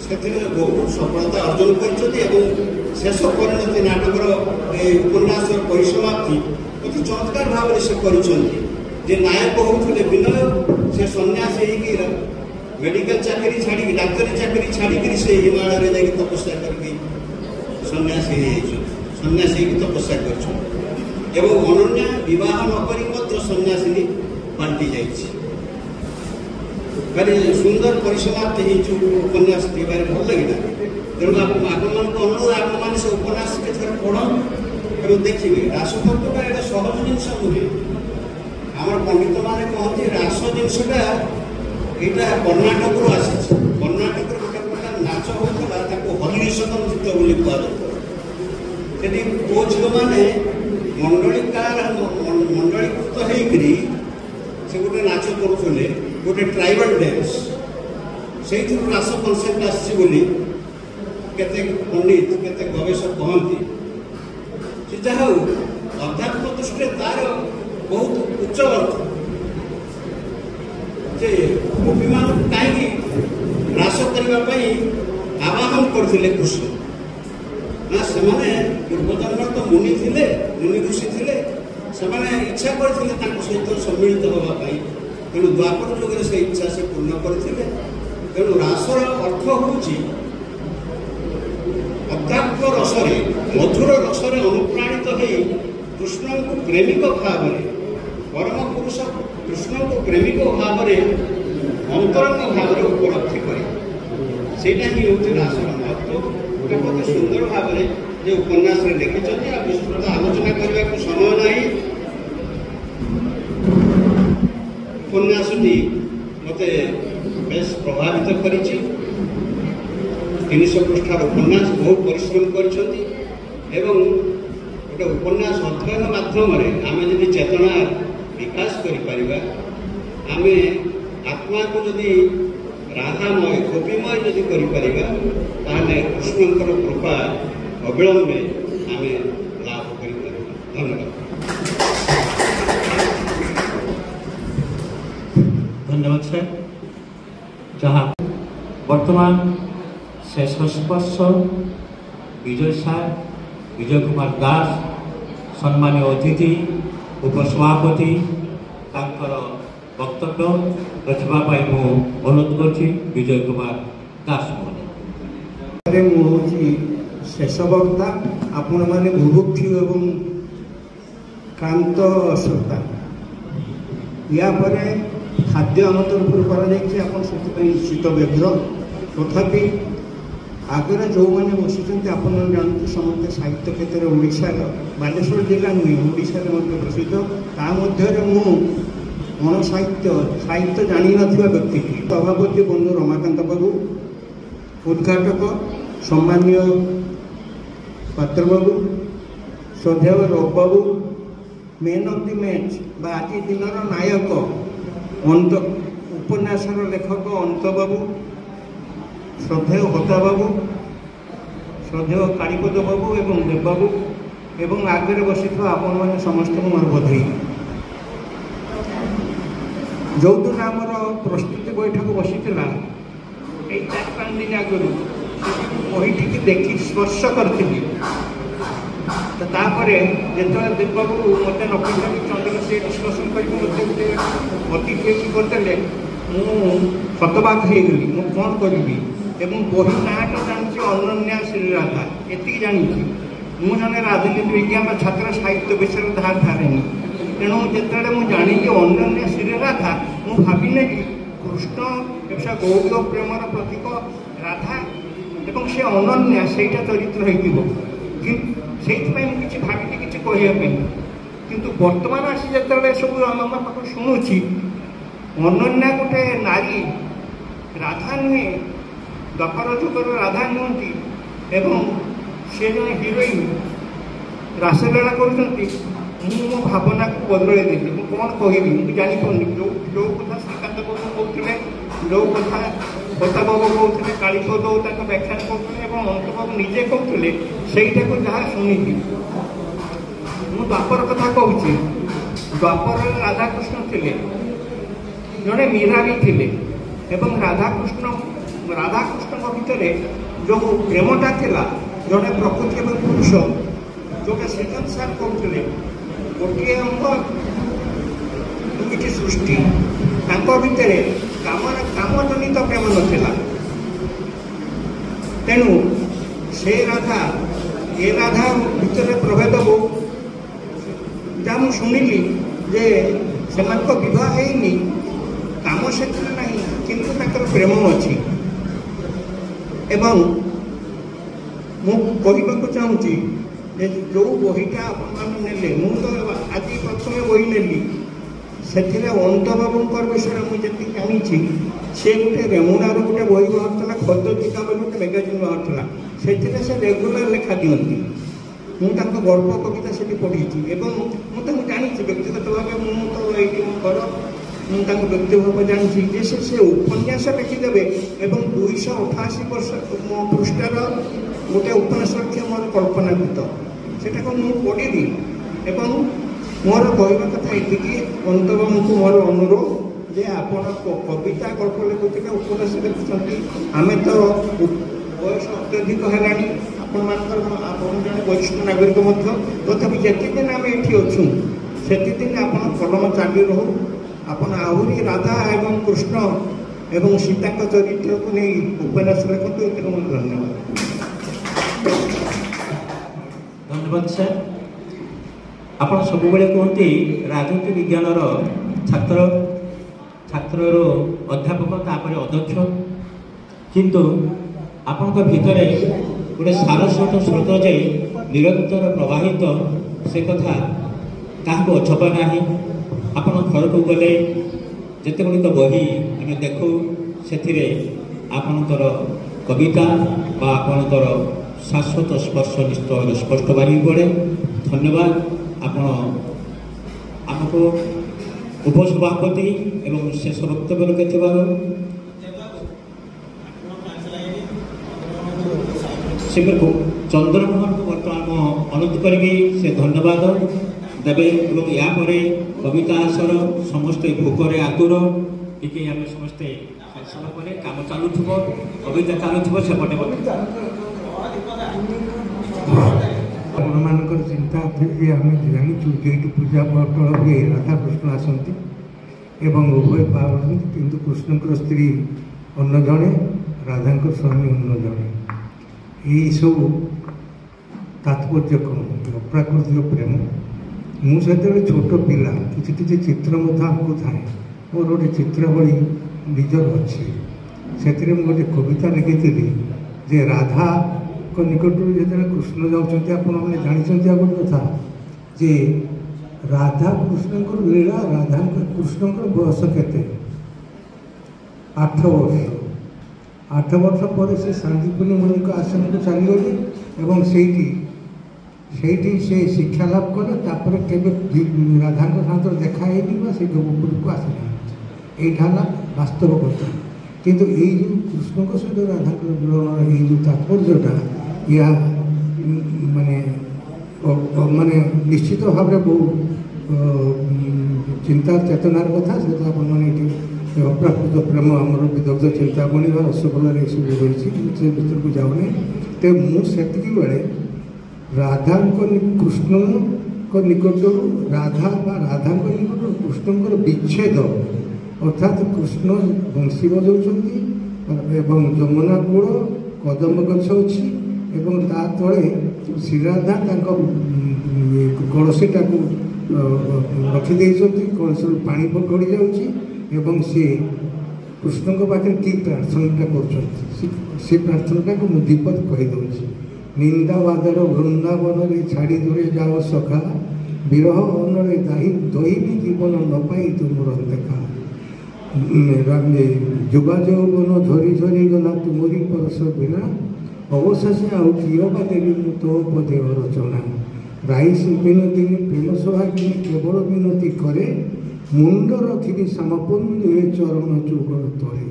ସେଥିରେ ବହୁ ସଫଳତା ଅର୍ଜନ କରିଛନ୍ତି। ଏବଂ ଶେଷ ପରିଣତି ନାଟକର ଏ ଉପନ୍ୟାସର ପରିସମାପ୍ତି ଅତି ଚମତ୍କାର ଭାବରେ ସେ କରିଛନ୍ତି। ଯେ ନାୟକ ହେଉଥିଲେ ବିନୟ, ସେ ସନ୍ନ୍ୟାସୀ ହେଇକି ମେଡ଼ିକାଲ ଚାକିରି ଛାଡ଼ିକି, ଡାକ୍ତରୀ ଚାକିରି ଛାଡ଼ିକିରି ସେ ହିମାଳୟରେ ଯାଇକି ତପସ୍ୟା କରିକି ସନ୍ନ୍ୟାସୀ ହେଇଯାଇଛନ୍ତି, ସନ୍ନ୍ୟାସୀ ହେଇକି ତପସ୍ୟା କରିଛନ୍ତି। ଏବଂ ଅନନ୍ୟା ବିବାହ ନ କରି ମଧ୍ୟ ସନ୍ନ୍ୟାସିନୀ ପାଲଟି ଯାଇଛି। ଭାରି ସୁନ୍ଦର ପରିସମାପ୍ତି ହେଇଛି ଉପନ୍ୟାସଟି, ଭାରି ଭଲ ଲାଗିଲା। ତେଣୁ ଆପଣମାନଙ୍କୁ ଅନୁରୋଧ, ଆପଣମାନେ ସେ ଉପନ୍ୟାସ ଥରେ ପଢ଼ନ୍ତୁ ଏବଂ ଦେଖିବେ। ରାସତତ୍ତ୍ୱଟା ଏଇଟା ସହଜ ଜିନିଷ ନୁହେଁ। ଆମର ପଣ୍ଡିତମାନେ କହନ୍ତି ରାସ ଜିନିଷଟା ଏଇଟା କର୍ଣ୍ଣାଟକରୁ ଆସିଛି। କର୍ଣ୍ଣାଟକରେ ଗୋଟେ ପ୍ରକାର ନାଚ ହେଉଥିଲା, ତାକୁ ହରିଶତନ ନୃତ୍ୟ ବୋଲି କୁହାଯାଉଥିଲା। ସେଠି ପୁଅ ଝିଅମାନେ ମଣ୍ଡଳୀକୃତ ହେଇକରି ସେ ଗୋଟେ ନାଚ କରୁଥିଲେ, ଗୋଟେ ଟ୍ରାଇବାଲ ଡ୍ୟାନ୍ସ। ସେଇଥିରୁ ରାସ କନସେପ୍ଟ ଆସିଛି ବୋଲି କେତେ ପଣ୍ଡିତ, କେତେ ଗବେଷକ କହନ୍ତି। ସେ ଯାହା ହଉ, ଅଧ୍ୟାତ୍ମ ଦୃଷ୍ଟିରେ ତାର ବହୁତ ଉଚ୍ଚ ଅର୍ଥ। ଯେ ଗୋପୀମାନଙ୍କୁ କାହିଁକି ହ୍ରାସ କରିବା ପାଇଁ ଆବାହନ କରିଥିଲେ କୃଷ୍ଣ। ନା ସେମାନେ ପୂର୍ବଜନ୍ମରେ ତ ମୁନି ଥିଲେ, ମୁନି ଋଷି ଥିଲେ, ସେମାନେ ଇଚ୍ଛା କରିଥିଲେ ତାଙ୍କ ସହିତ ସମ୍ମିଳିତ ହେବା ପାଇଁ। ତେଣୁ ଦ୍ୱାପର ଯୁଗରେ ସେ ଇଚ୍ଛା ସେ ପୂର୍ଣ୍ଣ କରିଥିଲେ। ତେଣୁ ରାସର ଅର୍ଥ ହେଉଛି ଅତ୍ୟାତ୍ମ ରସରେ, ମଧୁର ରସରେ ଅନୁପ୍ରାଣିତ ହୋଇ କୃଷ୍ଣଙ୍କୁ ପ୍ରେମିକ ଭାବରେ, ପରମ ପୁରୁଷ କୃଷ୍ଣଙ୍କୁ ପ୍ରେମିକ ଭାବରେ ଅନ୍ତରଙ୍ଗ ଭାବରେ ଉପଲବ୍ଧି କରେ। ସେଇଟା ହିଁ ହେଉଛି ରାସର ମହତ୍ଵ। ଅତି ସୁନ୍ଦର ଭାବରେ ଯେ ଉପନ୍ୟାସରେ ଲେଖିଛନ୍ତି। ଆଉ ବିସ୍ତୃତ ଆଲୋଚନା କରିବାକୁ ସମୟ ନାହିଁ। ଉପନ୍ୟାସଟି ମୋତେ ବେଶ ପ୍ରଭାବିତ କରିଛି। 300 ପୃଷ୍ଠାର ଉପନ୍ୟାସ, ବହୁ ପରିଶ୍ରମ କରିଛନ୍ତି ଏବଂ ଗୋଟେ ଉପନ୍ୟାସ ଅଧ୍ୟୟନ ମାଧ୍ୟମରେ ଆମେ ଯଦି ଚେତନା ବିକାଶ କରିପାରିବା, ଆମେ ଆତ୍ମାକୁ ଯଦି ରାଧାମୟ ଗୋପୀମୟ ଯଦି କରିପାରିବା, ତାହେଲେ କୃଷ୍ଣଙ୍କର କୃପା ଅବିଳମ୍ବେ ଆମେ ଲାଭ କରିପାରିବା। ଧନ୍ୟବାଦ। धन्यवाद सर। जहाँ वर्तमान शेष स्पर्श विजय सार, विजय कुमार दास सम्मानीय अतिथि उपसभापति वक्तव्य रखा मु अनुरोध कर विजय कुमार दास महोदय। मुझे शेष वक्ता आपण मैंने बुभुक्षु एवं क्रांत श्रोता। या खाद्य आम तरफ कर निश्चित व्यग्र। तथापि आगे जो मैंने बसी आप जानते समस्त साहित्य क्षेत्र में ओडिशार बालेश्वर जिला नुहे ओडिशा प्रसिद्ध। ता मध्य गण साहित्य जानी नथिबा व्यक्ति सभापति बंधु रमाकांत बाबू, उद्घाटक सम्मानीय पात्र बाबू, श्रद्धेय Raghu Babu, main of the match आज दिन नायक अंत उपन्यासर लेखक अंत बाबू, श्रद्धेय होता बाबू, श्रद्धेय कालीपद बाबू एवं देव बाबू एवं आगे बसी आपण मैंने समस्त मोर बधाई। जो दिन आम प्रस्तुति बैठक बसी 4-5 दिन आगु बहीटी देखी स्पर्श करी। जो देवबाबू मत नफिसा चंद्र से डिस्कसन करते अतिथि करदे शतबाक हो गली मु कौन करी। बही नाटा जानती अनन्या श्रीराधा एति जानी मुझे राजनीति विज्ञान छात्र साहित्य विषय धार धारेनी। तेणु जिते मुझे जानी अनन्या श्रीराधा मुझे भाविने कि कृष्ण गौर प्रेमर प्रतीक राधा एवं से अनन्या से चरित्र हो से किसी भाविनी किसी कहवाई। किंतु बर्तमान आसी जो सब आम पाख शुणुची अनन्या गोटे नारी राधा नुहे द्वापर जुगर राधा नुहति एवं से जन हिरोइन रासलीला कर मो भावना को बदल देती। मुझे कौन कहि मुझे जापारे जो कथा श्रीकांत बाबू कहते जो कथा होता बाबू कहते कालीपद व्याख्यान करते अंत बाबू निजे कहते से जहाँ शुणी मु द्वापर कथा कहूँ। द्वापर राधाकृष्ण थे जड़े मीरा भी थे राधाकृष्ण भितर जो प्रेमटा थिला जड़े प्रकृति और पुरुष जोटा श्रीकांत सार कहते गोटे अंग दुईटी सृष्टि भितर कामजनित प्रेम नाला। तेणु से राधा ये राधा भितर प्रभेद बहुत जहाँ मुझे शुणिली जे से बहुत है काम से ना किंतु प्रेम अच्छी। एवं मुझे चाहूँगी जो बहीटा आपने आज प्रथम बही नेली से अंत बाबूर विषय मुझे जानी से गोटे रेमुनार गोटे बही बाहर खद्दीका गोटे मैगाजिन बाहर से रेगुलर लेखा दिखती। मुझे गल्प कविता से पढ़ी मुझे जानी व्यक्तिगत भाव मुझे घर मुझे व्यक्तिगत जानी से उपन्यास लिखिदेवे 288 पृष्ठार गोटे उपन्यास लिखे मोर कल्पनाकृत से मुझे पढ़ी। मोर कहवा कथा ये अंतबाबू को मोर अनुरोध ଯେ ଆପଣ କବିତା ଗଳ୍ପ ଲେଖୁଥିଲେ ଉପନ୍ୟାସ ଲେଖୁଛନ୍ତି। ଆମେ ତ ବୟସ ଅତ୍ୟଧିକ ହେଲାଣି, ଆପଣ ଜଣେ ବରିଷ୍ଠ ନାଗରିକ ମଧ୍ୟ, ତଥାପି ଯେତେଦିନ ଆମେ ଏଠି ଅଛୁ ସେତିଦିନ ଆପଣ କଲମ ଚାଲି ରହୁ। ଆପଣ ଆହୁରି ରାଧା ଏବଂ କୃଷ୍ଣ ଏବଂ ସୀତାଙ୍କ ଚରିତ୍ରକୁ ନେଇ ଉପନ୍ୟାସ ଲେଖନ୍ତୁ। ଏଥିରେ ମୁଁ ଧନ୍ୟବାଦ। ଧନ୍ୟବାଦ ସାର୍। ଆପଣ ସବୁବେଳେ କୁହନ୍ତି ରାଜନୀତି ବିଜ୍ଞାନର ଛାତ୍ରର ଅଧ୍ୟାପକ ତାପରେ ଅଧ୍ୟକ୍ଷ, କିନ୍ତୁ ଆପଣଙ୍କ ଭିତରେ ଗୋଟେ ସାରସ୍ୱତ ସ୍ରୋତ ଯେ ନିରନ୍ତର ପ୍ରବାହିତ, ସେ କଥା କାହାକୁ ଅଛପା ନାହିଁ। ଆପଣ ଘରକୁ ଗଲେ ଯେତେଗୁଡ଼ିକ ବହି ଆମେ ଦେଖୁ, ସେଥିରେ ଆପଣଙ୍କର କବିତା ବା ଆପଣଙ୍କର ଶାଶ୍ୱତ ସ୍ପର୍ଶ ନିଶ୍ଚୟ ସ୍ପଷ୍ଟ ବାରି ପଡ଼େ। ଧନ୍ୟବାଦ ଆପଣ ଆମକୁ ଉପସଭାପତି ଏବଂ ଶେଷ ବକ୍ତବ୍ୟ ରଖିଥିବାରୁ। ସେମାନଙ୍କୁ ଚନ୍ଦ୍ରମୋହନଙ୍କୁ ବର୍ତ୍ତମାନ ମୁଁ ଅନୁରୋଧ କରିବି ସେ ଧନ୍ୟବାଦ ଦେବେ ଏବଂ ଏହାପରେ କବିତା ଆସର ସମସ୍ତେ ଭୋକରେ ଆତୁର, ଟିକେ ଆମେ ସମସ୍ତେ ସାରିଲା ପରେ କାମ ଚାଲୁଥିବ, କବିତା ଚାଲୁଥିବ, ସେପଟେ ଆପଣମାନଙ୍କର ଚିନ୍ତା ଯେ ଆମେ ଜାଣିଛୁ ଯେଇଠି ପୂଜା ପର୍ବ ହୁଏ ରାଧାକୃଷ୍ଣ ଆସନ୍ତି ଏବଂ ଉଭୟ ପାଆନ୍ତି, କିନ୍ତୁ କୃଷ୍ଣଙ୍କର ସ୍ତ୍ରୀ ଅନ୍ୟ ଜଣେ, ରାଧାଙ୍କର ସ୍ୱାମୀ ଅନ୍ୟ ଜଣେ। ଏହିସବୁ ତାତ୍ପର୍ଯ୍ୟ କ'ଣ? ଅପ୍ରାକୃତିକ ପ୍ରେମ। ମୁଁ ସେତେବେଳେ ଛୋଟ ପିଲା, କିଛି କିଛି ଚିତ୍ର ମଧ୍ୟ ଆଙ୍କୁଥାଏ। ମୋର ଗୋଟେ ଚିତ୍ରାବଳୀ ନିଜର ଅଛି। ସେଥିରେ ମୁଁ ଗୋଟେ କବିତା ଲେଖିଥିଲି ଯେ ରାଧାଙ୍କ ନିକଟରୁ ଯେତେବେଳେ କୃଷ୍ଣ ଯାଉଛନ୍ତି, ଆପଣମାନେ ଜାଣିଛନ୍ତି ଆଉ ଗୋଟେ କଥା ଯେ ରାଧା କୃଷ୍ଣଙ୍କର ଲୀଳା, କୃଷ୍ଣଙ୍କର ବୟସ କେତେ? 8 ବର୍ଷ। 8 ବର୍ଷ ପରେ ସେ ସାନ୍ଦୀପନି ମୁନିଙ୍କ ଆଶ୍ରମକୁ ଚାଲିଗଲେ ଏବଂ ସେଇଠି ସେ ଶିକ୍ଷା ଲାଭ କଲେ। ତାପରେ କେବେ ରାଧାଙ୍କ ସାଙ୍ଗରେ ଦେଖା ହେଇନି ବା ସେ ଗୋପପୁରକୁ ଆସିନାହାନ୍ତି। ଏଇଟା ହେଲା ବାସ୍ତବ କଥା। କିନ୍ତୁ ଏଇ ଯେଉଁ କୃଷ୍ଣଙ୍କ ସହିତ ରାଧାଙ୍କର ମିଳନର ଏଇ ଯେଉଁ ତାତ୍ପର୍ଯ୍ୟଟା, ଏହା ମାନେ ନିଶ୍ଚିତ ଭାବରେ ବହୁ ଚିନ୍ତା ଚେତନାର କଥା। ସେଟା ଆପଣମାନେ ଏଠି ଅପ୍ରାକୃତ ପ୍ରେମ, ଆମର ବିଦଗ୍ଧ ଚିନ୍ତାମଣି ବା ରସଗୋଲାରେ ଏସବୁ ରହିଛି, ସେ ଭିତରକୁ ଯାଉନି। ତେଣୁ ମୁଁ ସେତିକି ବେଳେ କୃଷ୍ଣଙ୍କ ନିକଟରୁ ରାଧାଙ୍କ ନିକଟରୁ କୃଷ୍ଣଙ୍କର ବିଚ୍ଛେଦ, ଅର୍ଥାତ୍ କୃଷ୍ଣ ବଂଶୀ ବଜାଉଛନ୍ତି ଏବଂ ଯମୁନା କୂଳ କଦମ୍ବ ଗଛ ଅଛି ଏବଂ ତା ତଳେ ଶ୍ରୀରାଧା ତାଙ୍କ କଳସୀଟାକୁ ରଖିଦେଇଛନ୍ତି, କଳସୀରୁ ପାଣି ଗଡ଼ି ଯାଉଛି ଏବଂ ସେ କୃଷ୍ଣଙ୍କ ପାଖରେ କି ପ୍ରାର୍ଥନାଟା କରୁଛନ୍ତି, ସେ ପ୍ରାର୍ଥନାଟାକୁ ମୁଁ ଦୀପଦ କହିଦେଉଛି। ନିନ୍ଦାବାଦର ବୃନ୍ଦାବନରେ ଛାଡ଼ି ଦୂରେ ଯାଅ ସଖା, ବିରହ ଅନରେ ଦହିବି ଜୀବନ ନ ପାଇ ତୁମର ଦେଖା। ଯୁବା ଯୌବନ ଝରି ଝରି ଗଲା ତୁମରି ପରଶ ବିନା, ଅବଶେଷେ ଆଉ କିଏ ବା ଦେବି ମୁଁ ତୋ ପଦେହ ରଚନା। ରାଇସ ବିନୋଦିନୀ ପ୍ରେମ ସୌଭାଗିନୀ କେବଳ ବିନତି କରେ, ମୁଣ୍ଡ ରଖିବି ସାମପନ୍ଧୁ ଏ ଚରଣ ଚୌଗଳ ତଳେ।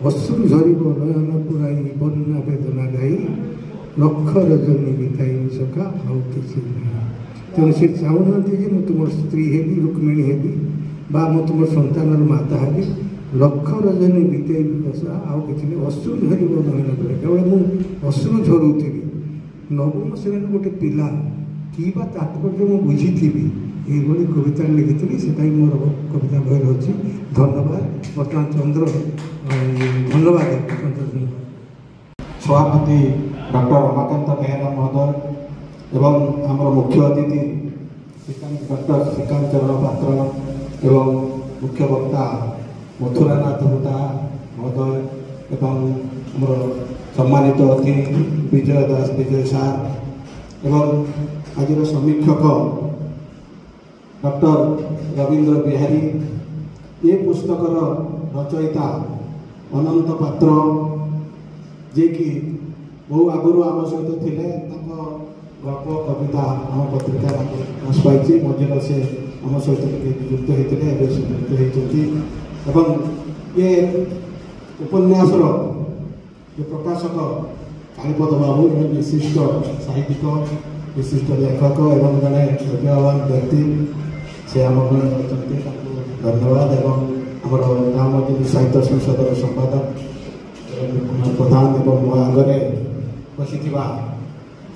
ଅଶ୍ରୁ ଝରିବ ନୟନ ପୁରାଇ ବନ୍ୟା ବେଦନା ଗାଇ, ଲକ୍ଷ ରଜନୀ ବିତାଇ ସଖା ଆଉ କିଛି ନାହିଁ। ତେଣୁ ସେ ଚାହୁଁନାହାନ୍ତି ଯେ ମୁଁ ତୁମର ସ୍ତ୍ରୀ ହେବି, ରୁକ୍ମିଣୀ ହେବି ବା ମୁଁ ତୁମର ସନ୍ତାନର ମାତା ହେବି, ଲକ୍ଷ ରଜନୀ ବିତେଇବି ବସା ଆଉ କିଛି ନାହିଁ। ଅଶ୍ରୁ ଝରିବ ନୟନ ପୁରାଇ, କେବଳ ମୁଁ ଅଶ୍ରୁ ଝରୁଥିବି। ନବମ ଶ୍ରେଣୀର ଗୋଟେ ପିଲା କି ବା ତାତ୍ପର୍ଯ୍ୟ ମୁଁ ବୁଝିଥିବି, এইভাবে কবিতা লিখেছিলি, সেটাই মোর কবিতা বইয়ের হচ্ছে। ধন্যবাদ। বর্তমান চন্দ্র ধন্যবাদ সভাপতি ডক্টর রমাকান্ত বেহেরা মহোদয় এবং আমার মুখ্য অতিথি ডক্টর শ্রীকান্ত চরণ পাত্র এবং মুখ্য বক্তা মথুরানাথ ভূতা মহোদয় এবং আমার সম্মানিত অতিথি বিজয় দাস বিজয় সার এবং আজর সমীক্ষক ডক্টর রবীন্দ্র বিহারী, ଏ ପୁସ୍ତକର ରଚୟିତା ଅନନ୍ତ ପାତ୍ର, ଯିଏକି ବହୁ ଆଗରୁ ଆମ ସହିତ ଥିଲେ। ତାଙ୍କ ଗଳ୍ପ କବିତା ଆମ ପତ୍ରିକାରେ ପ୍ରକାଶ ପାଇଛି। ମଝିରେ ସେ ଆମ ସହିତ ଟିକେ ଯୁକ୍ତ ହୋଇଥିଲେ, ଏବେ ସେ ଯୁକ୍ତ ହୋଇଛନ୍ତି। ଏବଂ ଏ ଉପନ୍ୟାସର ଯେ ପ୍ରକାଶକ କାଳୀପଦ ବାବୁ ଜଣେ ବିଶିଷ୍ଟ ସାହିତ୍ୟିକ, ବିଶିଷ୍ଟ ଲେଖକ ଏବଂ ଜଣେ ପ୍ରତିଭାବାନ ବ୍ୟକ୍ତି। ସେ ଆମ ଘରେ ଅଛନ୍ତି, ତାଙ୍କୁ ଧନ୍ୟବାଦ। ଏବଂ ଆମ ଆମର ଦାମୋଦର ସାହିତ୍ୟ ସଂସଦର ସମ୍ପାଦକ କୁମାର ପ୍ରଧାନ ଏବଂ ମୋ ଆଗରେ ବସିଥିବା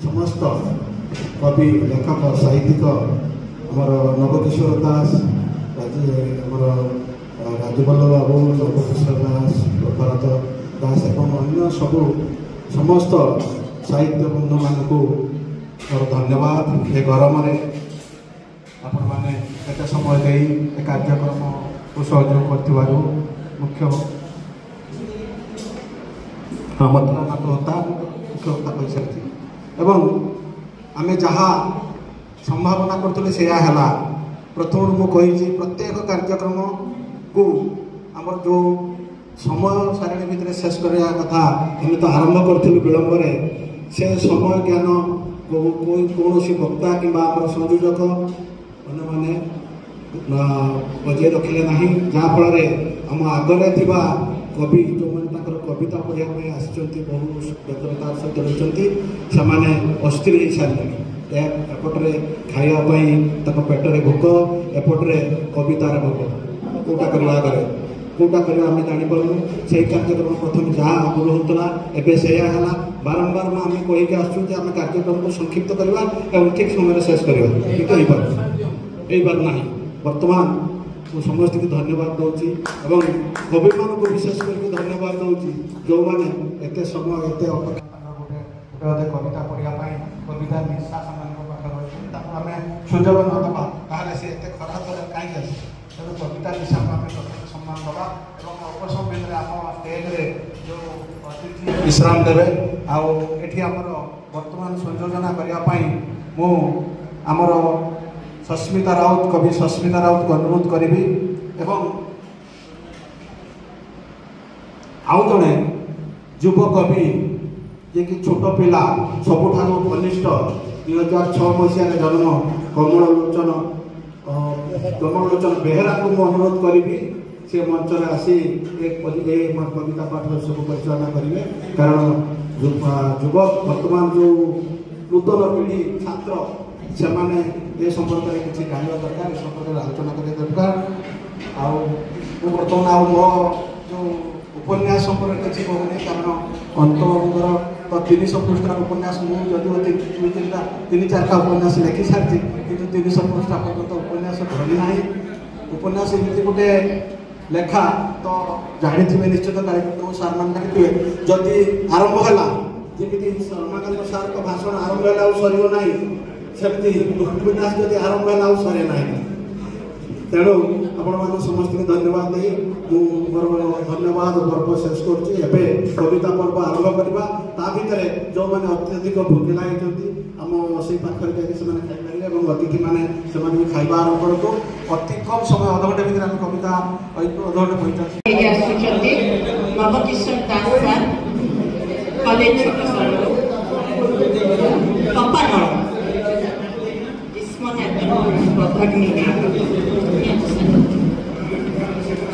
ସମସ୍ତ କବି ଲେଖକ ସାହିତ୍ୟିକ ଆମର ନବକିଶୋର ଦାସ ଆମର ରାଜବଲ୍ଲଭ ବାବୁ ନବକିଶୋର ଦାସ ଭରତ ଦାସ ଏବଂ ଅନ୍ୟ ସମସ୍ତ ସାହିତ୍ୟ ବନ୍ଧୁମାନଙ୍କୁ ମୋର ଧନ୍ୟବାଦ। ଏ ଗରମରେ ଆପଣମାନେ ଏତେ ସମୟ ଦେଇ ଏ କାର୍ଯ୍ୟକ୍ରମକୁ ସହଯୋଗ କରିଥିବାରୁ ମୁଖ୍ୟ ଆମନ୍ତ୍ରଣାକୁ ମୁଖ୍ୟ କଥା କହିସାରିଛି ଏବଂ ଆମେ ଯାହା ସମ୍ଭାବନା କରୁଥିଲେ ସେୟା ହେଲା। ପ୍ରଥମରୁ ମୁଁ କହିଛି ପ୍ରତ୍ୟେକ କାର୍ଯ୍ୟକ୍ରମକୁ ଆମର ଯେଉଁ ସମୟ ସାରଣୀ ଭିତରେ ଶେଷ କରିବା କଥା ଆମେ ତ ଆରମ୍ଭ କରିଥିଲୁ ବିଳମ୍ବରେ, ସେ ସମୟ ଜ୍ଞାନ କୌଣସି ବକ୍ତା କିମ୍ବା ଆମର ସଂଯୋଜକ ଅନ୍ୟମାନେ ବଜାଇ ରଖିଲେ ନାହିଁ, ଯାହାଫଳରେ ଆମ ଆଗରେ ଥିବା କବି ଯେଉଁମାନେ ତାଙ୍କର କବିତା ପଢ଼ିବା ପାଇଁ ଆସିଛନ୍ତି ବହୁ ବ୍ୟଗ୍ରତାର ସହିତ ରହିଛନ୍ତି ସେମାନେ ଅସ୍ଥିର ହେଇସାରିଲେଣି। ଏପଟରେ ଖାଇବା ପାଇଁ ତାଙ୍କ ପେଟରେ ଭୋକ, ଏପଟରେ କବିତାର ଭୋକ। କେଉଁଟା କରିବା ଆଗରେ କେଉଁଟା କରିବା ଆମେ ଜାଣିପାରୁନୁ। ସେଇ କାର୍ଯ୍ୟକ୍ରମ ପ୍ରଥମେ ଯାହା ଆଗରୁ ହେଉଥିଲା ଏବେ ସେଇଆ ହେଲା। ବାରମ୍ବାର ଆମେ କହିକି ଆସୁଛୁ ଯେ ଆମେ କାର୍ଯ୍ୟକ୍ରମକୁ ସଂକ୍ଷିପ୍ତ କରିବା ଏବଂ ଠିକ୍ ସମୟରେ ଶେଷ କରିବା, କିନ୍ତୁ ହେଇପାରୁନାହିଁ। ବର୍ତ୍ତମାନ ମୁଁ ସମସ୍ତଙ୍କୁ ଧନ୍ୟବାଦ ଦେଉଛି ଏବଂ କବିମାନଙ୍କୁ ବିଶେଷ କରିକି ଧନ୍ୟବାଦ ଦେଉଛି ଯେଉଁମାନେ ଏତେ ସମୟ ଏତେ ଗୋଟେ କବିତା ପଢ଼ିବା ପାଇଁ କବିତା ନିଶା ସେମାନଙ୍କ ପାଖରେ ରହିଛନ୍ତି, ତାକୁ ଆମେ ସୁଯୋଗ ନ ଦେବା ତାହେଲେ ସେ ଏତେ ଖରାପ କାହିଁକି ଆସେ। ତେଣୁ କବିତା ନିଶାକୁ ଆମେ ପ୍ରଥମେ ସମ୍ମାନ ଦେବା ଏବଂ ଅଳ୍ପ ସମୟ ଭିତରେ ଆମ ଷ୍ଟେଜ୍ରେ ଯେଉଁ ଅତିଥି ବିଶ୍ରାମ ଦେବେ। ଆଉ ଏଠି ଆମର ବର୍ତ୍ତମାନ ସଂଯୋଜନା କରିବା ପାଇଁ ମୁଁ ଆମର ସସ୍ମିତା ରାଉତ କବି ସସ୍ମିତା ରାଉତକୁ ଅନୁରୋଧ କରିବି ଏବଂ ଆଉ ଜଣେ ଯୁବ କବି ଯିଏକି ଛୋଟ ପିଲା ସବୁଠାରୁ କନିଷ୍ଠ 2006 ମସିହାରେ ଜନ୍ମ କମଳଲୋଚନ ବେହେରାଙ୍କୁ ମୁଁ ଅନୁରୋଧ କରିବି ସେ ମଞ୍ଚରେ ଆସି ଏ କବିତା ପାଠ ସବୁ ପରିଚାଳନା କରିବେ। କାରଣ ଯୁବକ ବର୍ତ୍ତମାନ ଯେଉଁ ନୂତନ ପିଢ଼ି ଛାତ୍ର ସେମାନେ ଏ ସମ୍ପର୍କରେ କିଛି ଜାଣିବା ଦରକାର, ଏ ସମ୍ପର୍କରେ ଆଲୋଚନା କରିବା ଦରକାର। ଆଉ ମୁଁ ବର୍ତ୍ତମାନ ଆଉ ମୋ ଯେଉଁ ଉପନ୍ୟାସ ସମ୍ପର୍କରେ କିଛି କହୁନି, କାରଣ ଅନ୍ତଙ୍କର ତ 300 ପୃଷ୍ଠାର ଉପନ୍ୟାସ ମୁଁ ଯଦିଓ 3-4ଟା ଉପନ୍ୟାସ ଲେଖି ସାରିଛି, କିନ୍ତୁ 300 ପୃଷ୍ଠା ପର୍ଯ୍ୟନ୍ତ ଉପନ୍ୟାସ ଧରି ନାହିଁ। ଉପନ୍ୟାସ ଏମିତି ଗୋଟେ ଲେଖା ତ ଜାଣିଥିବେ ନିଶ୍ଚିତ, ଯେଉଁ ସାର୍ମାନେ ଜାଣିଥିବେ ଯଦି ଆରମ୍ଭ ହେଲା ଯେମିତି ରମାକାନ୍ତ ସାର୍ଙ୍କ ଭାଷଣ ଆରମ୍ଭ ହେଲା ଆଉ ସରିବ ନାହିଁ, ସେମିତି ଉପନ୍ୟାସ ଯଦି ଆରମ୍ଭ ହେଲା ଆଉ ସରେ ନାହିଁ। ତେଣୁ ଆପଣମାନଙ୍କୁ ସମସ୍ତଙ୍କୁ ଧନ୍ୟବାଦ ଦେଇ ମୁଁ ମୋର ଧନ୍ୟବାଦ ପର୍ବ ଶେଷ କରୁଛି। ଏବେ କବିତା ପର୍ବ ଆରମ୍ଭ କରିବା। ତା ଭିତରେ ଯେଉଁମାନେ ଅତ୍ୟଧିକ ଭୋକିଲା ହେଇଛନ୍ତି ଆମ ସେଇ ପାଖରେ ଯାଇକି ସେମାନେ ଖାଇପାରିବେ ଏବଂ ଅତିଥିମାନେ ସେମାନେ ବି ଖାଇବା ଆରମ୍ଭ କରନ୍ତୁ। ଅତି କମ୍ ସମୟ ଅଧଘଣ୍ଟା ଭିତରେ ଆମେ କବିତା ଅଧଘଣ୍ଟା ପଇଁଚାଳିଶ ଆସୁଛନ୍ତି ନବକିଶୋର ଦାସ ସାର୍ କଲେଜ ଛୋଟଶାଳରୁ କପାନଳ ଗ୍ରୀଷ୍ମ ପ୍ରଭାଗ୍ନି